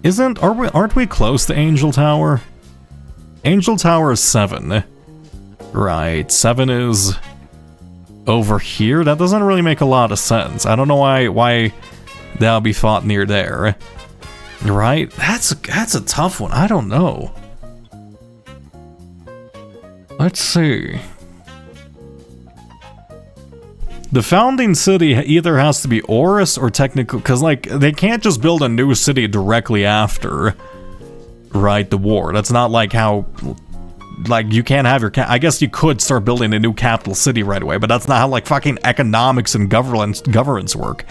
aren't we close to Angel Tower? Angel Tower is 7. Right, 7 is over here? That doesn't really make a lot of sense. I don't know why that'll be fought near there. Right? That's a tough one. I don't know. Let's see. The founding city either has to be Oris or technical, because like they can't just build a new city directly after, right, the war. That's not like how, like you can't have your I guess you could start building a new capital city right away, but that's not how like fucking economics and governance work,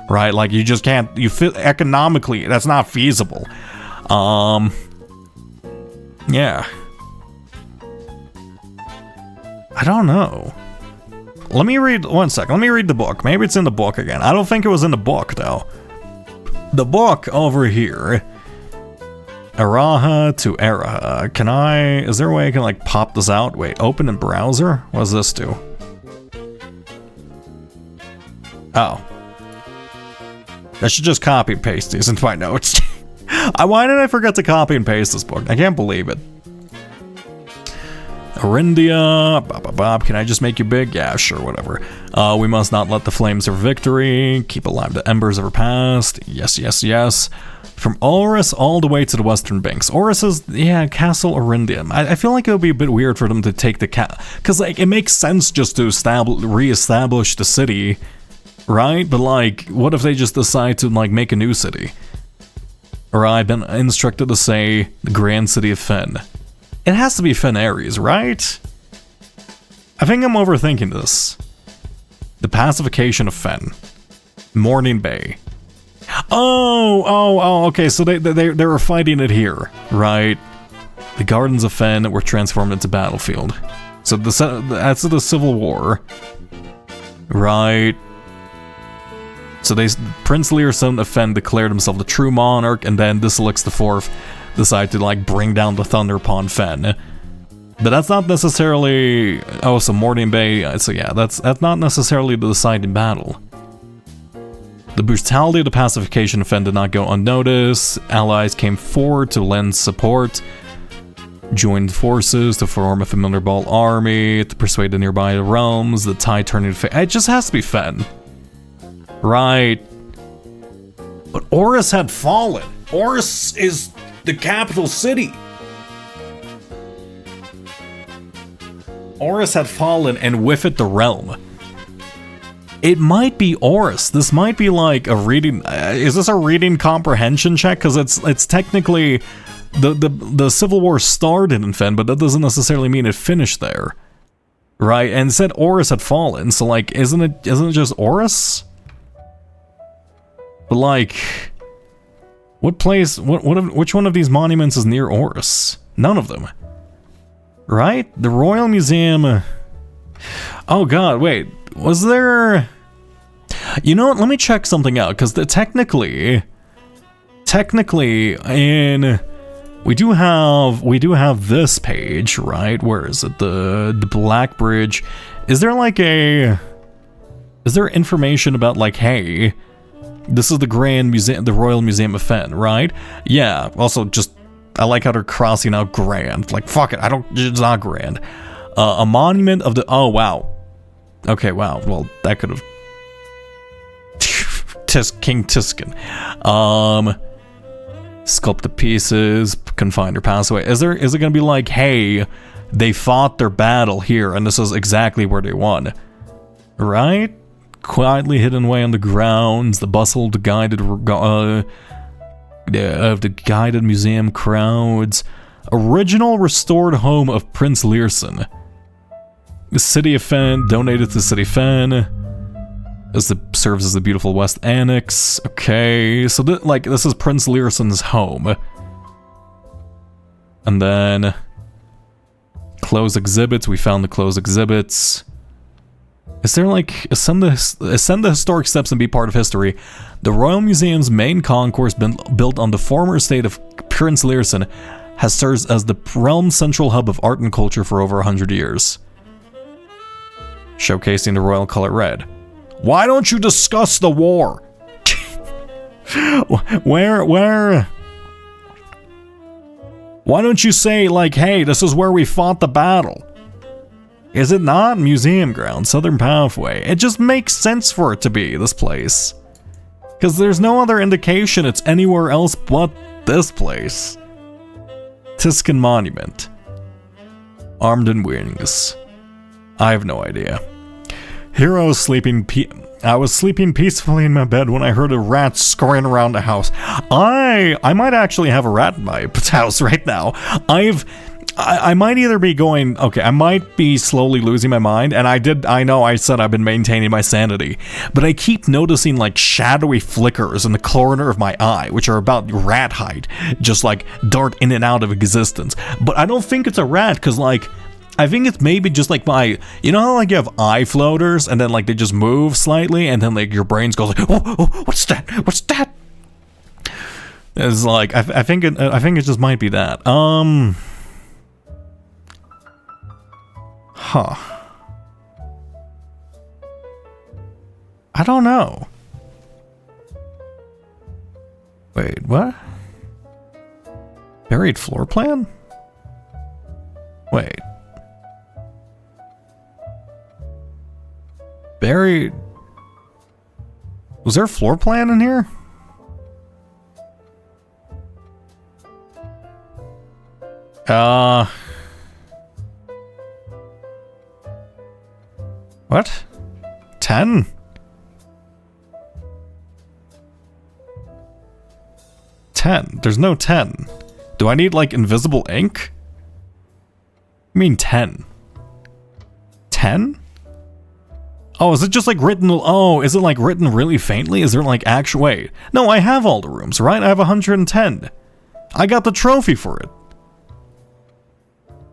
right? Like you just can't, economically that's not feasible. Yeah. I don't know. Let me read, one sec, let me read the book. Maybe it's in the book again. I don't think it was in the book, though. The book over here. Araha to Araha. Is there a way I can, like, pop this out? Wait, open in browser? What does this do? Oh. I should just copy and paste these into my notes. Why did I forget to copy and paste this book? I can't believe it. Arindia, Bob, can I just make you big? Yeah, sure, whatever. We must not let the flames of victory keep alive the embers of our past. Yes. From Oris all the way to the western banks. Oris is, yeah, Castle Arindia. I feel like it would be a bit weird for them to take the because like it makes sense just to re-establish the city, right? But like, what if they just decide to like make a new city? Or I've been instructed to say the Grand City of Fen. It has to be Fen Ares, right? I think I'm overthinking this. The pacification of Fen. Morning Bay. Oh, okay, so they were fighting it here, right? The Gardens of Fen were transformed into battlefield. So that's the Civil War. Right. So Prince Learson of Fen declared himself the true monarch, and then Disalix IV decided to like bring down the thunder upon Fen. But that's not necessarily... Oh, so Mordian Bay... So yeah, that's not necessarily the deciding battle. The brutality of the pacification of Fen did not go unnoticed. Allies came forward to lend support, joined forces to form a familiar ball army, to persuade the nearby realms, the tide turning to fate. It just has to be Fen. Right. But Oris had fallen. Oris is the capital city. Oris had fallen, and with it the realm. It might be Oris. This might be like a reading... is this a reading comprehension check? Because it's technically... The Civil War started in Fen, but that doesn't necessarily mean it finished there. Right? And it said Oris had fallen, so like, isn't it just Oris? But like... What place... which one of these monuments is near Oris? None of them. Right? The Royal Museum... Oh god, wait. Was there... You know what? Let me check something out, because technically, in... We do have this page, right? Where is it? The Black Bridge. Is there like a... Is there information about like, hey, this is the Grand Museum, the Royal Museum of Fen, right? Yeah. Also, just... I like how they're crossing out grand. Like, fuck it, it's not grand. A monument of the... Oh, wow. Okay, wow. Well, that could have... King Tiskin. Sculpt the pieces, confine or pass away. Is it gonna be like, hey, they fought their battle here, and this is exactly where they won? Right? Quietly hidden away on the grounds, the bustled guided... of the guided museum crowds. Original restored home of Prince Learson. The city of Fen, donated to City Fen. Serves as the beautiful West Annex. Okay, so this is Prince Learson's home. And then... Closed exhibits, we found the closed exhibits. Is there like, ascend the historic steps and be part of history. The Royal Museum's main concourse, built on the former estate of Prince Learson, has served as the realm's central hub of art and culture for over 100 years. Showcasing the royal color red. Why don't you discuss the war? Where? Why don't you say like, hey, this is where we fought the battle? Is it not? Museum ground, Southern Pathway. It just makes sense for it to be this place. Because there's no other indication it's anywhere else but this place. Tiskin Monument. Armed in wings. I have no idea. Hero sleeping I was sleeping peacefully in my bed when I heard a rat scurrying around the house. I might actually have a rat in my house right now. I might either be going, okay, I might be slowly losing my mind, and I know I said I've been maintaining my sanity, but I keep noticing like shadowy flickers in the corner of my eye, which are about rat height, just like dart in and out of existence. But I don't think it's a rat, because like, I think it's maybe just like you know how like you have eye floaters, and then like they just move slightly, and then like your brain goes like, oh, what's that? What's that? It's like, I think it just might be that. Huh. I don't know. Wait, what? Buried floor plan? Wait. Buried... Was there a floor plan in here? What? 10? 10. There's no 10. Do I need, like, invisible ink? I mean 10. 10? Oh, is it just, like, written... Oh, is it, like, written really faintly? Is there, like, actual... Wait. No, I have all the rooms, right? I have 110. I got the trophy for it.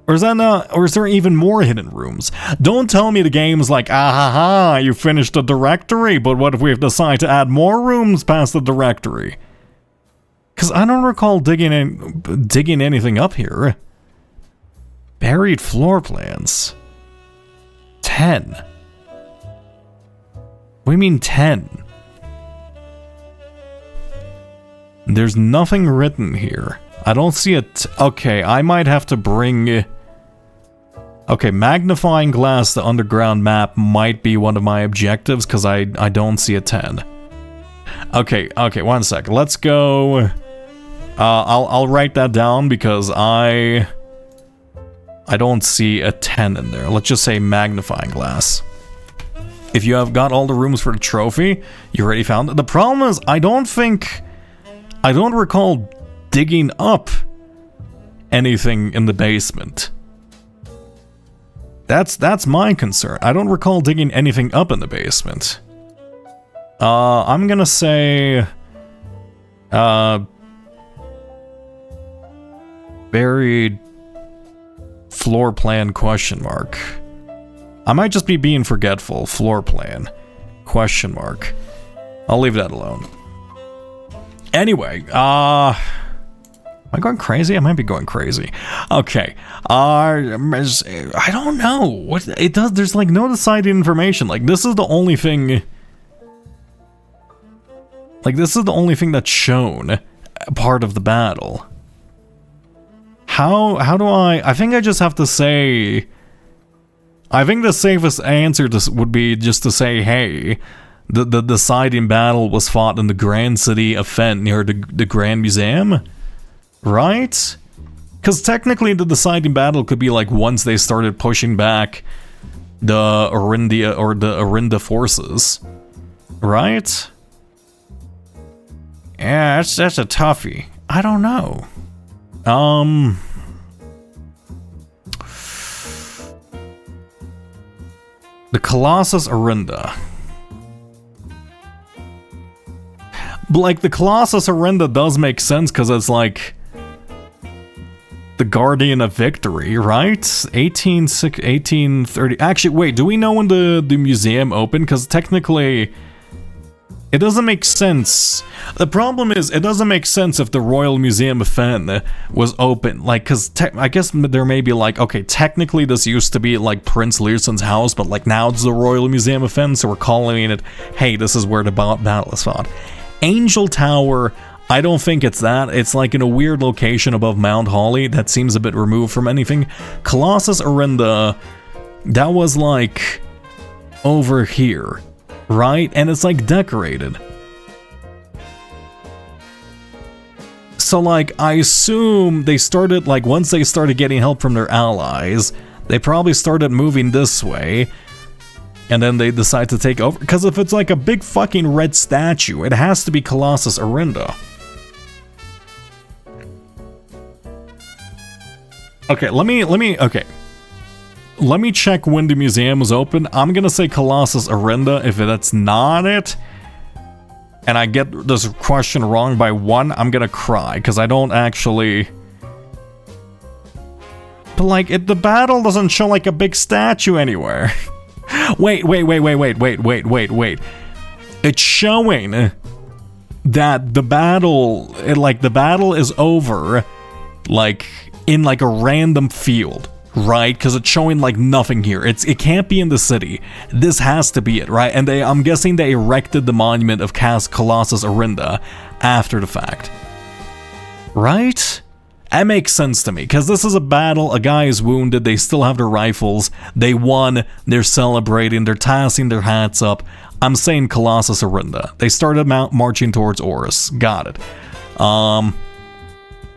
Or is that not, or is there even more hidden rooms? Don't tell me the game's like, ah ha ha, you finished the directory, but what if we decide to add more rooms past the directory? Because I don't recall digging anything up here. Buried floor plans. 10. What do you mean 10? There's nothing written here. I don't see it. Okay, I might have to bring... Okay, magnifying glass, the underground map might be one of my objectives because I don't see a 10. Okay, 1 second. Let's go... I'll write that down because I don't see a 10 in there. Let's just say magnifying glass. If you have got all the rooms for the trophy, you already found it. The problem is, I don't recall digging up anything in the basement. That's my concern. I don't recall digging anything up in the basement. I'm gonna say... buried floor plan question mark. I might just be being forgetful. Floor plan question mark. I'll leave that alone. Anyway, am I going crazy? I might be going crazy. Okay. I don't know. What it does, there's like no decided information. Like this is the only thing. Like this is the only thing that's shown part of the battle. How do I think I just have to say... I think the safest answer would be just to say, hey, the deciding battle was fought in the Grand City of Fent near the Grand Museum, right? Because technically the deciding battle could be like once they started pushing back the Orinda forces, right? Yeah, that's a toughie. I don't know. The Colossus Orinda. But like the Colossus Orinda does make sense because it's like the Guardian of Victory, right? 1830. Actually, wait, do we know when the museum opened? Because technically it doesn't make sense. The problem is, it doesn't make sense if the Royal Museum of Fent was open. Like, because I guess there may be like, okay, technically this used to be like Prince Lucian's house, but like now it's the Royal Museum of Fent, so we're calling it, hey, this is where the battle is fought. Angel Tower, I don't think it's that. It's like in a weird location above Mount Holly that seems a bit removed from anything. Colossus Orinda, that was like over here. Right? And it's like decorated. So like, I assume they started, like once they started getting help from their allies, they probably started moving this way. And then they decide to take over. Because if it's like a big fucking red statue, it has to be Colossus Orinda. Okay, let me check when the museum was open. I'm gonna say Colossus Orinda. If that's not it, and I get this question wrong by 1, I'm gonna cry, because I don't actually... But like, the battle doesn't show like a big statue anywhere. Wait. It's showing that the battle, the battle is over, like, in like a random field. Right, because it's showing like nothing here. It can't be in the city. This has to be it, right? And I'm guessing they erected the monument of Colossus Orinda after the fact. Right? That makes sense to me, because this is a battle, a guy is wounded, they still have their rifles, they won, they're celebrating, they're tossing their hats up. I'm saying Colossus Orinda. They started marching towards Oris. Got it.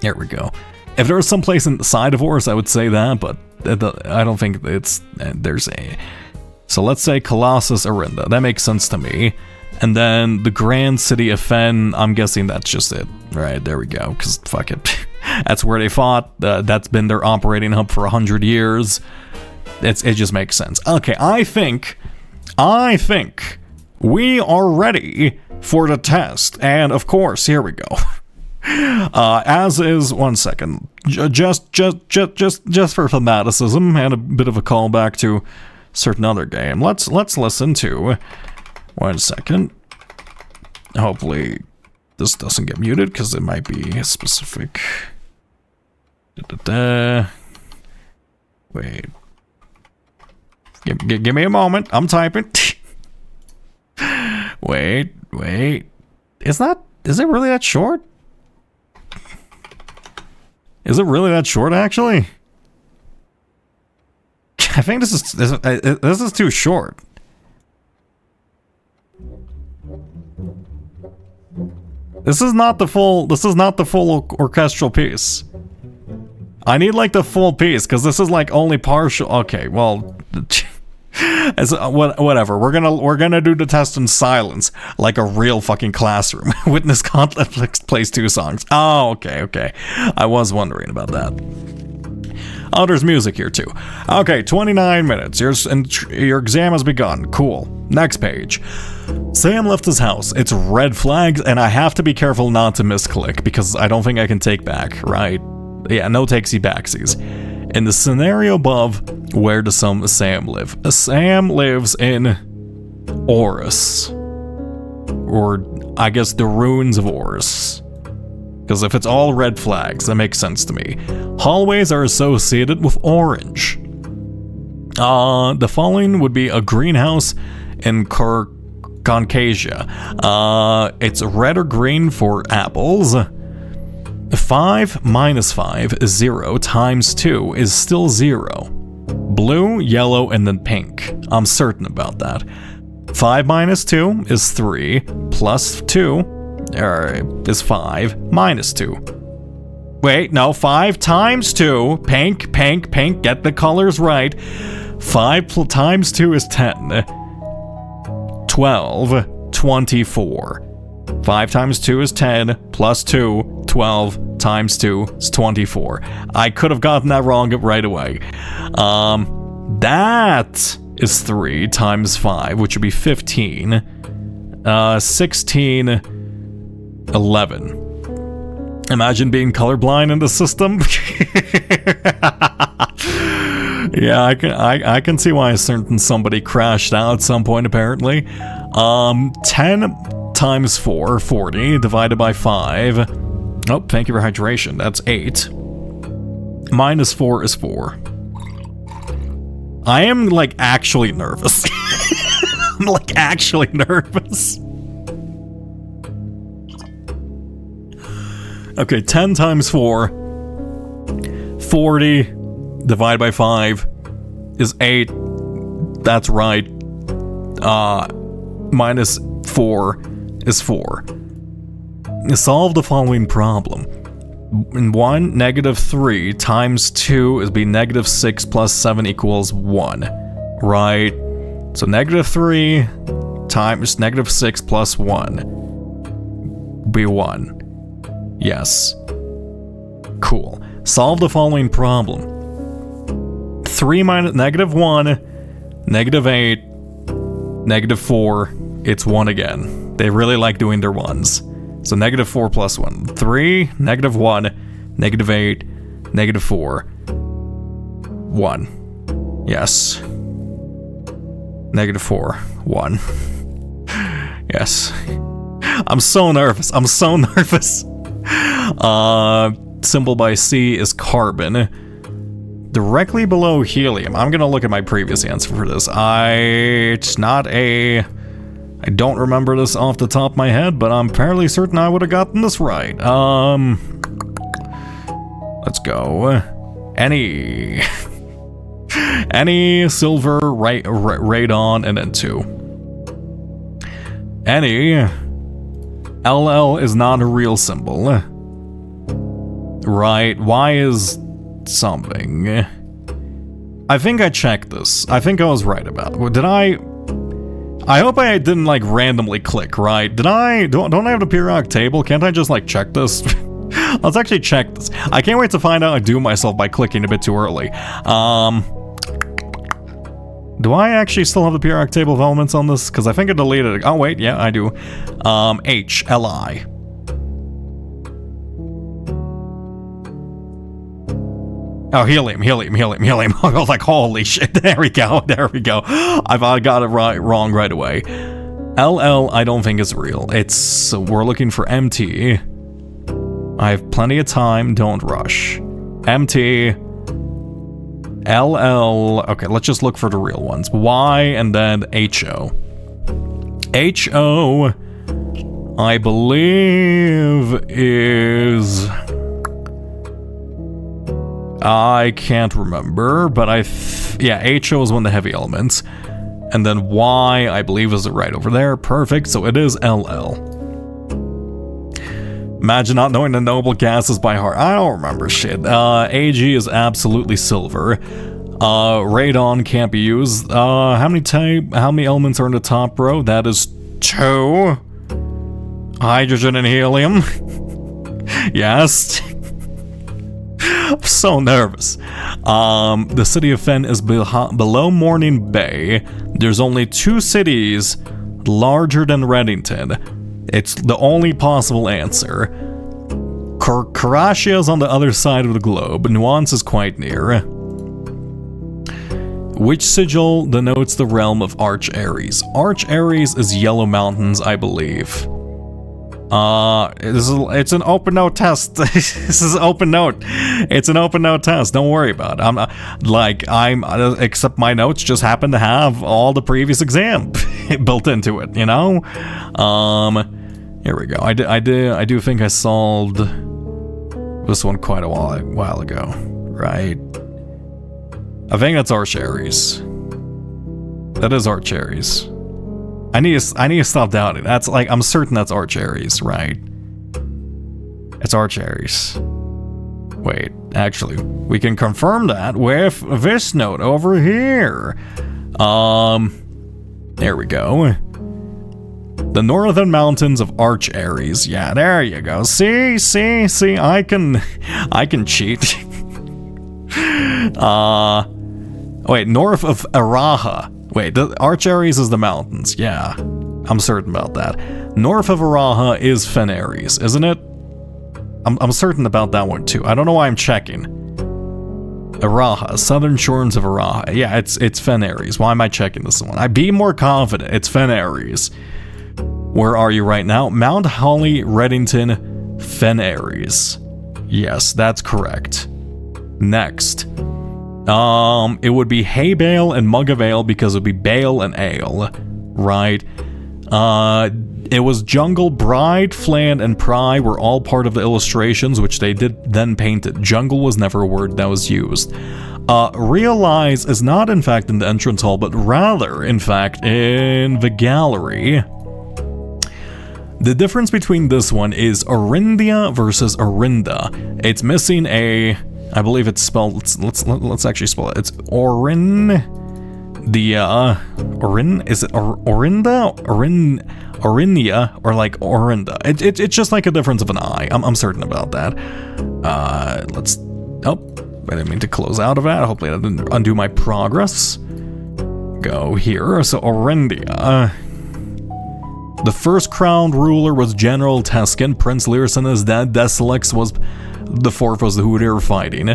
There we go. If there was some place inside of Oris, I would say that, but I don't think there's a... So let's say Colossus Orinda. That makes sense to me. And then the Grand City of Fen, I'm guessing that's just it. Right, there we go, because fuck it. That's where they fought. That's been their operating hub for 100 years. It just makes sense. Okay, I think we are ready for the test. And of course, here we go. As is, 1 second. just for fanaticism and a bit of a callback to a certain other game. Let's listen to. 1 second. Hopefully this doesn't get muted because it might be specific. Wait. Give me a moment. I'm typing. Wait. Is it really that short? Is it really that short, actually? I think this is too short. This is not the full orchestral piece. I need like the full piece because this is like only partial. Okay, well, whatever. We're gonna do the test in silence, like a real fucking classroom. Witness Conflict plays 2 songs. Oh, okay. I was wondering about that. Oh, there's music here too. Okay, 29 minutes. Your exam has begun. Cool. Next page. Sam left his house. It's red flags, and I have to be careful not to misclick because I don't think I can take back, right? Yeah, no takesy backsies. In the scenario above, where does Sam live? Sam lives in Oris. Or, I guess, the ruins of Oris. Because if it's all red flags, that makes sense to me. Hallways are associated with orange. The following would be a greenhouse in Concasia. It's red or green for apples. 5 minus 5 is 0 times 2 is still 0. Blue, yellow, and then pink. I'm certain about that. 5 minus 2 is 3, plus 2 is 5, minus 2. Wait, no, 5 times 2, pink, get the colors right. 5 times 2 is 10. 12, 24. 5 times 2 is 10, plus 2, 12, times 2 is 24. I could have gotten that wrong right away. That is 3 times 5, which would be 15. 16, 11. Imagine being colorblind in the system. Yeah, I can see why a certain somebody crashed out at some point, apparently. 10 times 4, 40, divided by 5. Oh, thank you for hydration. That's 8. Minus 4 is 4. I am, like, actually nervous. I'm, like, actually nervous. Okay, 10 times 4. 40 divided by 5 is 8. That's right. Minus 4 is 4. Solve the following problem. In 1, negative 3 times 2 is be negative 6 plus 7 equals 1. Right? So negative 3 times negative 6 plus 1 be 1. Yes. Cool. Solve the following problem. 3 minus negative 1, negative 8, negative 4, it's 1 again. They really like doing their ones. So negative 4 plus 1. 3, negative 1, negative 8, negative 4, 1. Yes. Negative 4, 1. Yes. I'm so nervous. Symbol by C is carbon. Directly below helium. I'm gonna look at my previous answer for this. I don't remember this off the top of my head, but I'm fairly certain I would have gotten this right. Let's go. Any silver, radon, and then 2. Any LL is not a real symbol. Right, Y is something. I think I checked this. I think I was right about it. Did I hope I didn't like randomly click, right? Don't I have the periodic table? Can't I just like check this? Let's actually check this. I can't wait to find out I do myself by clicking a bit too early. Do I actually still have the periodic table of elements on this? Because I think I deleted it. Oh wait, yeah, I do. H, Li. Oh, helium. I was like, holy shit. There we go. I got it wrong right away. LL, I don't think is real. We're looking for MT. I have plenty of time. Don't rush. MT. LL. Okay, let's just look for the real ones. Y and then HO. HO, I believe is... I can't remember, but HO is one of the heavy elements. And then Y, I believe, is right over there. Perfect, so it is LL. Imagine not knowing the noble gases by heart. I don't remember shit. AG is absolutely silver. Radon can't be used. How many elements are in the top row? That is 2. Hydrogen and helium. Yes. I'm so nervous. The city of Fen is below Morning Bay. There's only 2 cities larger than Reddington. It's the only possible answer. Karasia is on the other side of the globe. Nuance is quite near. Which sigil denotes the realm of Arch Ares? Arch Ares is Yellow Mountains, I believe. It's an open note test. This is open note. It's an open note test. Don't worry about it. Except my notes just happen to have all the previous exam built into it, you know? Here we go. I do think I solved this one quite a while ago, right? I think that's Arch Ares. That is Arch Ares. I need to stop doubting. That's like, I'm certain that's Arch Ares, right? It's Arch Ares. Wait, actually, we can confirm that with this note over here. There we go. The northern mountains of Arch Ares. Yeah, there you go. See, I can cheat. Wait, north of Araha. Wait, the Arch Ares is the mountains. Yeah, I'm certain about that. North of Araha is Fen Ares, isn't it? I'm certain about that one too. I don't know why I'm checking. Araha, southern shores of Araha. Yeah, it's Fen Ares. Why am I checking this one? I'd be more confident. It's Fen Ares. Where are you right now? Mount Holly, Reddington, Fen Ares. Yes, that's correct. Next. It would be Hay Bale and Mug of Ale because it would be Bale and Ale, right? It was Jungle, Bride, Flan, and Pry were all part of the illustrations, which they did then painted. Jungle was never a word that was used. Realize is not in fact in the entrance hall, but rather, in fact, in the gallery. The difference between this one is Orindia versus Orinda. It's missing a... I believe it's spelled. Let's actually spell it. It's Orin. Orin. Is it Orinda? Orinia or like Orinda? It's just like a difference of an I. I'm certain about that. Let's. Oh, I didn't mean to close out of that. Hopefully I didn't undo my progress. Go here. So Orindia. The first crowned ruler was General Teskin. Prince Learson is dead. Deselex was the fourth, was who they were fighting.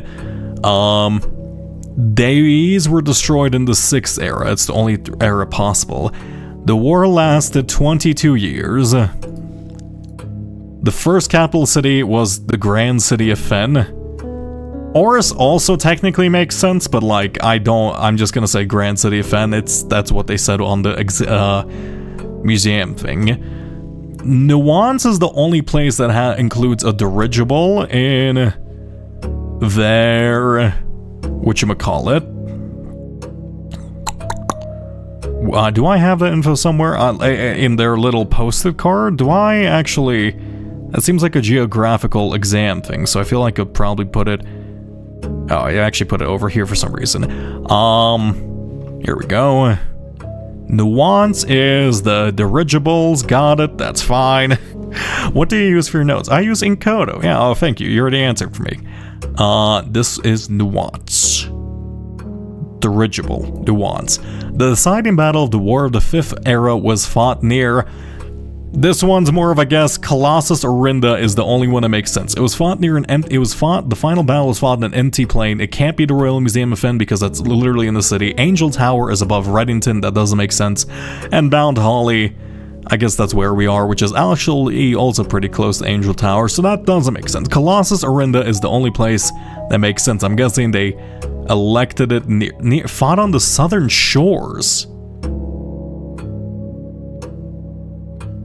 These were destroyed in the 6th era. It's the only era possible. The war lasted 22 years. The first capital city was the Grand City of Fen. Oris also technically makes sense, but like I'm just gonna say Grand City of Fen. That's what they said on the museum thing. Nuance is the only place that includes a dirigible in their whatchamacallit. Do I have that info somewhere in their little posted card? Do I actually? That seems like a geographical exam thing, so I feel like I'd probably put it. Oh, I actually put it over here for some reason. Here we go. Nuance is the dirigibles. Got it. That's fine. What do you use for your notes? I use Encodo. Yeah, oh, thank you. You already answered for me. This is Nuance. Dirigible. Nuance. The deciding battle of the War of the 5th Era was fought near This one's more of a guess. Colossus Orinda is the only one that makes sense. It was fought near an empty. The final battle was fought in an empty plain. It can't be the Royal Museum of Finn because that's literally in the city. Angel Tower is above Reddington. That doesn't make sense. And Bound Holly, I guess that's where we are, which is actually also pretty close to Angel Tower, so that doesn't make sense. Colossus Orinda is the only place that makes sense. I'm guessing they elected it fought on the southern shores.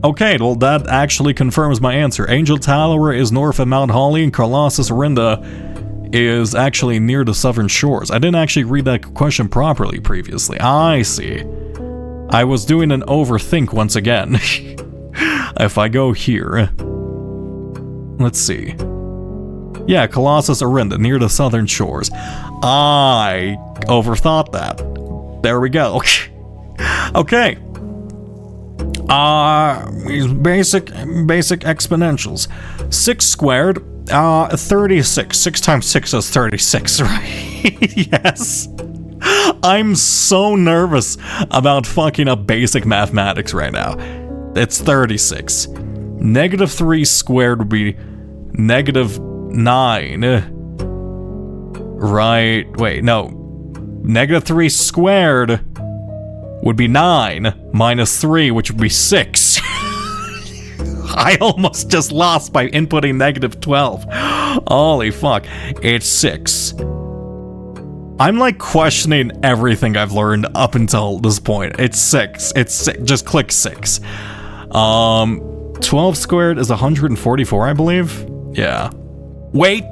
Okay, well that actually confirms my answer. Angel Tower is north of Mount Holly, and Colossus Orinda is actually near the southern shores. I didn't actually read that question properly previously. I see. I was doing an overthink once again. If I go here, let's see. Yeah, Colossus Orinda, near the southern shores. I overthought that. There we go. Okay. Basic exponentials. 6 squared, 36. 6 times 6 is 36, right? Yes. I'm so nervous about fucking up basic mathematics right now. It's 36. Negative 3 squared would be negative 9. Right, wait, no. Negative 3 squared would be 9 minus 3, which would be 6. I almost just lost by inputting negative 12. Holy fuck. It's 6. I'm like questioning everything I've learned up until this point. It's 6. It's 6. Just click 6. 12 squared is 144, I believe. Yeah. Wait.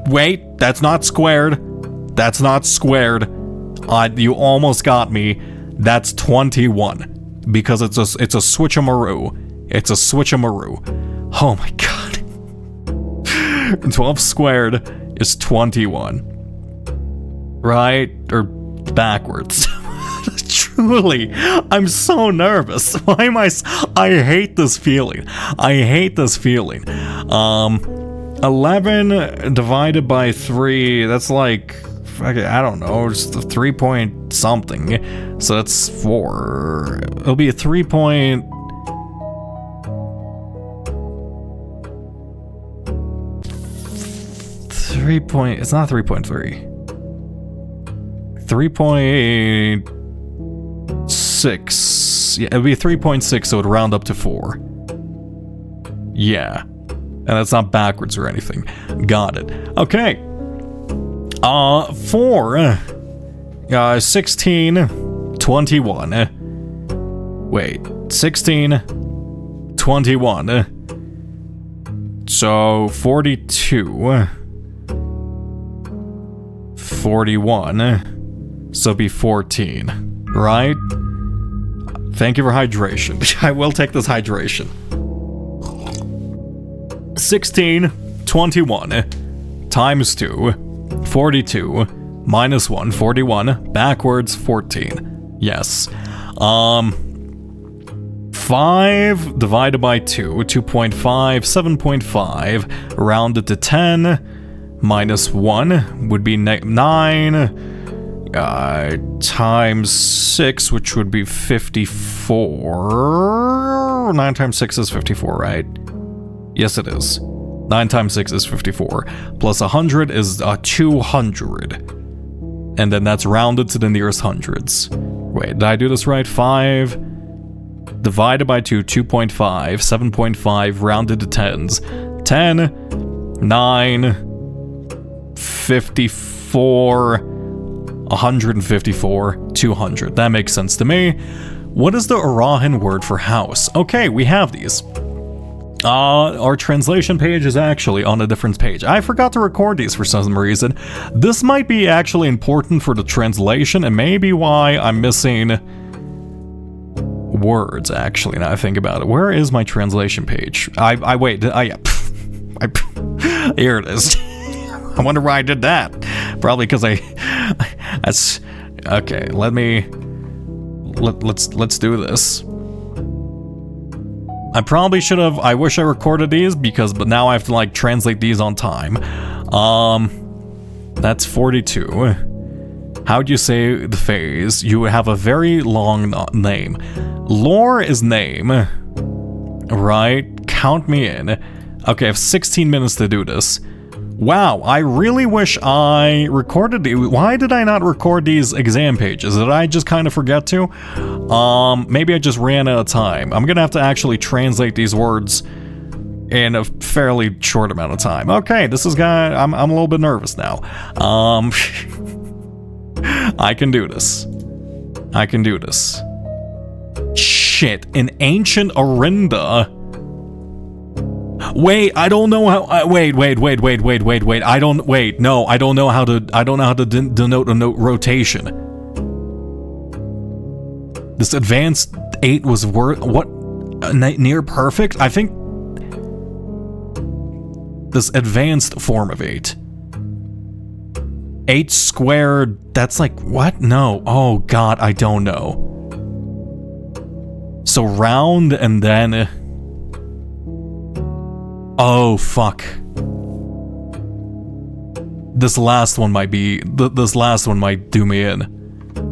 That's not squared. That's not squared. You almost got me. That's 21. Because it's a switchamaroo. It's a switchamaroo. Oh my god. 12 squared is 21. Right? Or backwards. Truly, I'm so nervous. Why am I hate this feeling. 11 divided by 3, that's like, I don't know, just a 3 point something. So that's 4. It'll be a 3 point... It's not 3.3. 3.6. Yeah, it would be 3.6, so it would round up to 4. Yeah. And that's not backwards or anything. Got it. Okay. 4. 16. 21. Wait. 16. 21. So, 42. 41. So it'd be 14, right? Thank you for hydration. I will take this hydration. 16, 21, times 2, 42, minus 1, 41, backwards, 14. Yes. 5 divided by 2, 2.5, 7.5, rounded to 10, minus 1 would be 9, times 6, which would be 54. 9 times 6 is 54, right? Yes, it is. 9 times 6 is 54. Plus 100 is 200. And then that's rounded to the nearest hundreds. Wait, did I do this right? 5 divided by 2, 2.5. 7.5 rounded to tens. 10, 9, 54... 154, 200. That makes sense to me. What is the Arahan word for house? Okay, we have these. Our translation page is actually on a different page. I forgot to record these for some reason. This might be actually important for the translation and maybe why I'm missing words, actually, now I think about it. Where is my translation page? Wait, yeah. Here it is. I wonder why I did that. Probably because that's okay. Let's do this. I probably should have. I wish I recorded these but now I have to like translate these on time. That's 42. How do you say the phase? You have a very long name. Lore is name. Right? Count me in. Okay, I have 16 minutes to do this. Wow, I really wish I recorded the... Why did I not record these exam pages? Did I just kind of forget to? Maybe I just ran out of time. I'm gonna have to actually translate these words in a fairly short amount of time. Okay, this is gonna... I'm a little bit nervous now. I can do this. I can do this. Shit, in ancient Orinda... Wait, I don't know how. Wait. I don't. Wait, no, I don't know how to. I don't know how to denote a rotation. This advanced 8 was what? Near perfect? I think. This advanced form of 8. 8 squared. That's like what? No. Oh God, I don't know. So round and then. Oh, fuck. This last one might be... This last one might do me in.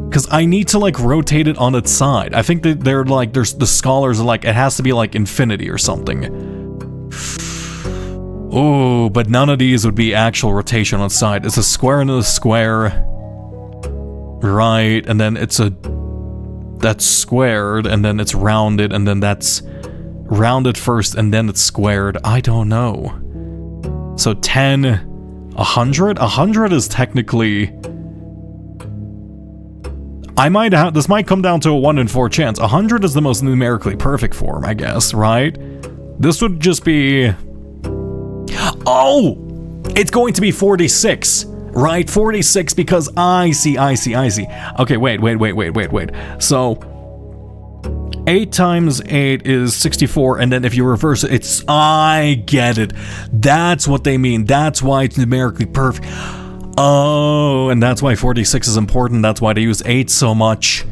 Because I need to, like, rotate it on its side. I think that they're, like... the scholars are like, it has to be, like, infinity or something. Oh, but none of these would be actual rotation on its side. It's a square into a square. Right, and then it's a... That's squared, and then it's rounded, and then that's... rounded first and then it's squared. I don't know. So 10, 100? 100 is technically... this might come down to a 1 in 4 chance. 100 is the most numerically perfect form, I guess, right? This would just be... Oh! It's going to be 46, right? 46 because I see. Okay, wait. So... 8 times 8 is 64, and then if you reverse it, it's... I get it. That's what they mean. That's why it's numerically perfect. Oh, and that's why 46 is important. That's why they use 8 so much.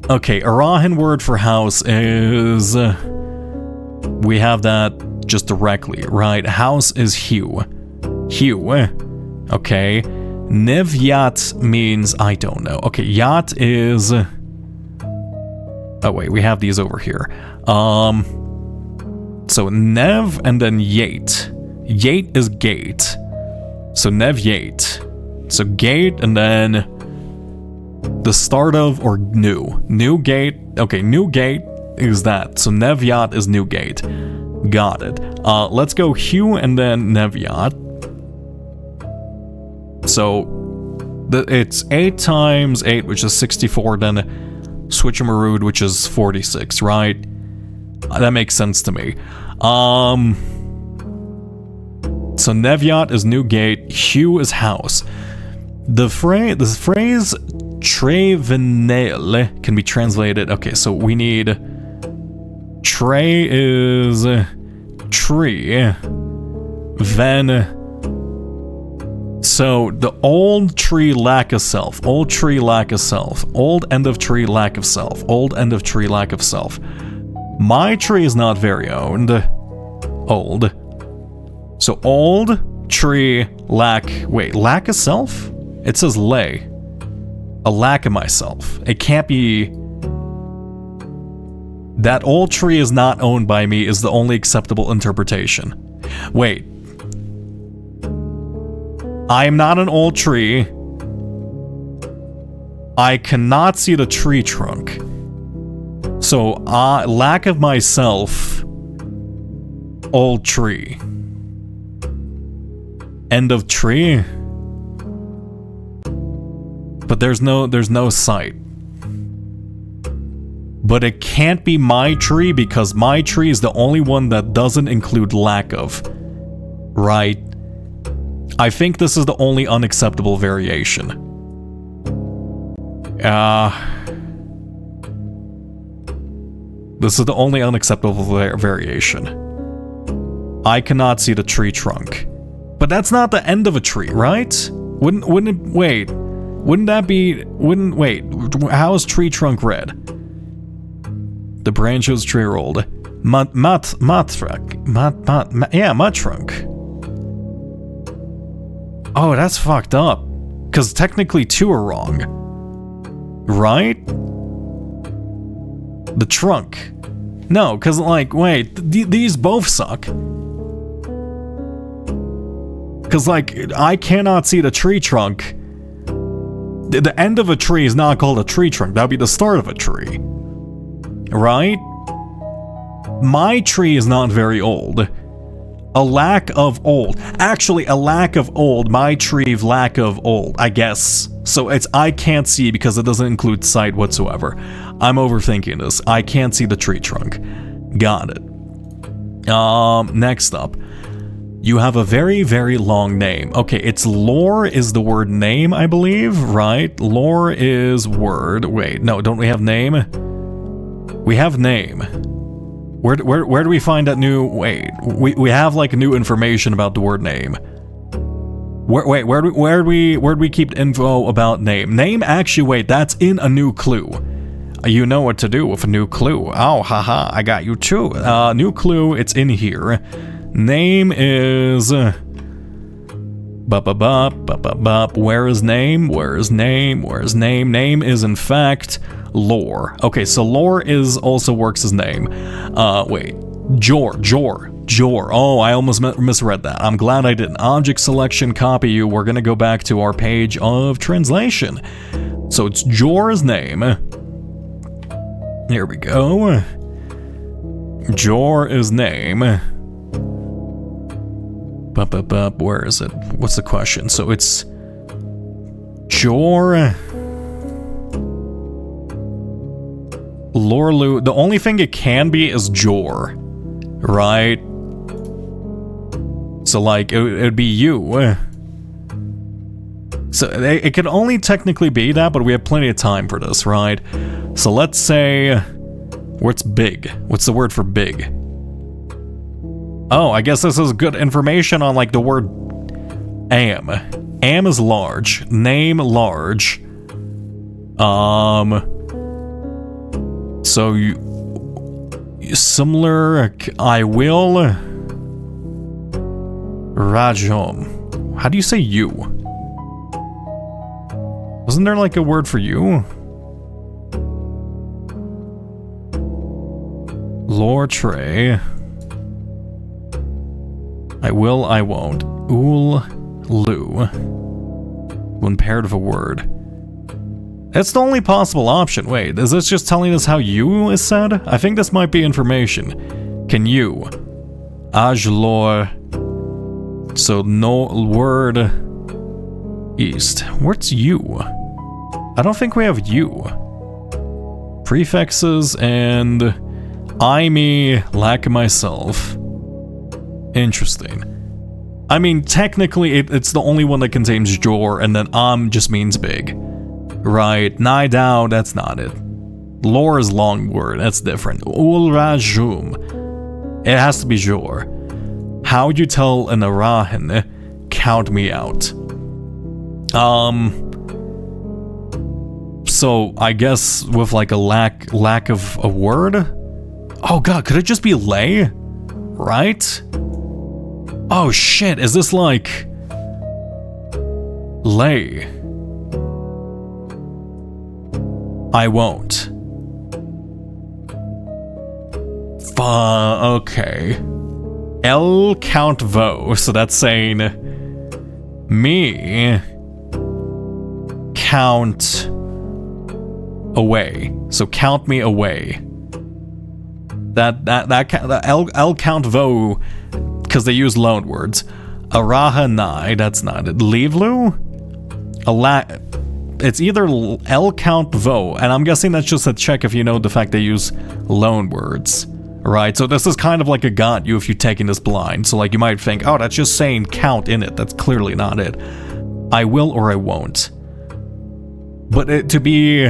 Okay, Arahan word for house is... we have that just directly, right? House is hue. Hue. Okay. Nevyat means... I don't know. Okay, yat is... Oh wait, we have these over here. So Nev and then Yate. Yate is gate. So Nev Yate. So gate and then the start of or new. New gate. Okay, new gate is that. So Nevyat is new gate. Got it. Let's go Hugh and then Nevyat. So it's 8 times 8, which is 64, then Switchamarud, which is 46, right? That makes sense to me. So Nevyat is new gate, Hugh is house. The phrase Trevenel can be translated. Okay, so we need Tre is tree. Then so the old tree lack of self. Old tree lack of self. Old end of tree lack of self. Old end of tree lack of self. My tree is not very old. So old tree lack... Wait, lack of self? It says lay. A lack of myself. It can't be... That old tree is not owned by me is the only acceptable interpretation. Wait. I am not an old tree. I cannot see the tree trunk. So, lack of myself. Old tree. End of tree. But there's no sight. But it can't be my tree because my tree is the only one that doesn't include lack of. Right? I think this is the only unacceptable variation. This is the only unacceptable variation. I cannot see the tree trunk. But that's not the end of a tree, right? Wait. How is tree trunk read? The branches tree rolled. Mud trunk. Oh, that's fucked up. Because technically 2 are wrong. Right? The trunk. No, because, like, wait, these both suck. Because, like, I cannot see the tree trunk. The end of a tree is not called a tree trunk. That would be the start of a tree. Right? My tree is not very old. A lack of old. Actually, a lack of old. My tree, lack of old, I guess. So it's I can't see because it doesn't include sight whatsoever. I'm overthinking this. I can't see the tree trunk. Got it. Next up. You have a very, very long name. Okay, it's lore is the word name, I believe, right? Lore is word. Wait, no, don't we have name? We have name. Where do we find that new... Wait, we have, like, new information about the word name. Where'd we keep info about name? Name, actually, wait, that's in a new clue. You know what to do with a new clue. Oh, haha, I got you too. New clue, it's in here. Name is... Where is name? Where is name? Where is name? Name is, in fact, lore. Okay, so lore is also works as name. Wait. Jor. Oh, I almost misread that. I'm glad I didn't. Object selection, copy you. We're gonna go back to our page of translation. So it's Jor's name. Here we go. Jor is name. Where is it? What's the question? So it's Jor Lorlu. The only thing it can be is Jor, right? So like it'd be you. So it could only technically be that, but we have plenty of time for this, right? So let's say, what's big? What's the word for big? Oh, I guess this is good information on like the word am. Am is large. Name large. So you similar. I will. Rajom. How do you say you? Wasn't there like a word for you? Lore tray. I will, I won't. Ul, lu. When paired with a word. That's the only possible option. Wait, is this just telling us how you is said? I think this might be information. Can you? Ajlor. So no word. East. What's you? I don't think we have you. Prefixes and I, me, lack myself. Interesting. I mean, technically, it's the only one that contains Jor, and then just means big. Right. Naidao, that's not it. Lore is long word, that's different. Ulrajum. It has to be Jor. How would you tell an Arahan, count me out? So, I guess with like a lack of a word? Oh god, could it just be lay? Right? Oh shit, is this like... lay? I won't. Okay. El count vo, so that's saying... me... count... away. So count me away. That El count vo... because they use loan words. Araha nai, that's not it. Leavelu? It's either L count vo, and I'm guessing that's just a check if you know the fact they use loan words. Right, so this is kind of like a got you if you're taking this blind. So like you might think, oh, that's just saying count in it. That's clearly not it. I will or I won't. But to be...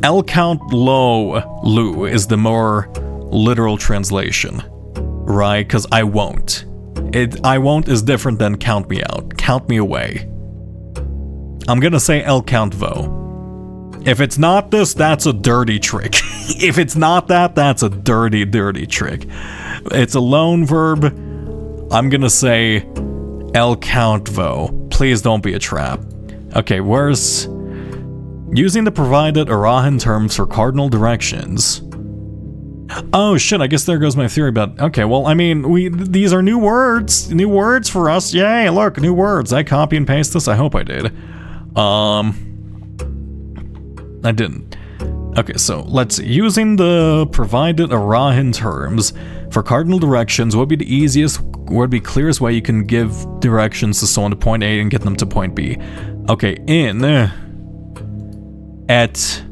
L count lo lu is the more literal translation, right? Because I won't. I won't is different than count me out. Count me away. I'm gonna say El count vo. If it's not this, that's a dirty trick. If it's not that, that's a dirty, dirty trick. It's a loan verb. I'm gonna say El count vo. Please don't be a trap. Okay, where's... Using the provided Arahan terms for cardinal directions. Oh shit, I guess there goes my theory about... Okay, well, I mean, these are new words. New words for us. Yay, look, new words. I copy and paste this? I hope I did. I didn't. Okay, so let's see. Using the provided Arahan terms for cardinal directions, what would be the easiest, what would be clearest way you can give directions to someone to point A and get them to point B? Okay, in... at...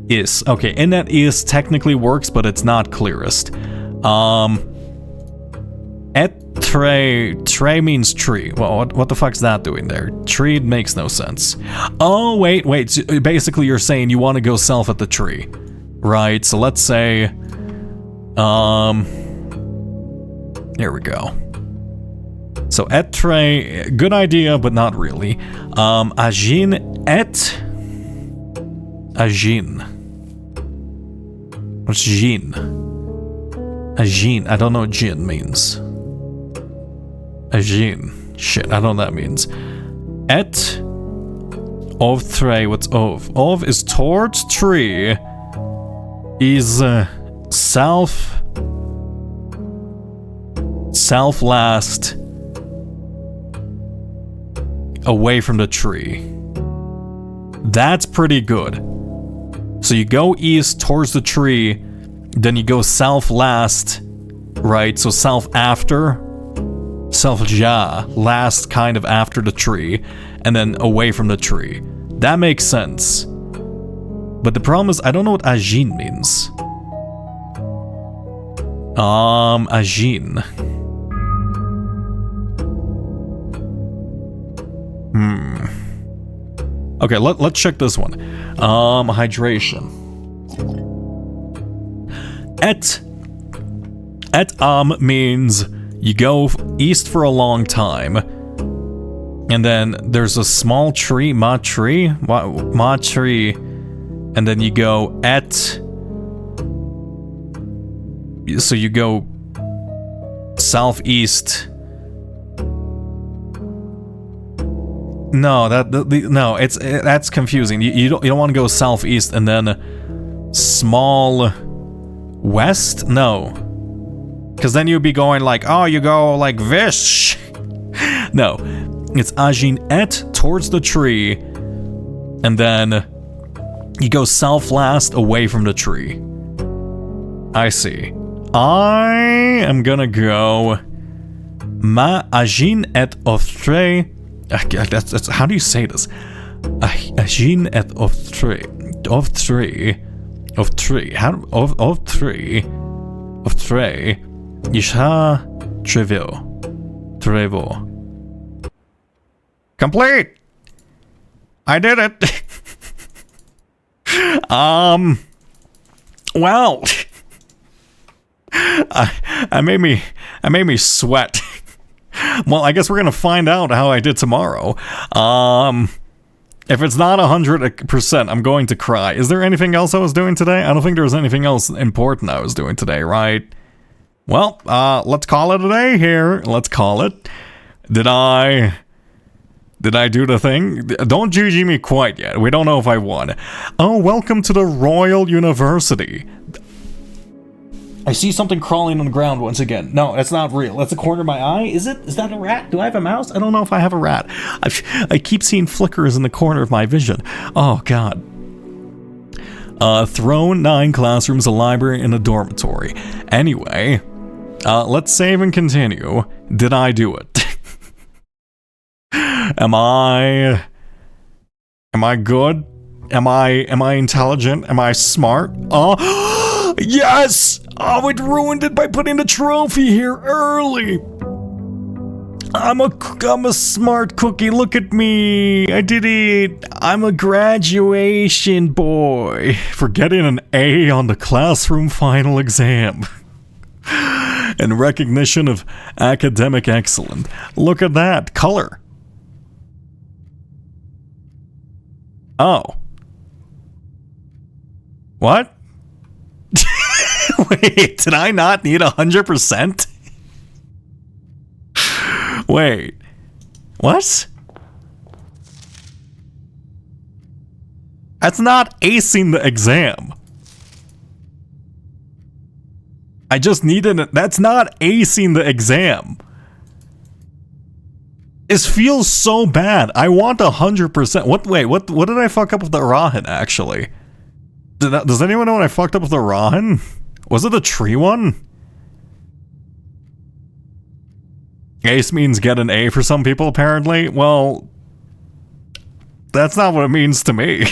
is. Okay, in that is technically works, but it's not clearest. Et tre means tree. Well, what the fuck's that doing there? Tree makes no sense. Oh, wait. So basically, you're saying you want to go self at the tree. Right, so let's say... Here we go. So, et tre, good idea, but not really. Agin et... Agin. What's Jin? Agin. I don't know what Jin means. Agin. Shit, I don't know what that means. Et of tre. What's of? Of is towards tree. Is self last away from the tree. That's pretty good. So you go east towards the tree, then you go south last, right? So south after, south ja, last kind of after the tree, and then away from the tree. That makes sense. But the problem is, I don't know what agin means. Agin. Okay, let's check this one. Hydration. Et means you go east for a long time, and then there's a small tree, ma tree, and then you go et. So you go southeast. No, that's confusing. You don't want to go southeast and then small west. No, because then you'd be going like, oh, you go like Vish. No, it's agin et towards the tree, and then you go south last away from the tree. I see. I am gonna go ma agin et oftre. That's how do you say this? Agin et oftre. Isha trevo. Complete. I did it. Well, I made me sweat. Well, I guess we're gonna find out how I did tomorrow. If it's not 100%, I'm going to cry. Is there anything else I was doing today? I don't think there was anything else important I was doing today, right? Well, let's call it a day here. Let's call it. Did I do the thing? Don't GG me quite yet. We don't know if I won. Oh, welcome to the Royal University. I see something crawling on the ground once again. No, that's not real. That's the corner of my eye. Is it? Is that a rat? Do I have a mouse? I don't know if I have a rat. I keep seeing flickers in the corner of my vision. Oh, God. Throne, 9 classrooms, a library, and a dormitory. Anyway, let's save and continue. Did I do it? Am I good? Am I intelligent? Am I smart? Oh, yes! Oh, it ruined it by putting the trophy here early. I'm a smart cookie. Look at me. I did it. I'm a graduation boy for getting an A on the classroom final exam. In recognition of academic excellence. Look at that. Color. Oh. What? Wait, did I not need 100%? Wait. What? That's not acing the exam. I just needed it. That's not acing the exam. This feels so bad. I want 100%. Wait, what did I fuck up with the Rahan, actually? Does anyone know what I fucked up with the Rahan? Was it the tree one? Ace means get an A for some people, apparently. Well, that's not what it means to me.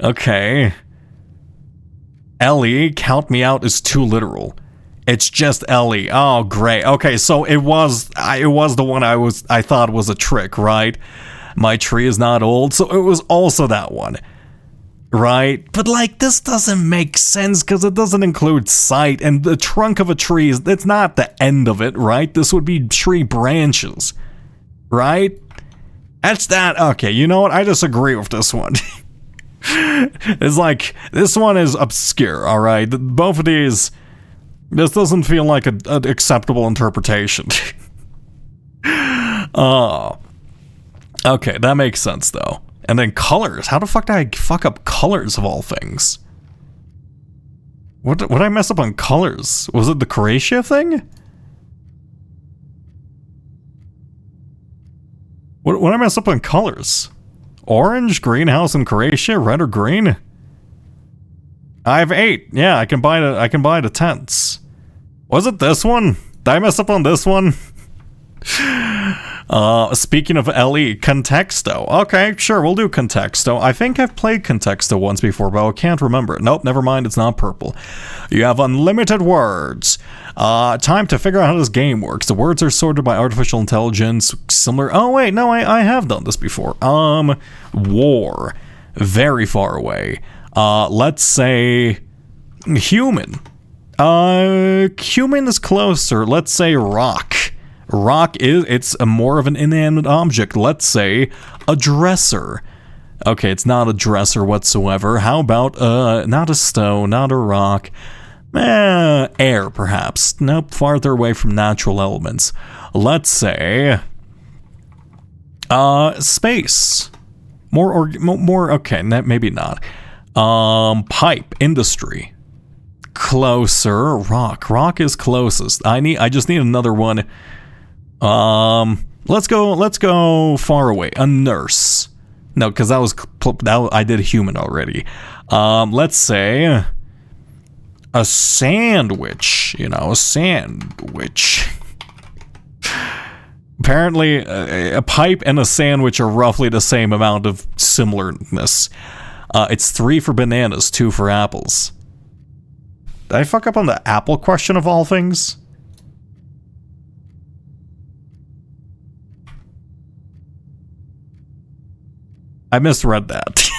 Okay. Ellie, count me out is too literal. It's just Ellie. Oh, great. Okay, so it was the one I thought was a trick, right? My tree is not old, so it was also that one. Right? But like, this doesn't make sense because it doesn't include sight, and the trunk of a tree it's not the end of it, right? This would be tree branches. Right? That's that. Okay, you know what? I disagree with this one. It's like, this one is obscure, alright? Both of these, this doesn't feel like an acceptable interpretation. Oh. Okay, that makes sense, though. And then colors. How the fuck did I fuck up colors, of all things? What did I mess up on colors? Was it the Croatia thing? What did I mess up on colors? Orange, greenhouse, and Croatia, red or green? I have 8. Yeah, I can buy the tents. Was it this one? Did I mess up on this one? Speaking of Ellie, Contexto. Okay, sure, we'll do Contexto. I think I've played Contexto once before, but I can't remember it. Nope, never mind, it's not purple. You have unlimited words. Time to figure out how this game works. The words are sorted by artificial intelligence, similar... Oh, wait, no, I have done this before. War. Very far away. Let's say... human. Human is closer. Let's say rock. Rock it's more of an inanimate object. Let's say a dresser. Okay, it's not a dresser whatsoever. How about not a stone, not a rock. Air, perhaps. Nope, farther away from natural elements. Let's say space. More okay, maybe not. Pipe, industry. Closer. Rock is closest. I just need another one. Let's go far away. A nurse. No, because I did a human already. Let's say a sandwich. You know, a sandwich. Apparently, a pipe and a sandwich are roughly the same amount of similarness. It's 3 for bananas, 2 for apples. Did I fuck up on the apple question of all things? I misread that.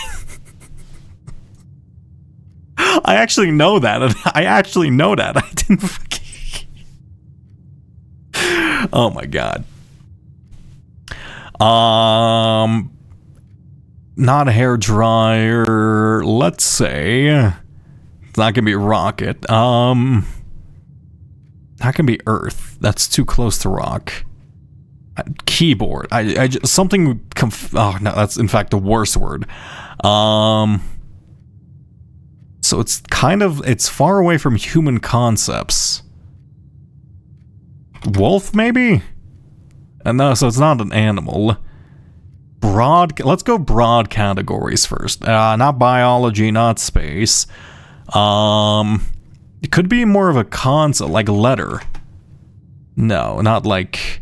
I actually know that. I didn't fucking... Oh my god. Not a hair dryer. Let's say it's not gonna be a rocket. Not gonna be Earth. That's too close to rock. Keyboard. Something. Oh no, that's in fact the worst word. So it's far away from human concepts. Wolf, maybe? And no, so it's not an animal. Let's go broad categories first. Not biology, not space. It could be more of a concept, like letter. No, not like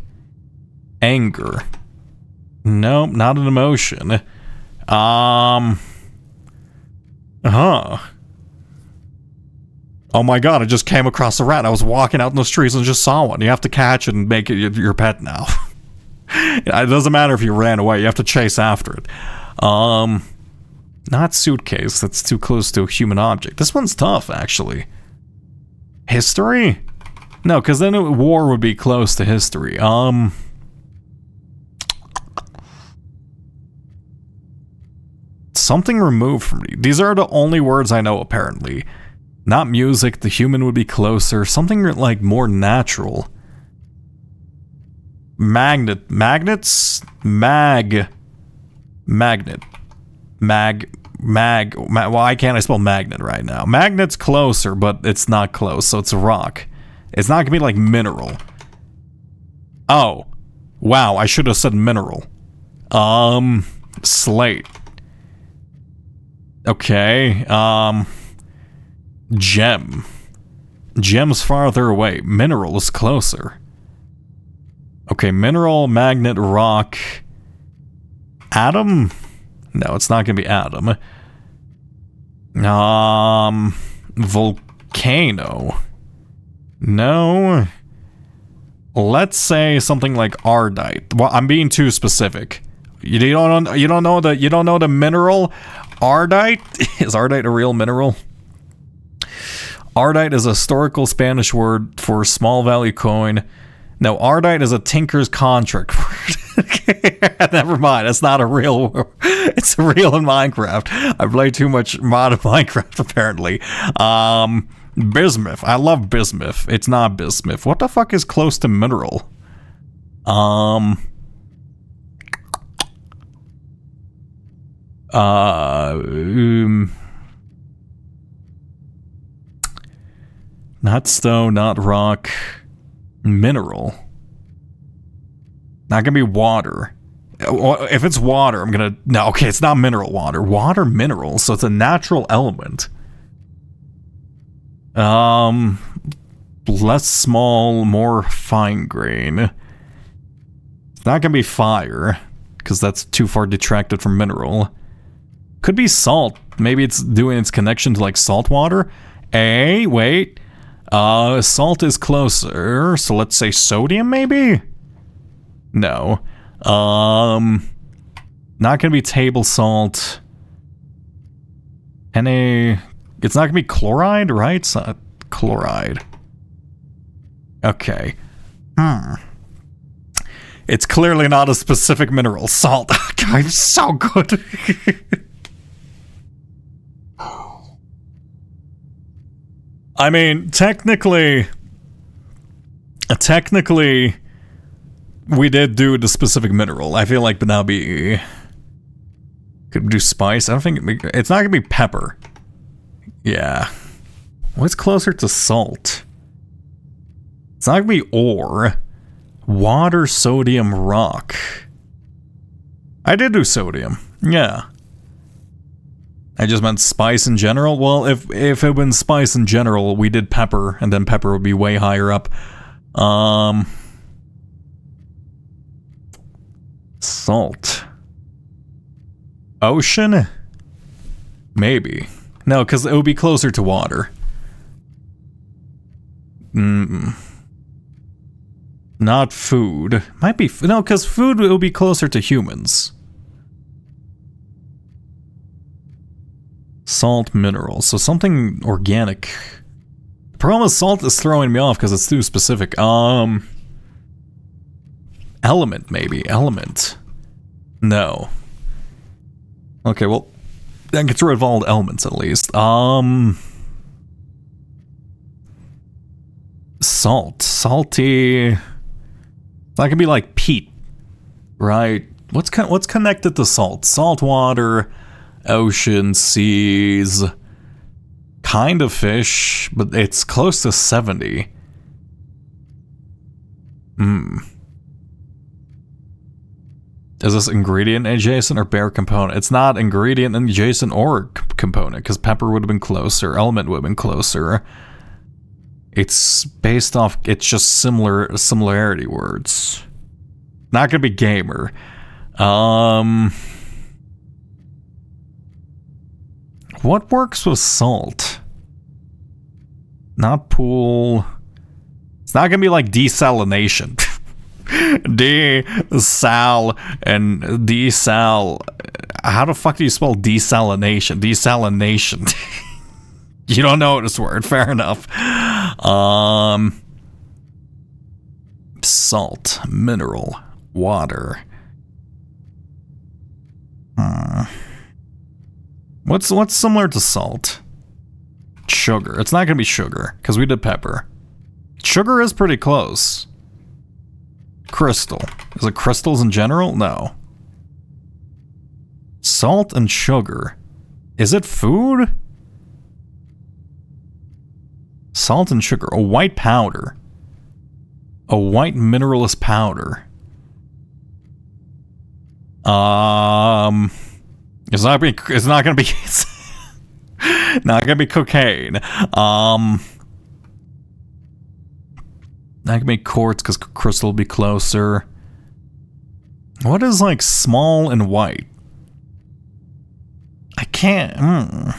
anger. Nope, not an emotion. Oh my god, I just came across a rat. I was walking out in the streets and just saw one. You have to catch it and make it your pet now. It doesn't matter if you ran away, you have to chase after it. Not suitcase, that's too close to a human object. This one's tough, actually. History? No, because then war would be close to history. Something removed from me. These are the only words I know, apparently. Not music, the human would be closer. Something like more natural. Magnets? Magnet. Why can't I spell magnet right now? Magnet's closer, but it's not close, so it's a rock. It's not gonna be like mineral. Oh. Wow, I should have said mineral. Slate. Okay, gem. Gem's farther away. Mineral is closer. Okay, mineral, magnet, rock. Atom? No, it's not gonna be atom. Volcano. No. Let's say something like ardite. Well, I'm being too specific. You don't know the mineral ardite? Is ardite a real mineral? Ardite is a historical Spanish word for small value coin. No, ardite is a tinker's contract word. Never mind, it's not a real word. It's real in Minecraft. I play too much mod of Minecraft, apparently. Bismuth. I love bismuth. It's not bismuth. What the fuck is close to mineral? Not stone, not rock. Mineral. Not gonna be water. If it's water, I'm gonna... No, okay, it's not mineral water. Water mineral, so it's a natural element. Less small, more fine grain. It's not gonna be fire, because that's too far detracted from mineral. Could be salt. Maybe it's doing its connection to, like, salt water. Wait. Salt is closer, so let's say sodium, maybe? No. Not gonna be table salt. It's not gonna be chloride, right? It's not chloride. Okay. It's clearly not a specific mineral. Salt. I'm so good. I mean, technically, we did do the specific mineral. I feel like Banabi could do spice. I don't think it's not gonna be pepper. Yeah. What's closer to salt? It's not gonna be ore. Water, sodium, rock. I did do sodium. Yeah. I just meant spice in general. Well, if it had been spice in general, we did pepper, and then pepper would be way higher up. Salt. Ocean? Maybe. No, because it would be closer to water. Not food. Might be... No, because food will be closer to humans. Salt mineral. So something organic. The problem is salt is throwing me off because it's too specific. Element, maybe. Element. No. Okay, well, that gets rid of all the elements at least. Salt. Salty. That could be like peat, right? What's connected to salt? Salt water, ocean, seas, kind of fish, but it's close to 70. Is this ingredient adjacent or bare component? It's not ingredient adjacent or component, because pepper would have been closer, element would have been closer. It's based off, it's just similarity words. Not gonna be gamer. What works with salt? Not pool. It's not gonna be like desalination. Desal and desal. How the fuck do you spell desalination? Desalination. You don't know this word. Fair enough. Salt, mineral, water. What's similar to salt? Sugar. It's not gonna be sugar because we did pepper. Sugar is pretty close. Crystal. Is it crystals in general? No. Salt and sugar. Is it food? Salt and sugar. A white powder. A white mineralist powder. It's not gonna be it's not gonna be cocaine. Not gonna be quartz because crystal will be closer. What is like small and white? I can't.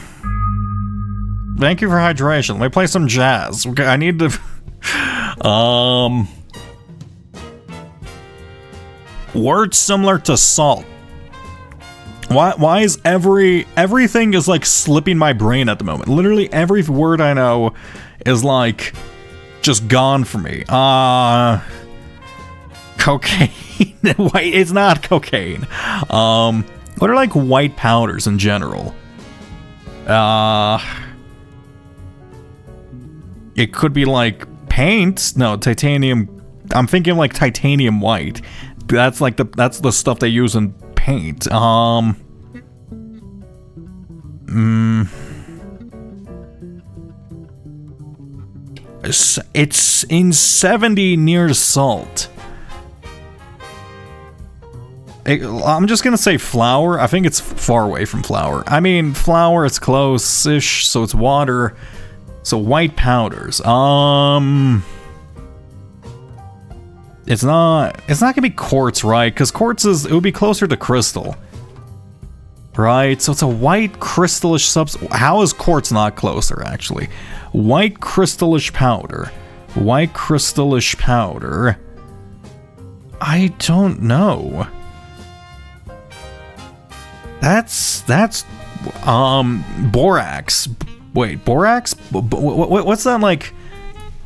Thank you for hydration. Let me play some jazz. Okay, I need to. Words similar to salt. Why is everything is like slipping my brain at the moment? Literally every word I know is like just gone from me. Cocaine. White. It's not cocaine. What are like white powders in general? It could be like paint. No, titanium. I'm thinking like titanium white. That's like that's the stuff they use in paint. It's in 70 near salt. I'm just gonna say flour. I think it's far away from flour. I mean, flour is close-ish, so it's water. So white powders. It's not gonna be quartz, right? Because quartz it would be closer to crystal. Right, so it's a white crystallish substance. How is quartz not closer, actually? White crystallish powder. White crystallish powder. I don't know. That's borax. Wait, borax? What's that like?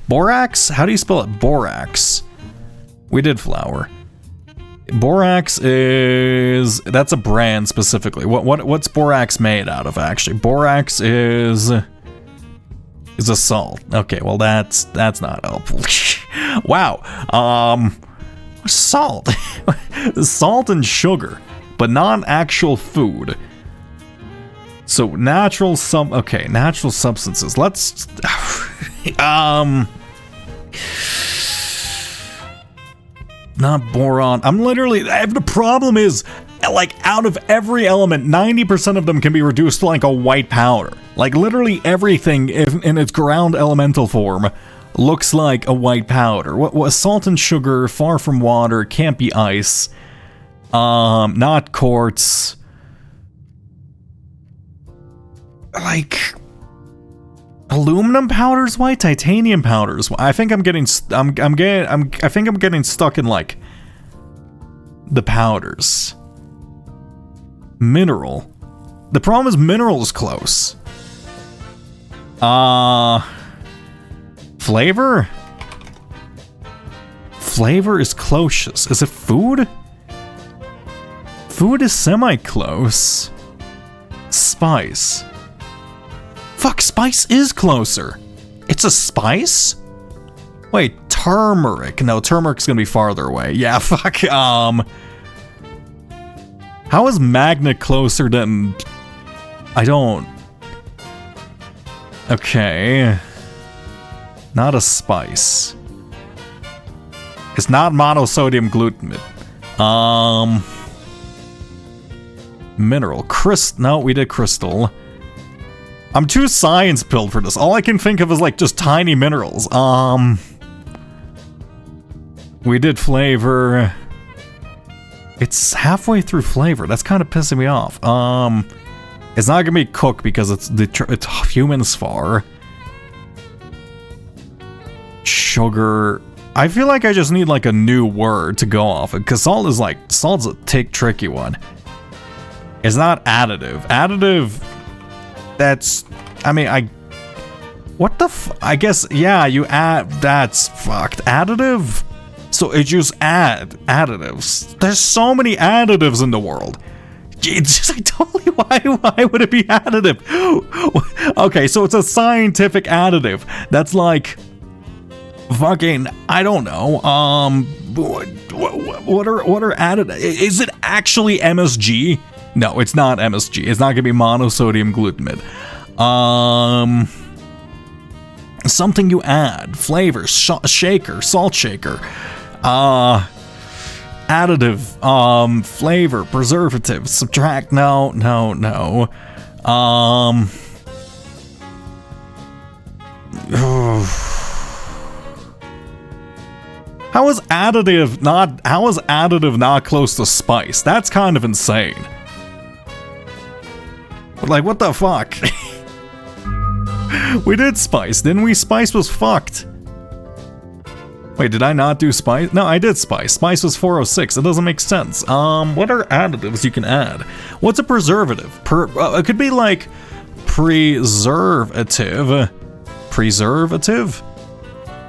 Borax? How do you spell it? Borax. We did flour. Borax that's a brand specifically. What's borax made out of actually? Borax is a salt. Okay, well that's not helpful. Wow. Salt. Salt and sugar, but not actual food. So natural substances. Let's not boron. The problem is, like, out of every element, 90% of them can be reduced to like a white powder. Like literally everything in its ground elemental form looks like a white powder. What salt and sugar, far from water, can't be ice. Not quartz. Like aluminum powder's white, titanium powder's white. I think I'm getting stuck in like the powders. Mineral. The problem is mineral is close. Flavor? Flavor is close. Is it food? Food is semi-close. Spice. Fuck, spice is closer. It's a spice? Wait, turmeric. No, turmeric's gonna be farther away. Yeah, fuck, How is magna closer than... I don't... Okay. Not a spice. It's not monosodium glutamate. Mineral. No, we did crystal. I'm too science-pilled for this. All I can think of is, like, just tiny minerals. We did flavor. It's halfway through flavor. That's kind of pissing me off. It's not gonna be cooked because it's human spar. Sugar. I feel like I just need, like, a new word to go off. Because salt's a tricky one. It's not additive. Additive... That's, I mean, what the I guess, yeah, you add, that's fucked. Additive? So it just additives. There's so many additives in the world. It's just, I told you, why would it be additive? Okay, so it's a scientific additive. That's like, fucking, I don't know, what are additives? Is it actually MSG? No, it's not MSG. It's not gonna be monosodium glutamate. Something you add. Flavor. Shaker. Salt shaker. Additive. Flavor. Preservative. Subtract. No. How is additive not close to spice? That's kind of insane. Like, what the fuck? We did spice, didn't we? Spice was fucked. Wait, did I not do spice? No, I did spice. Spice was 406. It doesn't make sense. What are additives you can add? What's a preservative? It could be like preservative. Preservative?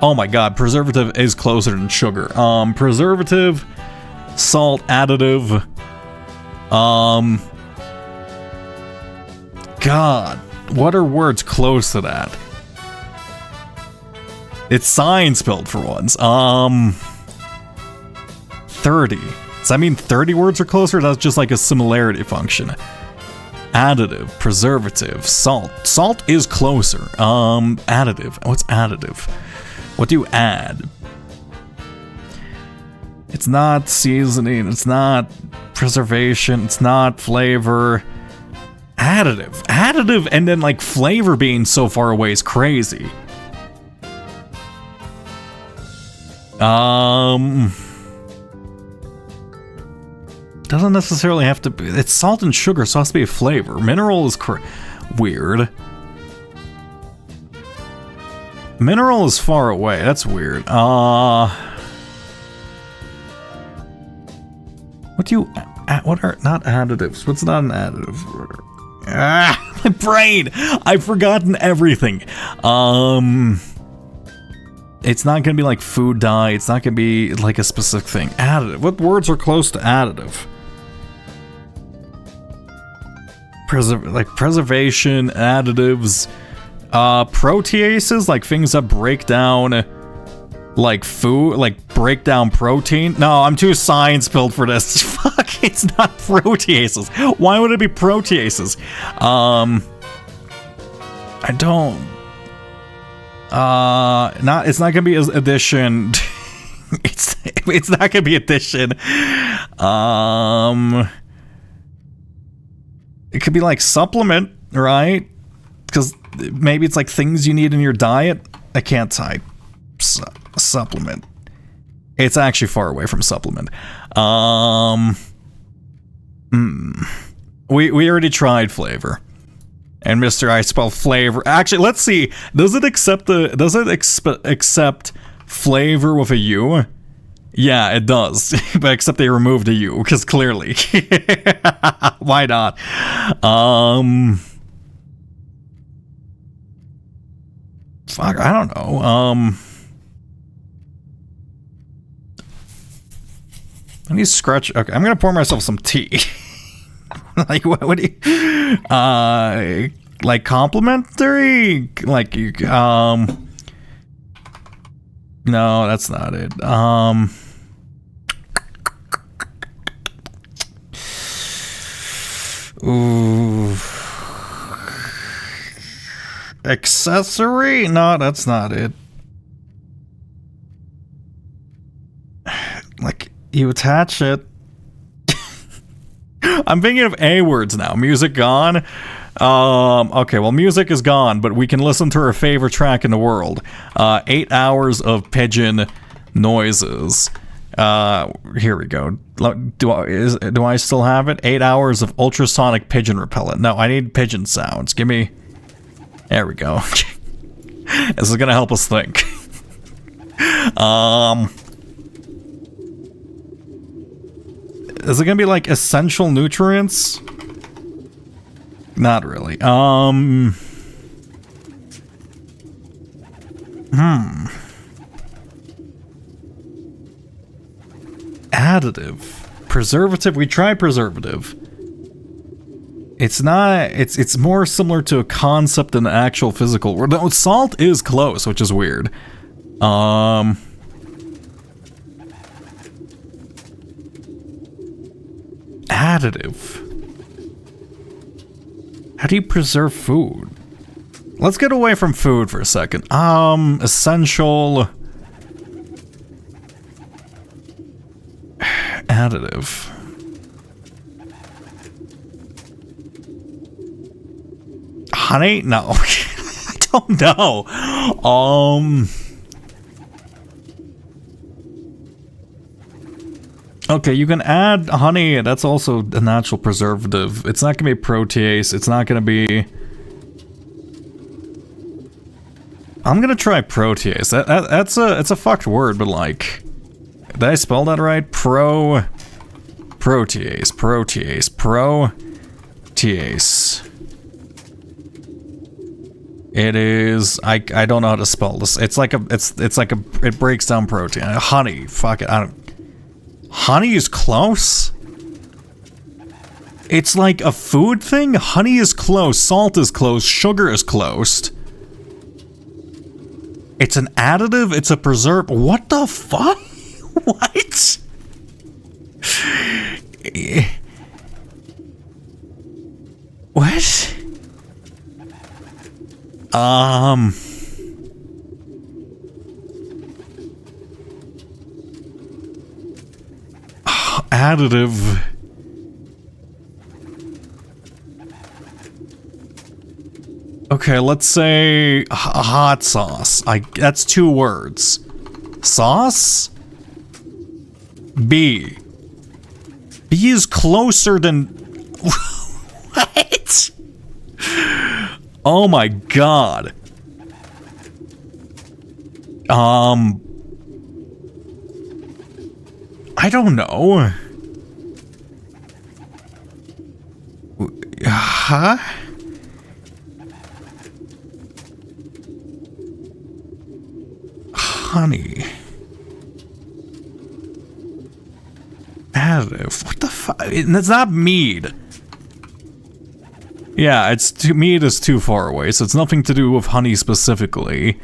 Oh my god, preservative is closer than sugar. Preservative, salt, additive. God, what are words close to that? It's sign spelled for once. 30. Does that mean 30 words are closer? That's just like a similarity function. Additive, preservative, salt. Salt is closer. Additive. What's additive? What do you add? It's not seasoning. It's not preservation. It's not flavor. Additive. Additive and then like flavor being so far away is crazy. Doesn't necessarily have to be. It's salt and sugar, so it has to be a flavor. Mineral is weird. Mineral is far away. That's weird. What do you... What are... Not additives. What's not an additive? My brain! I've forgotten everything. It's not gonna be like food dye. It's not gonna be like a specific thing. Additive. What words are close to additive? Preservation, additives... proteases, like things that break down like food, like break down protein. No, I'm too science built for this. Fuck, it's not proteases. Why would it be proteases? I don't. It's not gonna be addition. it's not gonna be addition. It could be like supplement, right? Because maybe it's like things you need in your diet. I can't type supplement. It's actually far away from supplement. We already tried flavor, and Mr. I spell flavor. Actually, let's see. Does it accept accept flavor with a U? Yeah, it does. But except they removed a U, because clearly, why not? Fuck, I don't know. I need to scratch. Okay, I'm gonna pour myself some tea. Like, what do you... like complimentary? Like, no, that's not it. Ooh. Accessory? No, that's not it. Like, you attach it. I'm thinking of A words now. Music gone. Okay, well, music is gone, but we can listen to our favorite track in the world. 8 hours of pigeon noises. Here we go. Do I still have it? 8 hours of ultrasonic pigeon repellent. No, I need pigeon sounds. Give me... There we go. This is gonna help us think. Is it gonna be like essential nutrients? Not really. Additive. Preservative. We tried preservative. It's not. It's more similar to a concept than the actual physical. No, salt is close, which is weird. Additive. How do you preserve food? Let's get away from food for a second. Essential additive. Honey? No. I don't know. Okay, you can add honey. That's also a natural preservative. It's not gonna be protease. It's not gonna be... I'm gonna try protease. It's a fucked word, but like... Did I spell that right? Protease. It is... I don't know how to spell this. It breaks down protein. Honey. Fuck it. Honey is close? It's like a food thing? Honey is close, salt is close, sugar is close. It's an additive, it's a preserve. What the fuck? What? What? Additive. Okay, let's say hot sauce. That's 2 words. Sauce? B. B is closer than... What? Oh my god. I don't know. Huh? Honey. Additive. What the fuck? It's not mead. Yeah, mead is too far away, so it's nothing to do with honey specifically.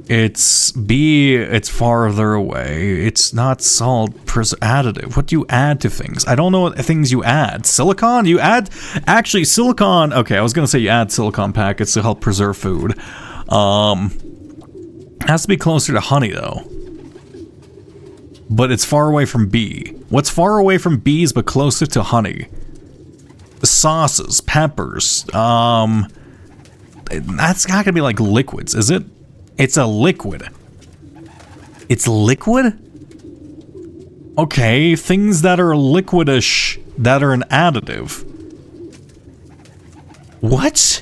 It's B, it's farther away. It's not salt, additive. What do you add to things? I don't know what things you add. Silicon? You add... Actually, silicon... Okay, I was gonna say you add silicon packets to help preserve food. Has to be closer to honey, though. But it's far away from B. What's far away from bees but closer to honey? Sauces, peppers, that's not gonna be like liquids, is it? It's a liquid. It's liquid? Okay, things that are liquidish that are an additive. What?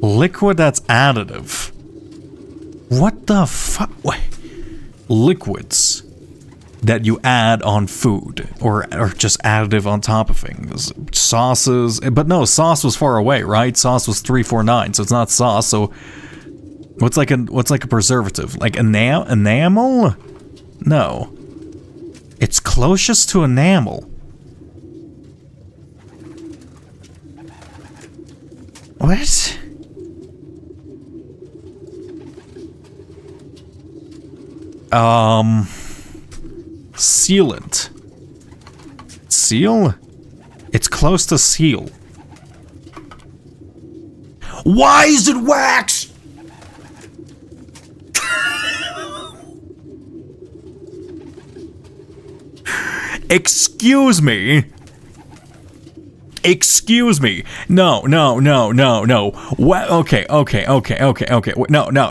Liquid that's additive. What the fuck? Wait. Liquids that you add on food or just additive on top of things. Sauces, but no, sauce was far away, right? Sauce was 349, so it's not sauce. So what's like a preservative? Like enamel? No. It's closest to enamel. What? Sealant. Seal? It's close to seal. Why is it wax? Excuse me. Excuse me. No. What? Okay. No.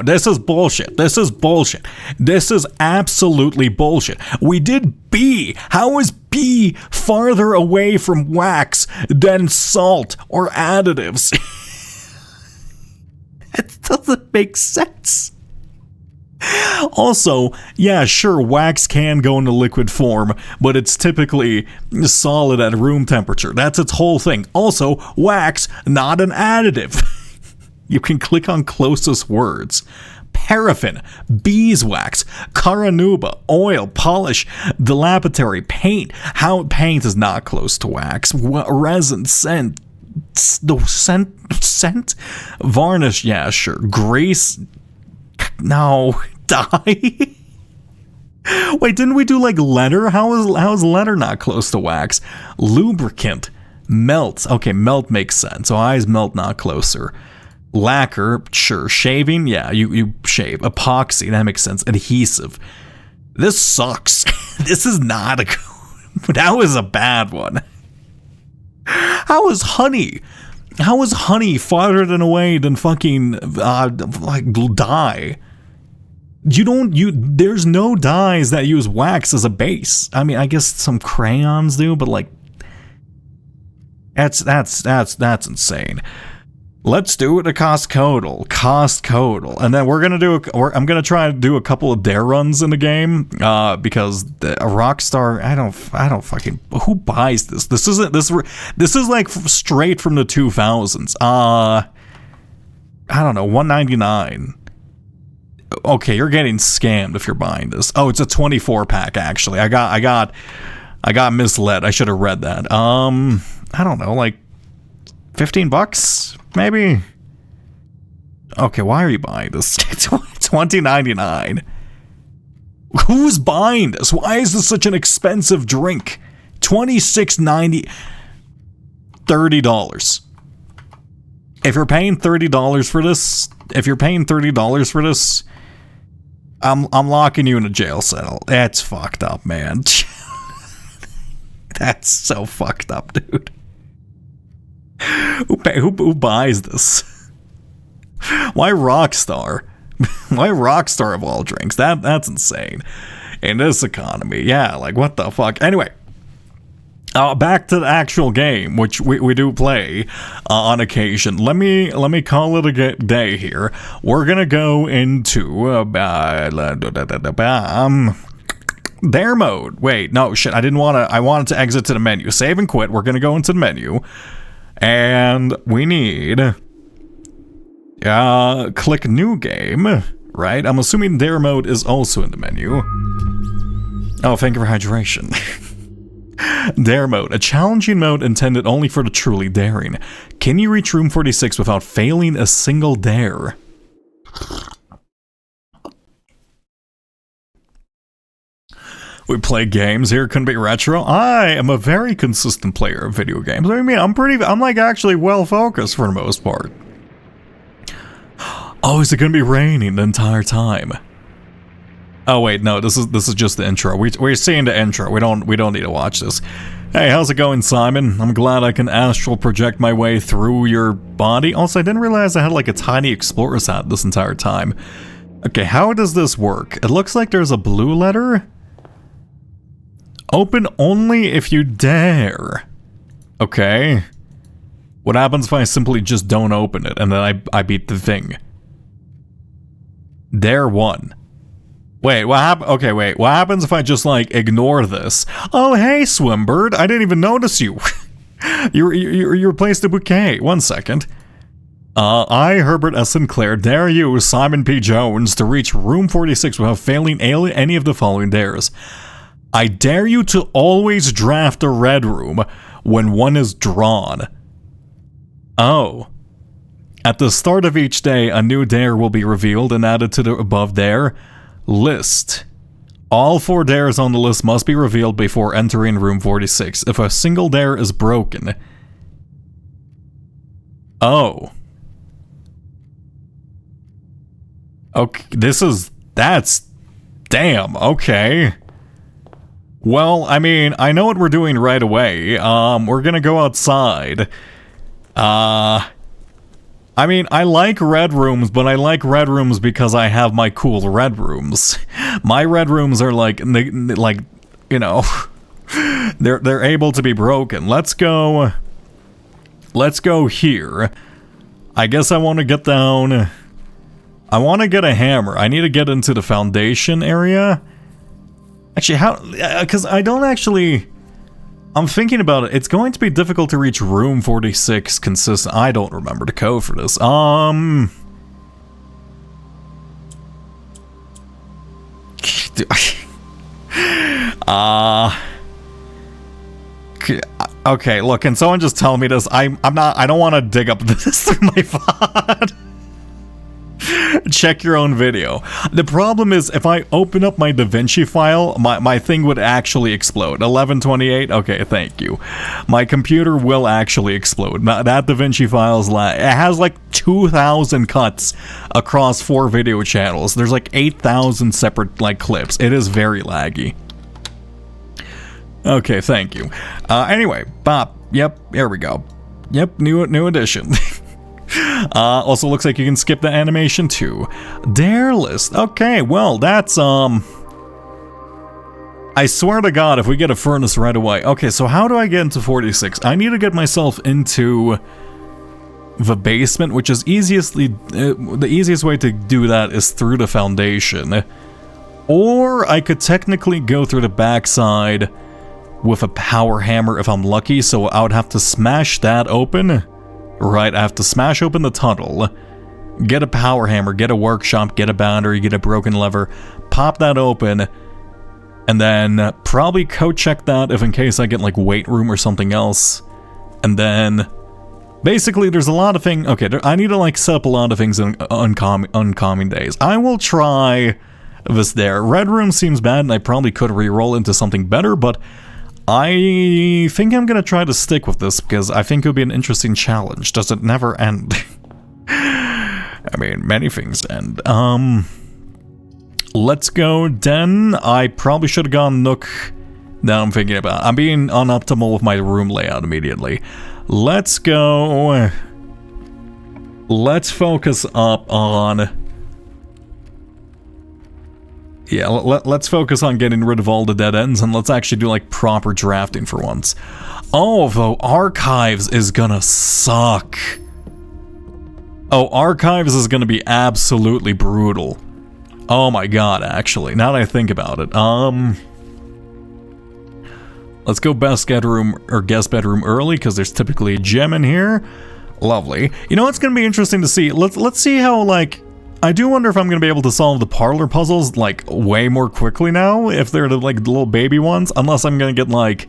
This is bullshit. This is absolutely bullshit. We did B. How is B farther away from wax than salt or additives? It doesn't make sense. Also, yeah, sure, wax can go into liquid form, but it's typically solid at room temperature. That's its whole thing. Also, wax, not an additive. You can click on closest words. Paraffin, beeswax, caranuba, oil, polish, dilapidatory, paint. How paint is not close to wax. Resin, scent, varnish, yeah, sure. Grease, no. Dye. Wait, didn't we do like leather? How is leather not close to wax? Lubricant. Melt. Okay, melt makes sense. So eyes melt, not closer. Lacquer, sure. Shaving, yeah, you shave. Epoxy, that makes sense. Adhesive. This sucks. This is not a good. That was a bad one. How is honey? How is honey farther than away than fucking like dye? There's no dyes that use wax as a base. I mean, I guess some crayons do, but like that's insane. Let's do it to Costcodal, and then I'm gonna try to do a couple of dare runs in the game, because a Rockstar, I don't fucking, who buys this? This is like straight from the 2000s. I don't know, $1.99. Okay, you're getting scammed if you're buying this. Oh, it's a 24 pack actually. I got misled. I should have read that. I don't know, like $15 maybe. Okay, why are you buying this? $20.99. Who's buying this? Why is this such an expensive drink? $26.90. $30. If you're paying $30 for this, I'm locking you in a jail cell. That's fucked up, man. That's so fucked up, dude. Who buys this? Why Rockstar? Why Rockstar of all drinks? That's insane. In this economy, yeah, like what the fuck? Anyway, back to the actual game, which we do play on occasion. Let me call it a day here. We're gonna go into dare mode. Wait, no, shit. I wanted to exit to the menu. Save and quit. We're gonna go into the menu. And we need click new game, right? I'm assuming dare mode is also in the menu. Oh, thank you for hydration. Dare mode, a challenging mode intended only for the truly daring. Can you reach room 46 without failing a single dare? We play games here, couldn't be retro. I am a very consistent player of video games. I mean, I'm like actually well focused for the most part. Oh, is it gonna be raining the entire time? Oh wait, no, this is just the intro. We're seeing the intro. We don't need to watch this. Hey, how's it going, Simon? I'm glad I can astral project my way through your body. Also, I didn't realize I had like a tiny explorer's hat this entire time. Okay, how does this work? It looks like there's a blue letter. Open only if you dare. Okay. What happens if I simply just don't open it and then I beat the thing? Dare 1. Wait, what happened? Okay, wait. What happens if I just like ignore this? Oh, hey, Swimbird. I didn't even notice you. you replaced the bouquet. 1 second. I, Herbert S. Sinclair, dare you, Simon P. Jones, to reach room 46 without failing any of the following dares. I dare you to always draft a red room when one is drawn. Oh. At the start of each day, a new dare will be revealed and added to the above dare list. All 4 dares on the list must be revealed before entering room 46. If a single dare is broken... Oh. Okay, that's... Damn, okay. Well, I mean, I know what we're doing right away. We're gonna go outside. I mean, I like red rooms, but I like red rooms because I have my cool red rooms. My red rooms are like, you know, they're able to be broken. Let's go here. I guess I want to get down. I want to get a hammer. I need to get into the foundation area. Actually, how? Because I don't actually... I'm thinking about it. It's going to be difficult to reach room 46 consistent. I don't remember the code for this. Okay, look, can someone just tell me this? I don't want to dig up this through my VOD. Check your own video. The problem is, if I open up my DaVinci file, my thing would actually explode. 1128? Okay, thank you. My computer will actually explode. That DaVinci file is it has like 2,000 cuts across 4 video channels. There's like 8,000 separate like clips. It is very laggy. Okay, thank you. Anyway, Bob. Yep, here we go. Yep, new addition. Also looks like you can skip the animation too. Dare list. Okay, well, that's, I swear to God, if we get a furnace right away. Okay, so how do I get into 46? I need to get myself into the basement, which is the easiest way to do that is through the foundation. Or I could technically go through the backside with a power hammer if I'm lucky, so I would have to smash that open. Right, I have to smash open the tunnel, get a power hammer, get a workshop, get a battery, get a broken lever, pop that open, and then probably code check that if in case I get like weight room or something else. And then basically there's a lot of things. Okay, I need to like set up a lot of things in uncommon days. I will try this there. Red room seems bad and I probably could re-roll into something better, but I think I'm gonna try to stick with this because I think it would be an interesting challenge. Does it never end? I mean, many things end. Let's go Den. I probably should have gone Nook. Now I'm thinking about it. I'm being unoptimal with my room layout immediately. Let's go. Let's focus up on... Yeah, let's focus on getting rid of all the dead ends, and let's actually do, like, proper drafting for once. Oh, though, Archives is gonna suck. Oh, Archives is gonna be absolutely brutal. Oh my god, actually, now that I think about it. Let's go guest bedroom early, because there's typically a gem in here. Lovely. You know, it's gonna be interesting to see. Let's see how, like... I do wonder if I'm going to be able to solve the parlor puzzles, like, way more quickly now, if they're the, like, the little baby ones, unless I'm going to get, like,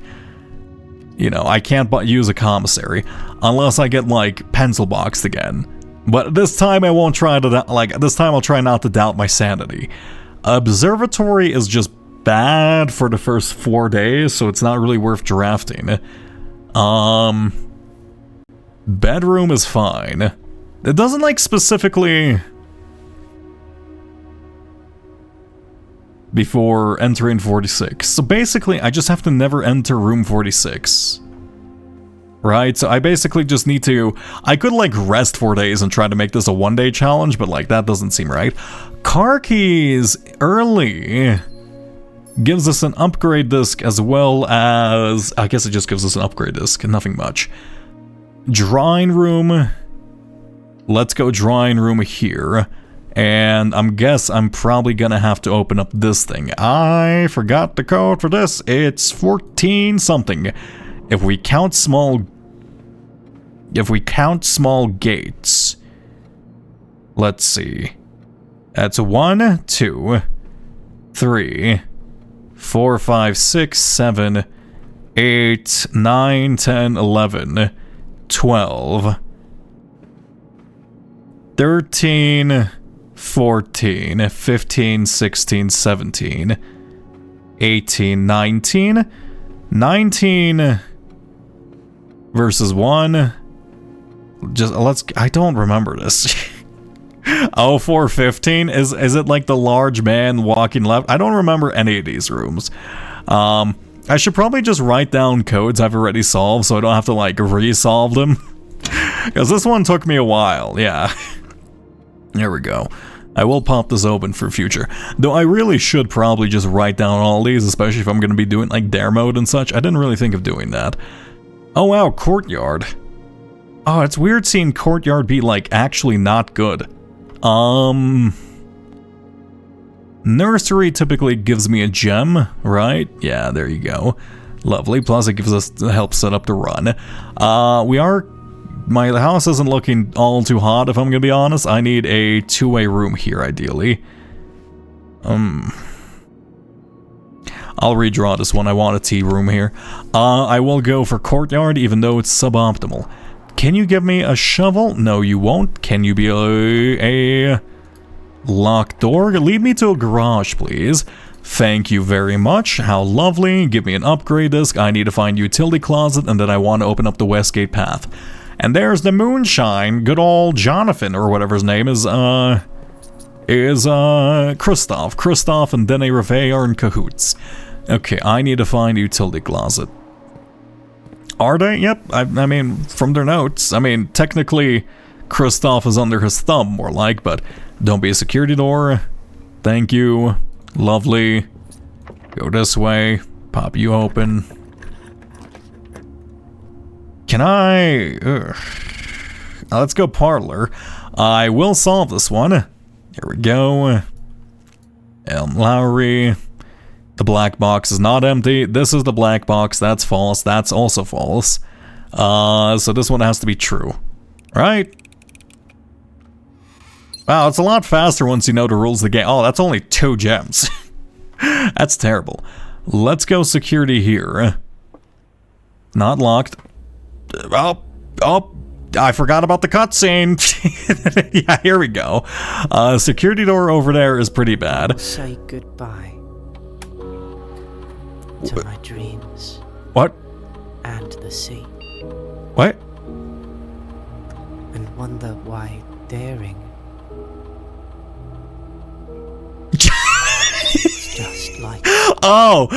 you know, I can't use a commissary, unless I get, like, pencil boxed again. But this time I won't try to, this time I'll try not to doubt my sanity. Observatory is just bad for the first 4 days, so it's not really worth drafting. Bedroom is fine. It doesn't, like, specifically... before entering 46. So basically, I just have to never enter room 46. Right? So I basically just need to... I could, like, rest 4 days and try to make this a one-day challenge, but, like, that doesn't seem right. Car keys early gives us an upgrade disc as well as... I guess it just gives us an upgrade disc, nothing much. Drawing room. Let's go drawing room here. And I'm probably gonna have to open up this thing. I forgot the code for this. It's 14 something. If we count small gates. Let's see. That's 1, 2, 3, 4, 5, 6, 7, 8, 9, 10, 11, 12, 13, 14, 15, 16, 17, 18, 19, 19 versus 1. I don't remember this. Oh, 415? Is it like the large man walking left? I don't remember any of these rooms. I should probably just write down codes I've already solved so I don't have to, like, re-solve them. Because this one took me a while, yeah. There we go. I will pop this open for future. Though I really should probably just write down all these, especially if I'm going to be doing, like, dare mode and such. I didn't really think of doing that. Oh, wow, courtyard. Oh, it's weird seeing courtyard be, like, actually not good. Nursery typically gives me a gem, right? Yeah, there you go. Lovely. Plus it gives us help set up the run. My house isn't looking all too hot, if I'm gonna be honest. I need a two-way room here, ideally. I'll redraw this one. I want a tea room here. I will go for courtyard, even though it's suboptimal. Can you give me a shovel? No, you won't. Can you be Locked door. Lead me to a garage, please. Thank you very much. How lovely. Give me an upgrade disc. I need to find utility closet, and then I want to open up the Westgate path. And there's the moonshine. Good old Jonathan, or whatever his name is, Christoph. Christoph and Dene Reve are in cahoots. Okay, I need to find utility closet. Are they? Yep. I mean, from their notes. I mean, technically, Christoph is under his thumb, more like, but don't be a security door. Thank you. Lovely. Go this way. Pop you open. Can I... let's go parlor. I will solve this one. Here we go. Elm Lowry. The black box is not empty. This is the black box. That's false. That's also false. So this one has to be true. Right? Wow, it's a lot faster once you know the rules of the game. Oh, that's only 2 gems. That's terrible. Let's go security here. Not locked. Oh, I forgot about the cutscene. Yeah, here we go. Security door over there is pretty bad. I'll say goodbye to my dreams. What? And the sea. What? And wonder why daring. It's just like... Oh,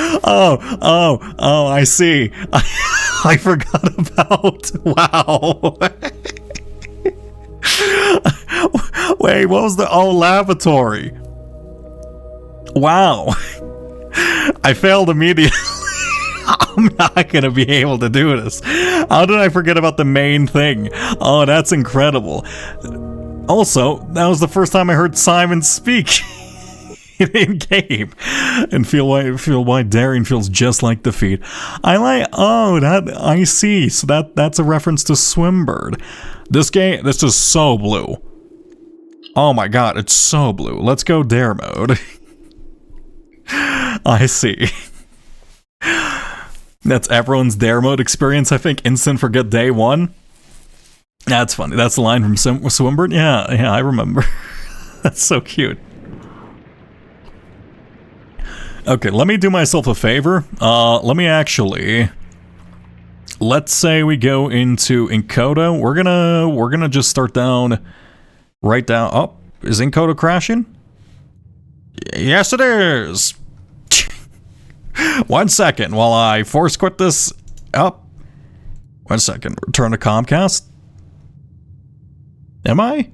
I see. I forgot about... Wow. Wait, what was the... Oh, lavatory. Wow. I failed immediately. I'm not gonna be able to do this. How did I forget about the main thing? Oh, that's incredible. Also, that was the first time I heard Simon speak in game, and feel why daring feels just like defeat. I see. So that's a reference to Swimbird. This is so blue. Oh my god, it's so blue. Let's go dare mode. I see. That's everyone's dare mode experience, I think. Instant forget day 1. That's funny. That's the line from Swimbird. Yeah, I remember. That's so cute. Okay, let me do myself a favor. Let's say we go into Encoda. We're gonna just start right down. Oh, is Encoda crashing? Yes, it is. 1 second while I force quit this. Oh, 1 second. Return to Comcast. Am I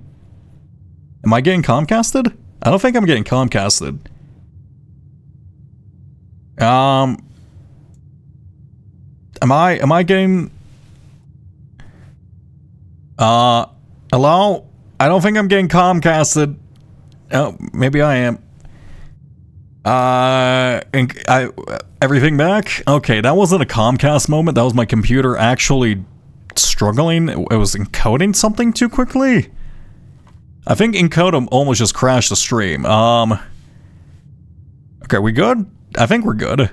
getting Comcasted? I don't think I'm getting Comcasted. Am I getting... hello? I don't think I'm getting Comcasted. Oh, maybe I am. Everything back? Okay, that wasn't a Comcast moment. That was my computer actually struggling. It was encoding something too quickly. I think Encoda almost just crashed the stream. Okay, we good? I think we're good.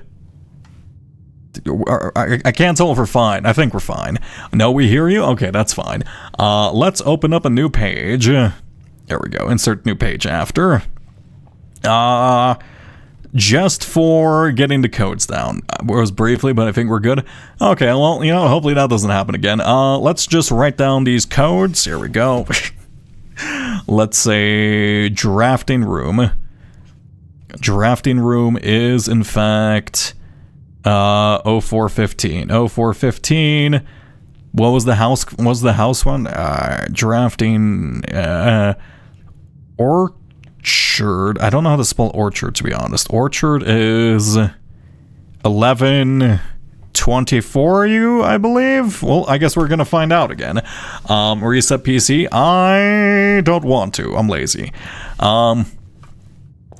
I can't tell if we're fine. I think we're fine. No, we hear you? Okay, that's fine. Let's open up a new page. There we go. Insert new page after. Just for getting the codes down. It was briefly, but I think we're good. Okay, well, hopefully that doesn't happen again. Let's just write down these codes. Here we go. Let's say drafting room. Drafting room is, in fact, 0415. 0415. What was the house one? Drafting, Orchard. I don't know how to spell Orchard, to be honest. Orchard is 1124, I believe? Well, I guess we're gonna find out again. Reset PC. I don't want to. I'm lazy.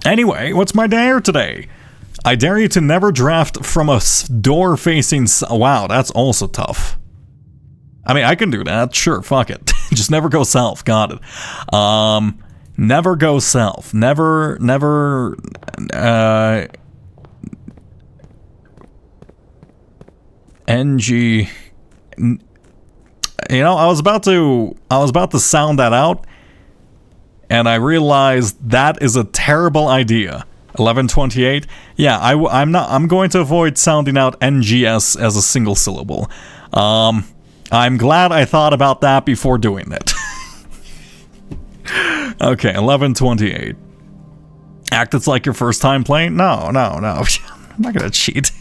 Anyway, what's my dare today? I dare you to never draft from a door facing... Wow, that's also tough. I mean, I can do that. Sure, fuck it. Just never go south. Got it. Never go south. Never, NG... I was about to sound that out, and I realized that is a terrible idea. 1128. Yeah, I'm going to avoid sounding out NGS as a single syllable. I'm glad I thought about that before doing it. Okay, 1128. Act it's like your first time playing? No. I'm not gonna cheat.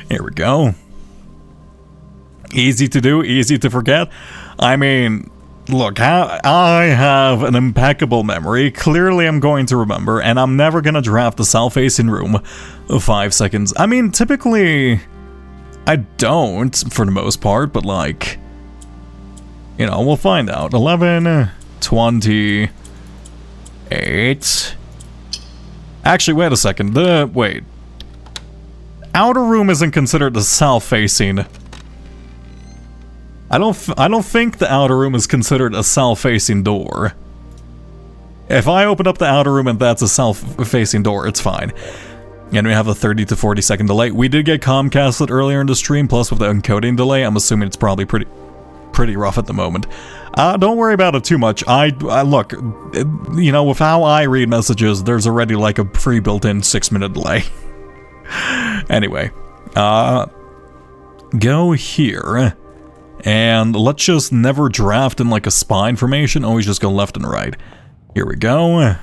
Here we go. Easy to do, easy to forget. I mean, look, I have an impeccable memory. Clearly I'm going to remember, and I'm never gonna draft the south-facing room 5 seconds. I mean, typically, I don't, for the most part, but like, you know, we'll find out. 11:28. Actually, wait a second. Wait. Outer room isn't considered the south-facing. I don't think the outer room is considered a south-facing door. If I open up the outer room and that's a south-facing door, it's fine. And we have a 30 to 40 second delay. We did get Comcasted earlier in the stream, plus with the encoding delay, I'm assuming it's probably pretty rough at the moment. Don't worry about it too much. I look, you know, with how I read messages, there's already like a pre-built-in 6-minute delay. Anyway, go here, and let's just never draft in like a spine formation, always just go left and right. Here we go.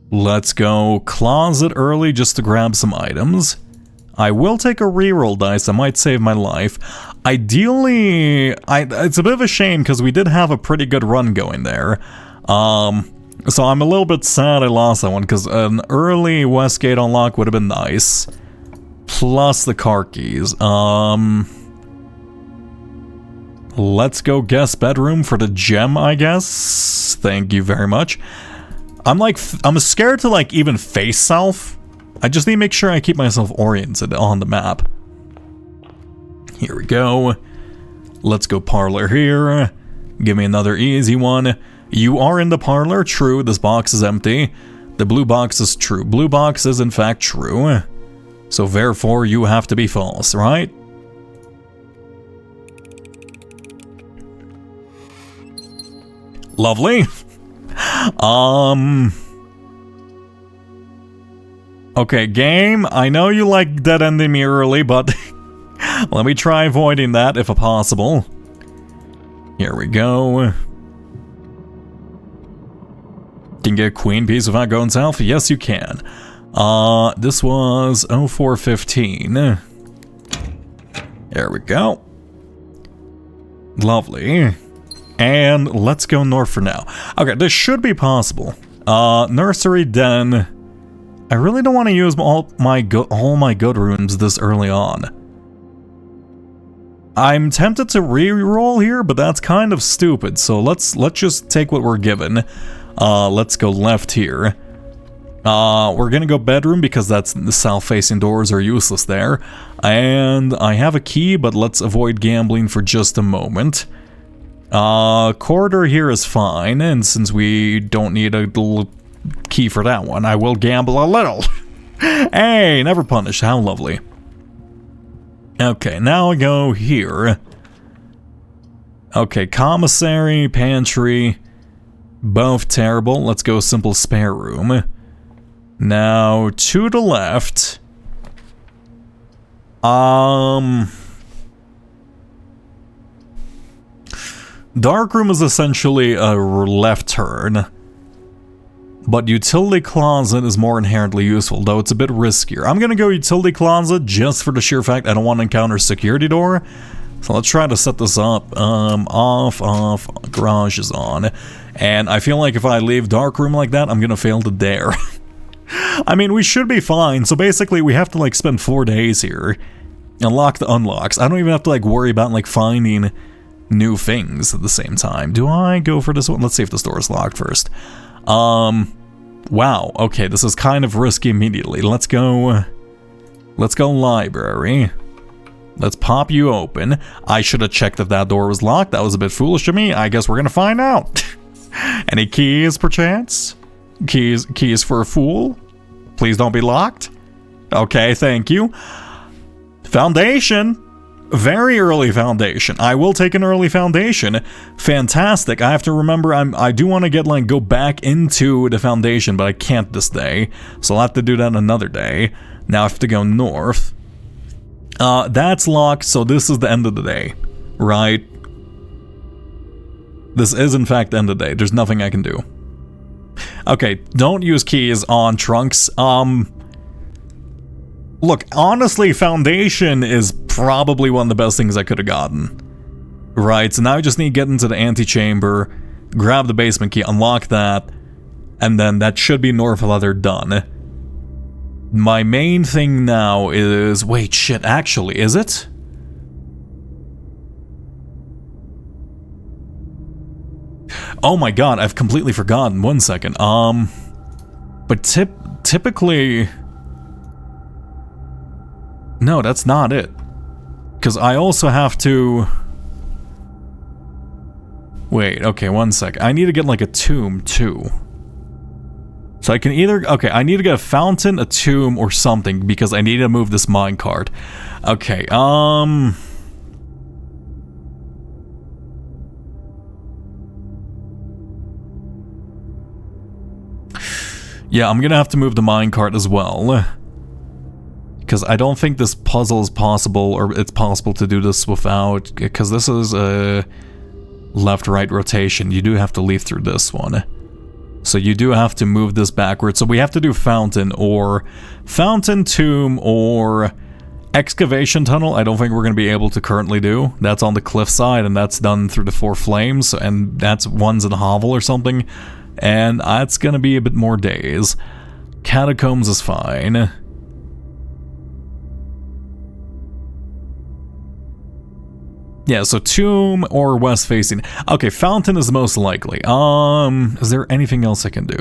Let's go closet early just to grab some items. I will take a reroll dice, that might save my life. Ideally, it's a bit of a shame because we did have a pretty good run going there. So I'm a little bit sad I lost that one because an early Westgate unlock would have been nice. Plus the car keys. Let's go guest bedroom for the gem, I guess. Thank you very much. I'm scared to like even face south. I just need to make sure I keep myself oriented on the map. Here we go. Let's go parlor here. Give me another easy one. You are in the parlor. True, this box is empty. The blue box is true. Blue box is in fact true. So therefore you have to be false, right? Lovely. Okay, game, I know you like dead-ending me early, but let me try avoiding that if possible. Here we go. Can get queen piece without going south? Yes, you can. This was 0415. There we go. Lovely. And let's go north for now. Okay, this should be possible. Nursery den. I really don't want to use all my good rooms this early on. I'm tempted to re-roll here, but that's kind of stupid. So let's just take what we're given. Let's go left here. We're gonna go bedroom because that's the south-facing doors are useless there. And I have a key, but let's avoid gambling for just a moment. Corridor here is fine, and since we don't need a key for that one, I will gamble a little. Hey, never punished. How lovely. Okay, now I go here. Okay, commissary, pantry, both terrible. Let's go simple spare room. Now, to the left. Dark room is essentially a left turn. But utility closet is more inherently useful, though it's a bit riskier. I'm gonna go utility closet just for the sheer fact I don't want to encounter security door. So let's try to set this up. Off, garage is on. And I feel like if I leave dark room like that, I'm gonna fail to dare. I mean, we should be fine. So basically, we have to like spend 4 days here. Unlock the unlocks. I don't even have to like worry about like finding new things at the same time. Do I go for this one? Let's see if this door is locked first. Wow, okay, this is kind of risky immediately. Let's go library. Let's pop you open. I should have checked if that door was locked. That was a bit foolish of me. I guess we're gonna find out. Any keys, perchance? Keys for a fool? Please don't be locked. Okay, thank you. Foundation. Very early foundation. I will take an early foundation. Fantastic. I have to remember I do want to get like go back into the foundation, but I can't this day. So I'll have to do that another day. Now I have to go north. That's locked, so this is the end of the day. Right? This is in fact the end of the day. There's nothing I can do. Okay, don't use keys on Trunks. Look, honestly, Foundation is probably one of the best things I could have gotten. Right, so now I just need to get into the antechamber, grab the basement key, unlock that, and then that should be North Leather done. My main thing now is... Wait, shit, actually, is it? Oh my god, I've completely forgotten. 1 second. But typically... No, that's not it. Because I also have to... Wait, okay, 1 sec. I need to get like a tomb too. So I can either... Okay, I need to get a fountain, a tomb, or something because I need to move this minecart. Okay, yeah, I'm gonna have to move the minecart as well. Because I don't think this puzzle is possible, or it's possible to do this without... Because this is a left-right rotation. You do have to leave through this one. So you do have to move this backwards. So we have to do fountain, or fountain, tomb, or excavation tunnel. I don't think we're going to be able to currently do. That's on the cliffside, and that's done through the Four Flames, and that's one's in a hovel or something. And that's going to be a bit more days. Catacombs is fine. Yeah, so tomb or west facing. Okay, fountain is most likely. Is there anything else I can do?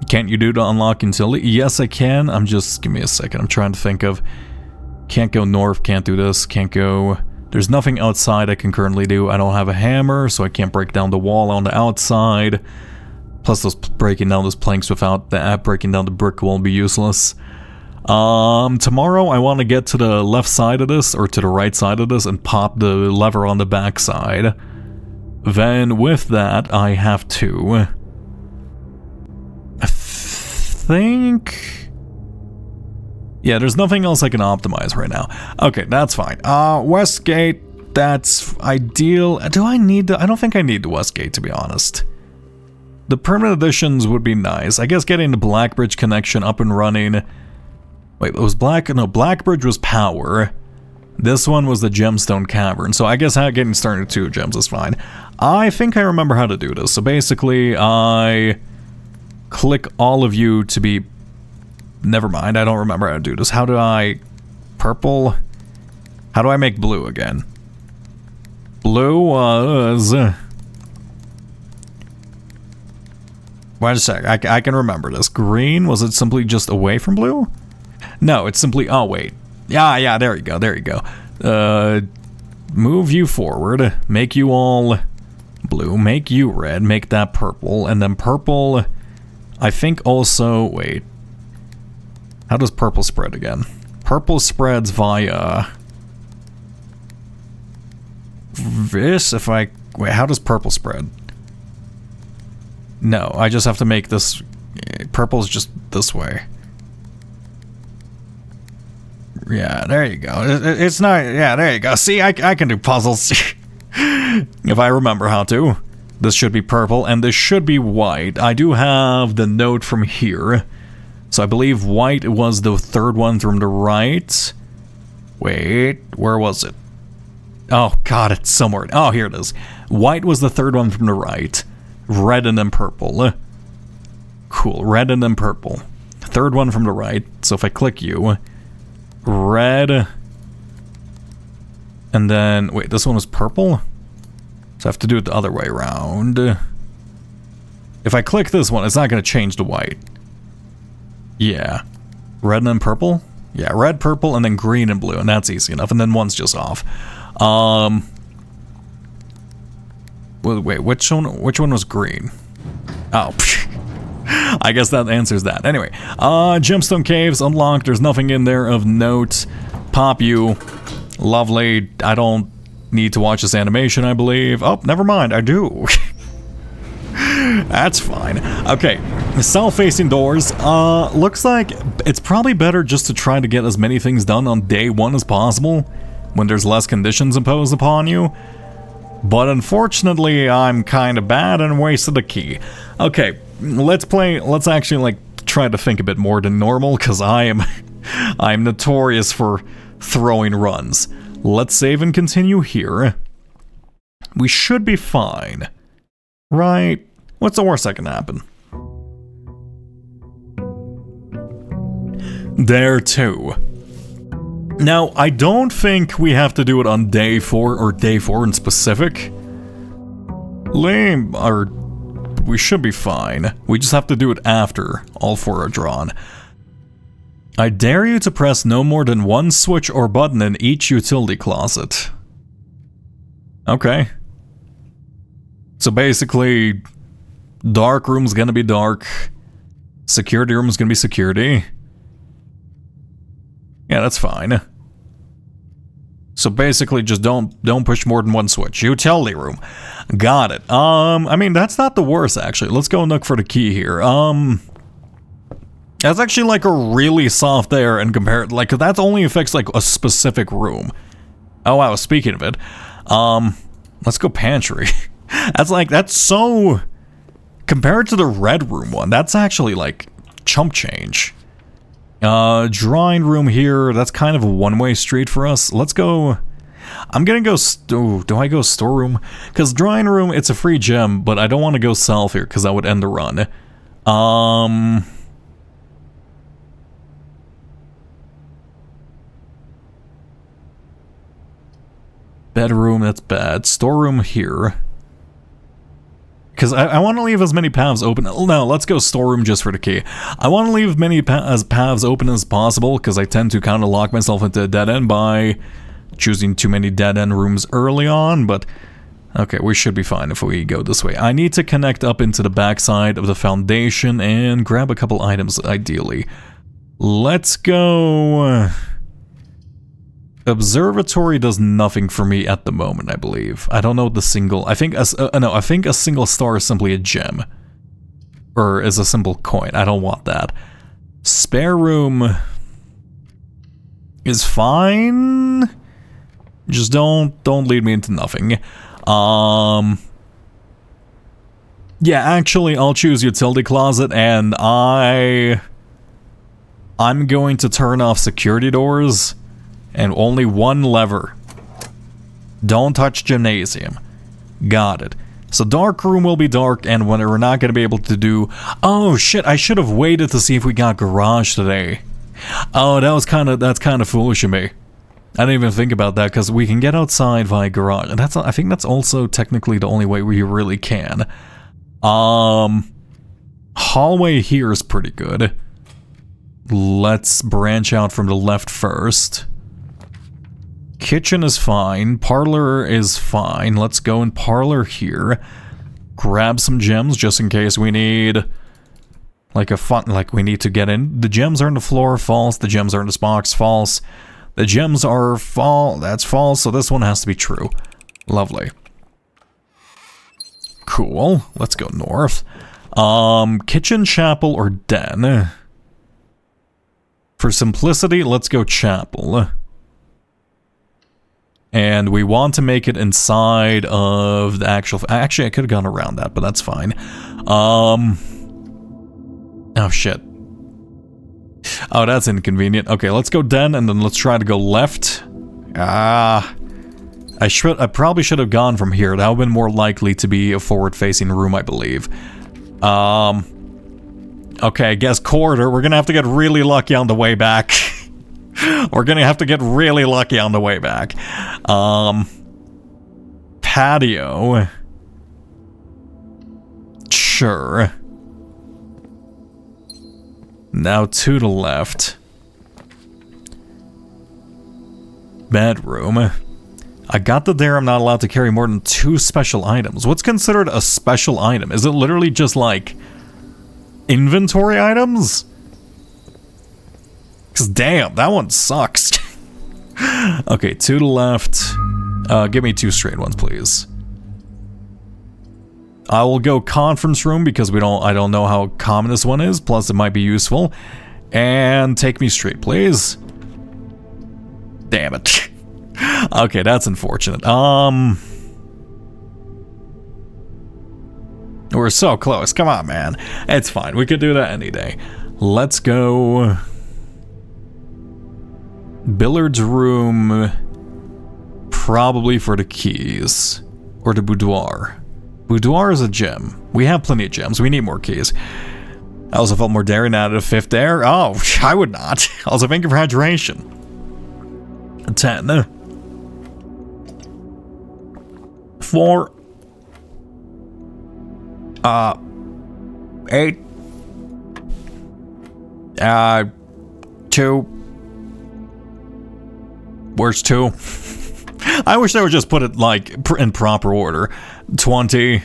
Can't you do to unlock utility? Yes, I can. Give me a second. I'm trying to think of... Can't go north, can't do this, can't go... There's nothing outside I can currently do. I don't have a hammer, so I can't break down the wall on the outside. Plus, breaking down those planks without the breaking down the brick wall will be useless. Tomorrow I want to get to the left side of this, or to the right side of this, and pop the lever on the back side. Then with that, I have to... I think... Yeah, there's nothing else I can optimize right now. Okay, that's fine. Westgate, that's ideal. Do I need the... I don't think I need the Westgate, to be honest. The permanent additions would be nice. I guess getting the Blackbridge connection up and running... Wait, it was Blackbridge was power. This one was the Gemstone Cavern, so I guess getting started with 2 gems is fine. I think I remember how to do this. So basically, I click all of you to be... Never mind, I don't remember how to do this. How do I... Purple? How do I make blue again? Blue was... Wait a sec, I can remember this. Green, was it simply just away from blue? No, it's simply... Oh, wait. Yeah, there you go. Move you forward. Make you all blue. Make you red. Make that purple. And then purple... I think also... Wait. How does purple spread again? Purple spreads via... This, if I... Wait, how does purple spread? No, I just have to make this... Purple's just this way. Yeah, there you go. It's not... Yeah, there you go. See, I can do puzzles. If I remember how to. This should be purple, and this should be white. I do have the note from here. So I believe white was the third one from the right. Wait, where was it? Oh, God, it's somewhere. Oh, here it is. White was the third one from the right. Red and then purple. Cool, red and then purple. Third one from the right. So if I click you... Red, and then, wait, this one was purple? So I have to do it the other way around. If I click this one, it's not going to change to white. Yeah. Red and then purple? Yeah, red, purple, and then green and blue, and that's easy enough, and then one's just off. Wait, which one was green? Oh, I guess that answers that. Anyway, gemstone caves unlocked. There's nothing in there of note. Pop you. Lovely. I don't need to watch this animation, I believe. Oh, never mind. I do. That's fine. Okay, south-facing doors. Looks like it's probably better just to try to get as many things done on day one as possible when there's less conditions imposed upon you. But unfortunately, I'm kind of bad and wasted a key. Okay, let's actually, like, try to think a bit more than normal, because I'm notorious for throwing runs. Let's save and continue here. We should be fine. Right? What's the worst that can happen? There too. Now, I don't think we have to do it on day 4 or day 4 in specific. We should be fine. We just have to do it after all 4 are drawn. I dare you to press no more than one switch or button in each utility closet. Okay. So basically, dark room's gonna be dark. Security room's gonna be security. Yeah, that's fine. So basically, just don't push more than one switch. Utility room. Got it. I mean, that's not the worst, actually. Let's go look for the key here. That's actually like a really soft air and compared, like, that only affects like a specific room. Oh wow, speaking of it, let's go pantry. That's so, compared to the red room one, that's actually like chump change. Drawing room here, that's kind of a one-way street for us. Let's go, I'm gonna go, do I go storeroom? Because drawing room, it's a free gem, but I don't want to go south here because that would end the run. Bedroom, that's bad. Storeroom here. Because I want to leave as many paths open. No, let's go storeroom just for the key. I want to leave many paths open as possible, because I tend to kind of lock myself into a dead end by choosing too many dead end rooms early on, but okay, we should be fine if we go this way. I need to connect up into the backside of the foundation and grab a couple items, ideally. Let's go... Observatory does nothing for me at the moment, I believe. I don't know the single... I think a single star is simply a gem. Or is a simple coin. I don't want that. Spare room... is fine. Just don't lead me into nothing. Yeah, actually, I'll choose utility closet, and I'm going to turn off security doors. And only one lever. Don't touch gymnasium. Got it. So dark room will be dark, and when we're not going to be able to do... Oh shit, I should have waited to see if we got garage today. Oh, that's kind of foolish of me. I didn't even think about that, because we can get outside via garage. And I think that's also technically the only way we really can. Hallway here is pretty good. Let's branch out from the left first. Kitchen is fine. Parlor is fine. Let's go in parlor here. Grab some gems just in case we need we need to get in. The gems are on the floor, false. The gems are in this box, false. The gems are that's false, so this one has to be true. Lovely. Cool. Let's go north. Kitchen, chapel, or den? For simplicity, let's go chapel. And we want to make it inside of the actual... Actually, I could have gone around that, but that's fine. Oh, shit. Oh, that's inconvenient. Okay, let's go den, and then let's try to go left. I probably should have gone from here. That would have been more likely to be a forward-facing room, I believe. Okay, I guess corridor. We're gonna have to get really lucky on the way back. We're gonna have to get really lucky on the way back. Patio. Sure. Now to the left. Bedroom. I got that there I'm not allowed to carry more than 2 special items. What's considered a special item? Is it literally just like inventory items? Because damn, that one sucks. Okay, to the left. Give me 2 straight ones, please. I will go conference room because I don't know how common this one is, plus it might be useful. And take me straight, please. Damn it. Okay, that's unfortunate. We're so close. Come on, man. It's fine. We could do that any day. Let's go. Billiards room. Probably for the keys. Or the boudoir. Boudoir is a gem. We have plenty of gems. We need more keys. I also felt more daring out of the 5th there. Oh, I would not. Also, thank you for hydration. 10. 4. 8. 2. Where's 2? I wish they would just put it, like, in proper order. 20.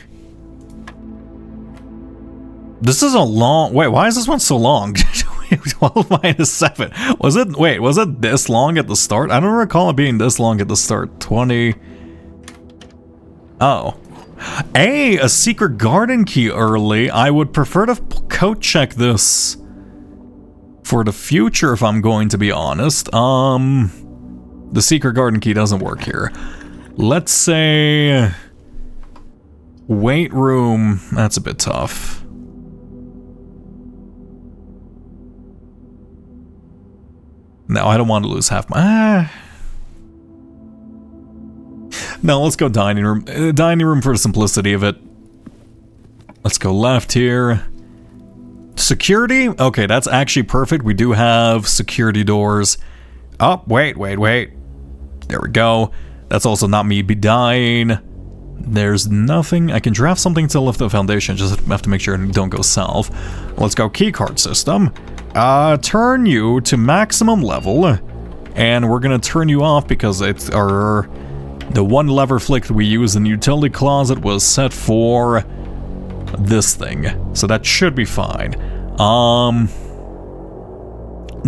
This is a long... Wait, why is this one so long? 12 minus 7. Was it this long at the start? I don't recall it being this long at the start. 20. Oh. Hey, a secret garden key early. I would prefer to code check this for the future if I'm going to be honest. The secret garden key doesn't work here. Let's say... weight room. That's a bit tough. No, I don't want to lose half my... No, let's go dining room. Dining room for the simplicity of it. Let's go left here. Security? Okay, that's actually perfect. We do have security doors. Oh, wait. There we go. That's also not me be dying. There's nothing. I can draft something to lift the foundation. Just have to make sure I don't go south. Let's go keycard system. Turn you to maximum level. And we're gonna turn you off because it's our... The one lever flick that we use in the utility closet was set for this thing. So that should be fine.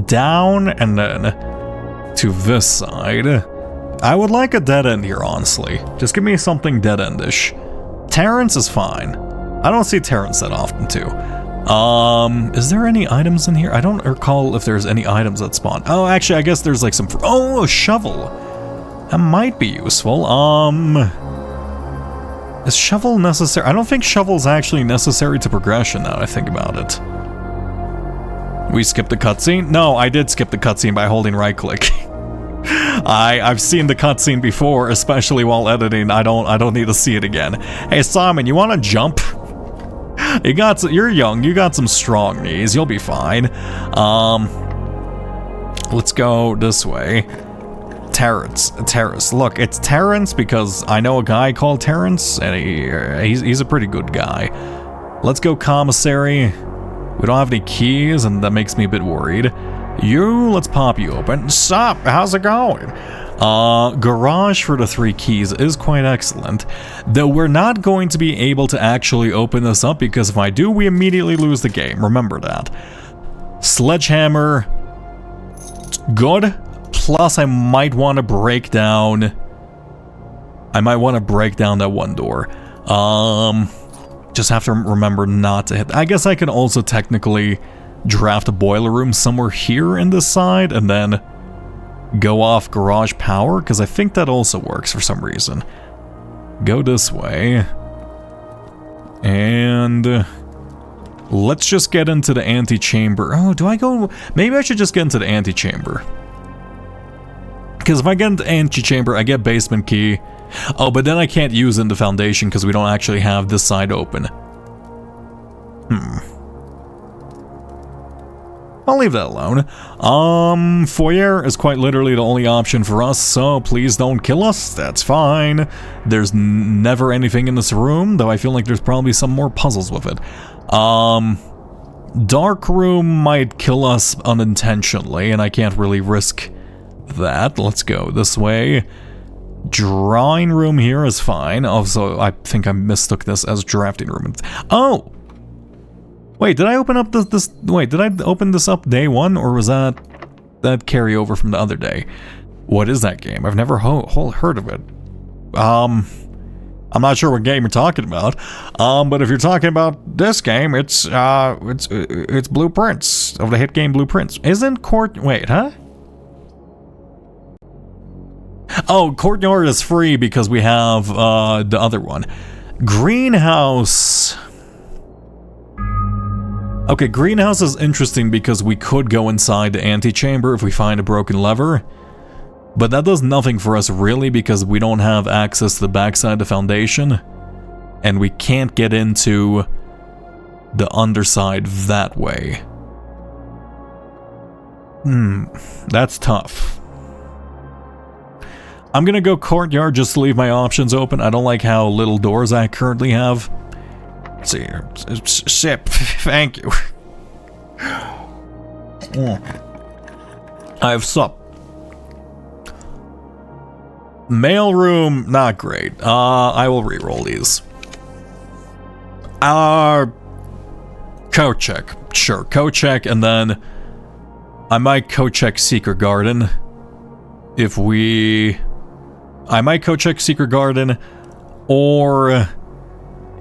Down and then to this side. I would like a dead end here, honestly. Just give me something dead endish. Terrence is fine. I don't see Terrence that often too. Is there any items in here? I don't recall if there's any items that spawn. Oh, actually, I guess there's like some... Oh, a shovel. That might be useful. Is shovel necessary? I don't think shovel's actually necessary to progression now I think about it. We skipped the cutscene? No, I did skip the cutscene by holding right click. I've seen the cutscene before, especially while editing. I don't need to see it again. Hey Simon, you wanna jump? You're young, you got some strong knees, you'll be fine. Let's go this way. Terrace. Look, it's Terrence because I know a guy called Terrence, and he's a pretty good guy. Let's go commissary. We don't have any keys, and that makes me a bit worried. Let's pop you open. Sup? How's it going? Garage for the 3 keys is quite excellent. Though we're not going to be able to actually open this up because if I do, we immediately lose the game. Remember that. Sledgehammer. Good. Plus, I might want to break down... that one door. Just have to remember not to hit... I guess I can also technically draft a boiler room somewhere here in this side and then go off garage power, because I think that also works for some reason. Go this way. And... let's just get into the antechamber. Oh, do I go... Maybe I should just get into the antechamber. Because if I get into antechamber, I get basement key. Oh, but then I can't use it in the foundation because we don't actually have this side open. I'll leave that alone. Foyer is quite literally the only option for us, so please don't kill us. That's fine. There's never anything in this room, though I feel like there's probably some more puzzles with it. Dark room might kill us unintentionally, and I can't really risk that. Let's go this way. Drawing room here is fine. Also, I think I mistook this as drafting room. Oh! Wait, did I open up this? Wait, did I open this up day one, or was that carryover from the other day? What is that game? I've never heard of it. I'm not sure what game you're talking about. But if you're talking about this game, it's Blueprints of the hit game Blueprints. Isn't Wait, huh? Oh, Courtyard is free because we have the other one. Greenhouse. Okay, Greenhouse is interesting because we could go inside the antechamber if we find a broken lever. But that does nothing for us really because we don't have access to the backside of the foundation. And we can't get into the underside that way. That's tough. I'm gonna go Courtyard just to leave my options open. I don't like how little doors I currently have. Let's see here. Sip. Thank you. I have sup. Mailroom, not great. I will re-roll these. Code check. Sure, code check, and then I might code check Secret Garden. I might code check Secret Garden, or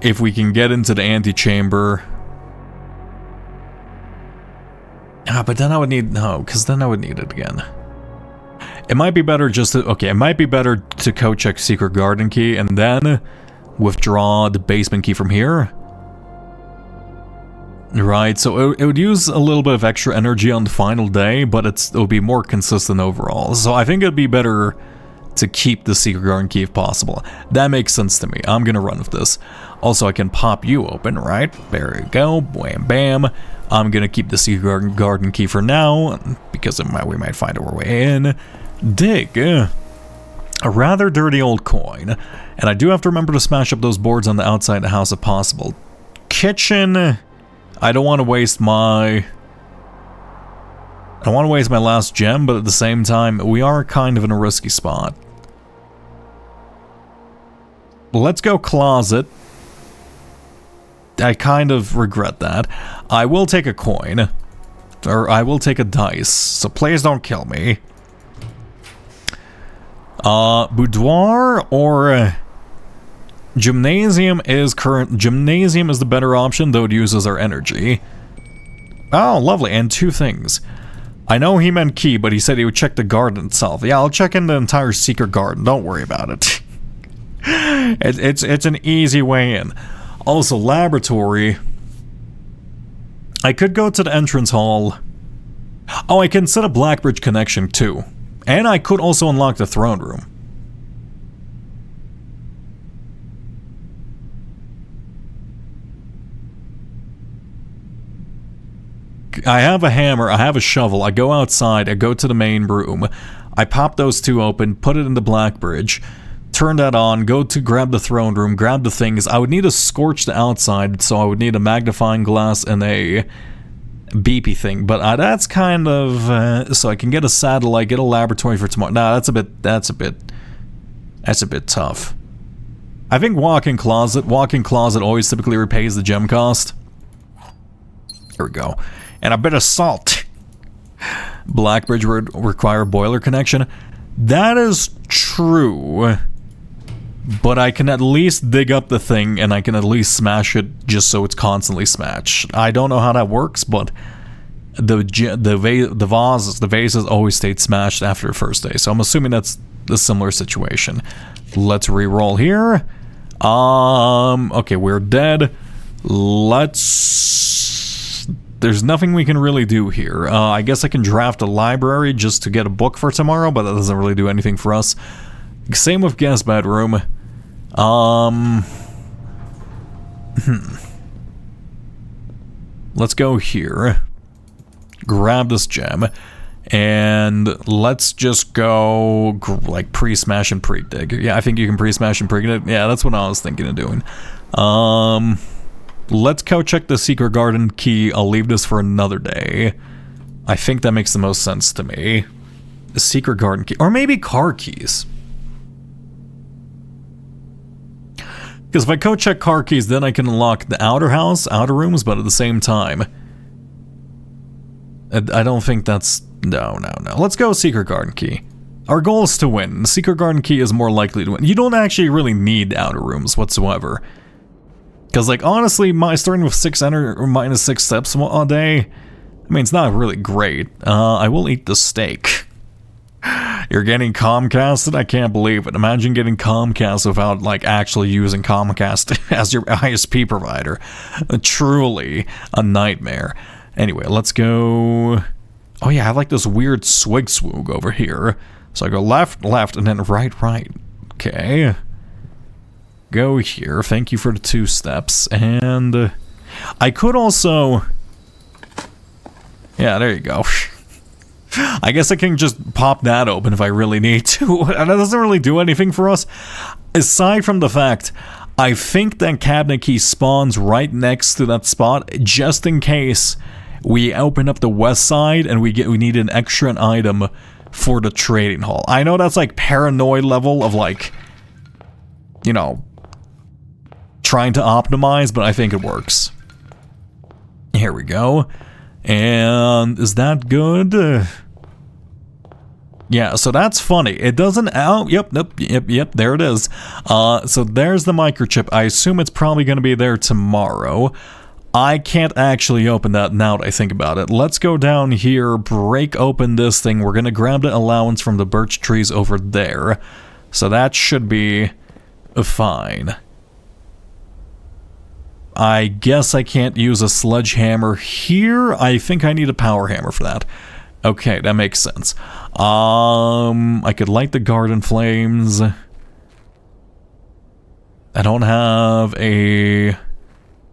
if we can get into the antechamber. But then I would need, because then I would need it again. It might be better just to, it might be better to code check Secret Garden key and then withdraw the basement key from here. Right, so it would use a little bit of extra energy on the final day, but it would be more consistent overall. So I think it'd be better to keep the Secret Garden key if possible. That makes sense to me. I'm gonna run with this. Also, I can pop you open, right? There you go, wham bam. I'm gonna keep the Secret Garden key for now, because we might find our way in. Dig. A rather dirty old coin. And I do have to remember to smash up those boards on the outside of the house if possible. Kitchen. I don't want to waste my last gem, but at the same time, we are kind of in a risky spot. Let's go closet. I kind of regret that. I will take a coin. Or I will take a dice, so please don't kill me. Boudoir or Gymnasium is Gymnasium is the better option, though it uses our energy. Oh, lovely, and two things. I know he meant key, but he said he would check the garden itself. Yeah, I'll check in the entire secret garden, don't worry about it. It's an easy way in. Also, laboratory. I could go to the entrance hall. Oh, I can set a Blackbridge connection too. And I could also unlock the throne room. I have a hammer, I have a shovel, I go outside, I go to the main room, I pop those two open, put it in the Blackbridge, turn that on, go to grab the throne room, grab the things. I would need to scorch the outside, so I would need a magnifying glass and a beepy thing, but that's kind of so I can get a satellite, get a laboratory for tomorrow. Nah, that's a bit tough. I think walk-in closet always typically repays the gem cost. There we go. And a bit of salt. Blackbridge would require boiler connection. That is true. But I can at least dig up the thing and I can at least smash it just so it's constantly smashed. I don't know how that works, but the vases always stayed smashed after the first day. So I'm assuming that's a similar situation. Let's re-roll here. Okay, we're dead. There's nothing we can really do here. I guess I can draft a library just to get a book for tomorrow, but that doesn't really do anything for us. Same with guest bedroom. Let's go here. Grab this gem. And let's just go, like, pre-smash and pre-dig. Yeah, I think you can pre-smash and pre-dig it. Yeah, that's what I was thinking of doing. Let's go check the secret garden key. I'll leave this for another day. I think that makes the most sense to me. The secret garden key. Or maybe car keys. Because if I code check car keys, then I can unlock the outer house, outer rooms, but at the same time, I don't think that's... No. Let's go Secret Garden Key. Our goal is to win. The Secret Garden Key is more likely to win. You don't actually really need outer rooms whatsoever. Because, like, honestly, starting with 6 or minus 6 steps a day, I mean, it's not really great. I will eat the steak. You're getting Comcasted? I can't believe it. Imagine getting Comcast without, like, actually using Comcast as your ISP provider. Truly a nightmare. Anyway, let's go... Oh yeah, I have like this weird swig swoog over here. So I go left, and then right. Okay. Go here. Thank you for the 2 steps. And I could also... Yeah, there you go. I guess I can just pop that open if I really need to. And that doesn't really do anything for us. Aside from the fact, I think that cabinet key spawns right next to that spot, just in case we open up the west side and we need an extra item for the trading hall. I know that's like paranoid level of like, you know, trying to optimize, but I think it works. Here we go. And is that good? Yeah, so that's funny. It doesn't... Oh, yep, there it is. So there's the microchip. I assume it's probably going to be there tomorrow. I can't actually open that now that I think about it. Let's go down here, break open this thing. We're going to grab the allowance from the birch trees over there. So that should be fine. I guess I can't use a sledgehammer here. I think I need a power hammer for that. Okay, that makes sense. I could light the garden flames. I don't have a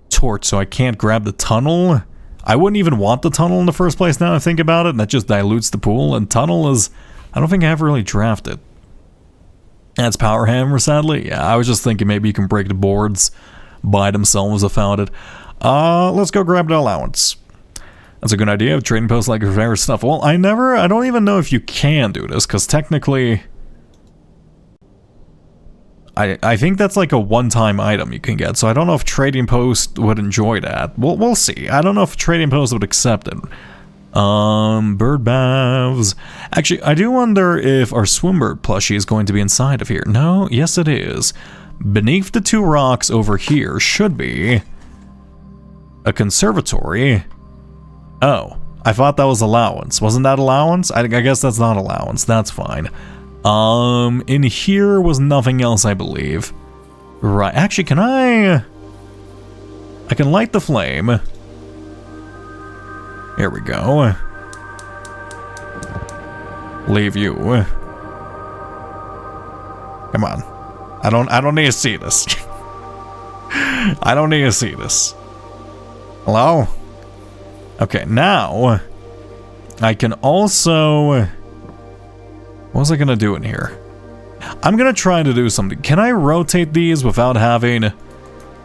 torch, so I can't grab the tunnel. I wouldn't even want the tunnel in the first place now I think about it, and that just dilutes the pool, and tunnel is... I don't think I ever really drafted. That's power hammer, sadly. Yeah, I was just thinking maybe you can break the boards by themselves without it. Let's go grab the allowance. That's a good idea. Trading posts like rare stuff. Well, I don't even know if you can do this, because technically... I think that's like a one-time item you can get, so I don't know if Trading Post would enjoy that. We'll see. I don't know if Trading Post would accept it. Bird baths. Actually, I do wonder if our Swimbird plushie is going to be inside of here. No? Yes, it is. Beneath the 2 rocks over here should be a conservatory. Oh, I thought that was allowance. Wasn't that allowance? I guess that's not allowance. That's fine. In here was nothing else, I believe. Right, actually, can I can light the flame. Here we go. Leave you. Come on. I don't need to see this. I don't need to see this. Hello? Okay, now I can also... What was I gonna do in here? I'm gonna try to do something. Can I rotate these without having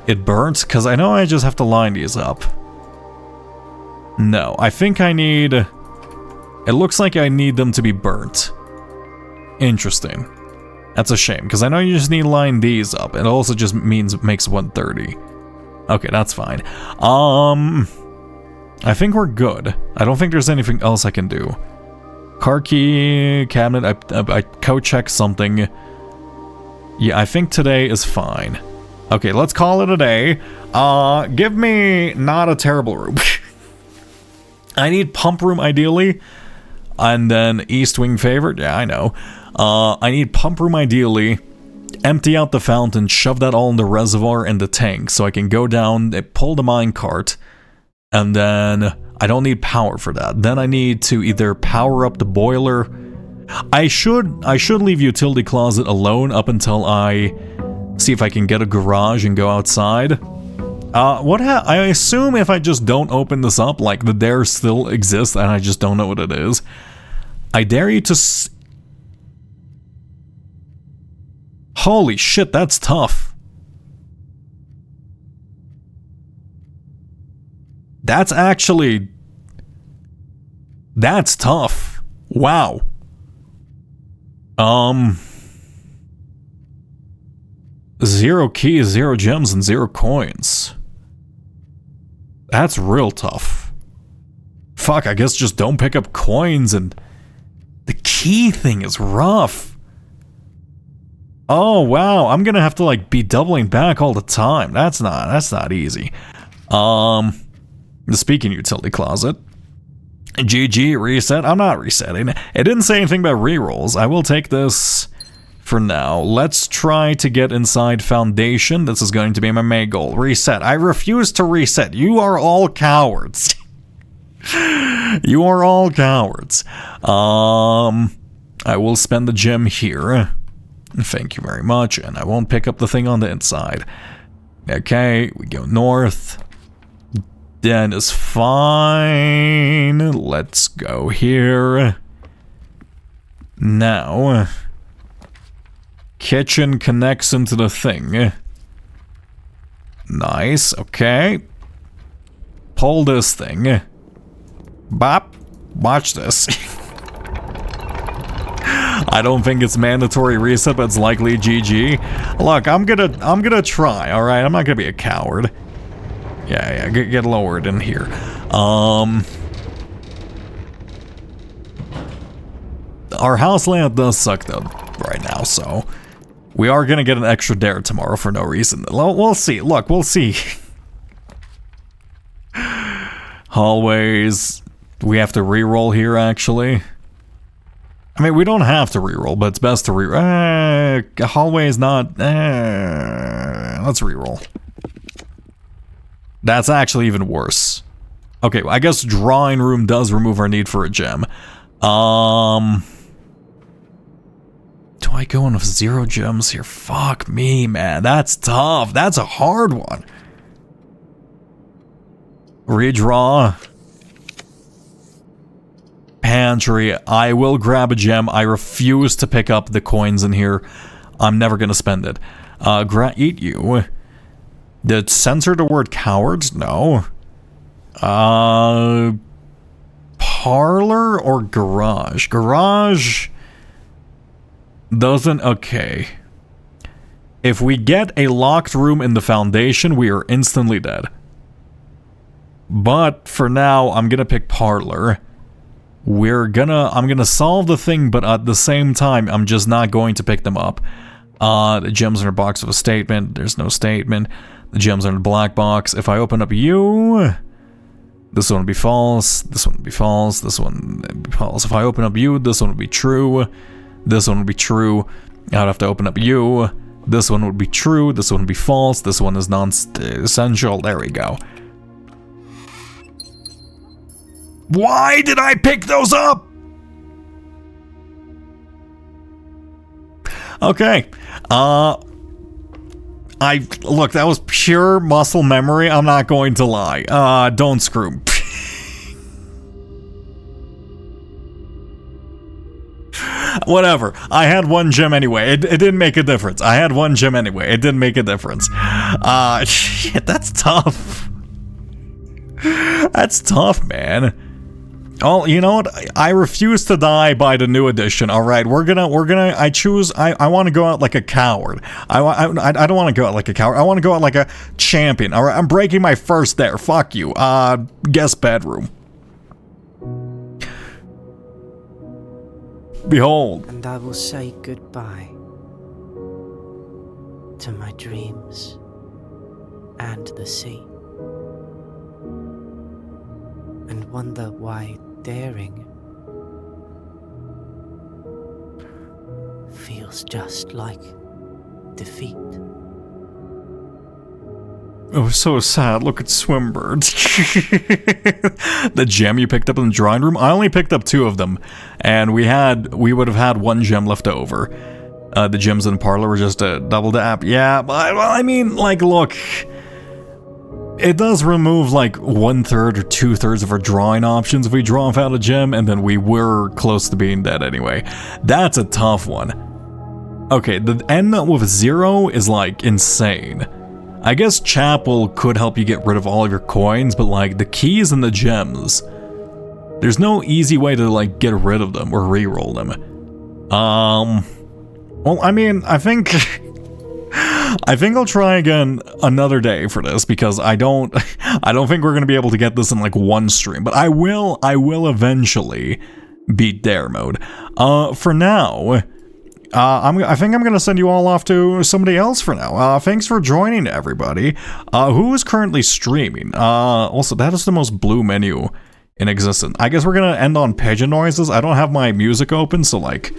it burnt? Because I know I just have to line these up. No, I think I need... It looks like I need them to be burnt. Interesting. That's a shame, because I know you just need to line these up. It also just makes 130. Okay, that's fine. I think we're good. I don't think there's anything else I can do. Car key, cabinet, I co-check something. Yeah, I think today is fine. Okay, let's call it a day. Give me not a terrible room. I need pump room ideally. And then East Wing favorite, yeah, I know. I need pump room ideally. Empty out the fountain, shove that all in the reservoir and the tank so I can go down, pull the mine cart, and then I don't need power for that. Then I need to either power up the boiler. I should leave utility closet alone up until I see if I can get a garage and go outside. I assume if I just don't open this up, like the dare still exists and I just don't know what it is. I dare you to Holy shit, that's tough. That's tough. Wow. 0 keys, 0 gems, and 0 coins. That's real tough. Fuck, I guess just don't pick up coins, and the key thing is rough. Oh wow, I'm gonna have to like be doubling back all the time. That's not easy. The speaking utility closet. GG, reset. I'm not resetting. It didn't say anything about rerolls. I will take this for now. Let's try to get inside Foundation. This is going to be my main goal. Reset. I refuse to reset. You are all cowards. You are all cowards. I will spend the gem here. Thank you very much. And I won't pick up the thing on the inside. Okay, we go north. Den is fine. Let's go here. Now, kitchen connects into the thing. Nice, okay. Pull this thing. Bop. Watch this. I don't think it's mandatory reset, but it's likely GG. Look, I'm gonna try, alright? I'm not gonna be a coward. Yeah, get lowered in here. Our house layout does suck though right now, so we are gonna get an extra dare tomorrow for no reason. We'll see. Look, we'll see. Hallways. We have to re-roll here, actually. I mean, we don't have to re-roll, but it's best to re-roll. Hallway is not... let's re-roll. That's actually even worse. Okay, well, I guess drawing room does remove our need for a gem. Do I go in with 0 gems here? Fuck me, man. That's tough. That's a hard one. Redraw. Pantry. I will grab a gem. I refuse to pick up the coins in here. I'm never gonna spend it. Eat you. Did it censor the word cowards? No. Parlor or garage? Garage doesn't... Okay. If we get a locked room in the Foundation, we are instantly dead. But for now, I'm gonna pick parlor. I'm gonna solve the thing, but at the same time, I'm just not going to pick them up. The gems are in a box of a statement. There's no statement. The gems are in a black box. If I open up you, this one would be false. This one would be false. This one would be false. If I open up you, this one would be true. This one would be true. I'd have to open up you. This one would be true. This one would be false. This one is non-essential. There we go. Why did I pick those up? Okay. Look, that was pure muscle memory. I'm not going to lie. Don't screw. Whatever. I had 1 gem anyway. It didn't make a difference. I had 1 gem anyway. It didn't make a difference. Shit, that's tough. That's tough, man. Oh, you know what? I refuse to die by the new edition. All right, we're gonna. I want to go out like a coward. I don't want to go out like a coward. I want to go out like a champion. All right, I'm breaking my first dare. Fuck you. Guest bedroom. Behold. And I will say goodbye to my dreams and the sea, and wonder why daring feels just like defeat. Oh, so sad. Look at Swimbird. The gem you picked up in the drawing room? I only picked up 2 of them, and we would have had 1 gem left over. The gems in the parlor were just a double dap. Yeah, but I mean, like, look, it does remove like 1/3 or 2/3 of our drawing options if we draw without a gem, and then we were close to being dead anyway. That's a tough one. Okay, the end with 0 is like insane. I guess Chapel could help you get rid of all of your coins, but like the keys and the gems, there's no easy way to like get rid of them or re-roll them. Well, I mean, I think I think I'll try again another day for this because I don't think we're gonna be able to get this in like one stream, but I will eventually beat dare mode. For now, I think I'm gonna send you all off to somebody else for now. Thanks for joining, everybody. Who is currently streaming? Also, that is the most blue menu in existence. I guess we're gonna end on pigeon noises. I don't have my music open, so like,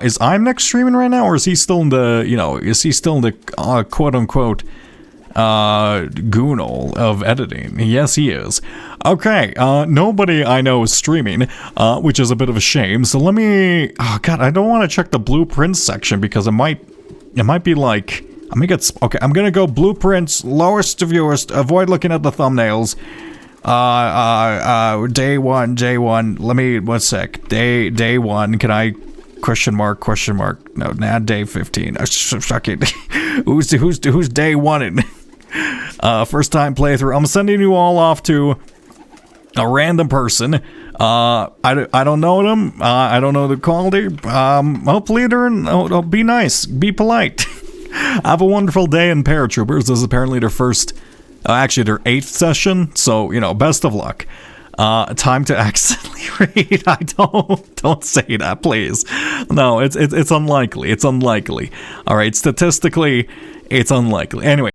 is IMNex streaming right now, or is he still in the, quote-unquote, Goonal of editing? Yes, he is. Okay, nobody I know is streaming, which is a bit of a shame, so let me, oh god, I don't want to check the blueprints section, because it might be like, okay, I'm gonna go blueprints, lowest to viewers, avoid looking at the thumbnails, day one, let me, one sec, day one, can I, question mark, no, not day 15, fuck it, who's day one in? First time playthrough. I'm sending you all off to a random person. I don't know them. I don't know the quality. Hopefully they'll be nice. Be polite. Have a wonderful day in Paratroopers. This is apparently their first, actually their 8th session. So, best of luck. Time to accidentally read. I don't say that, please. No, it's unlikely. It's unlikely. All right, statistically, it's unlikely. Anyway.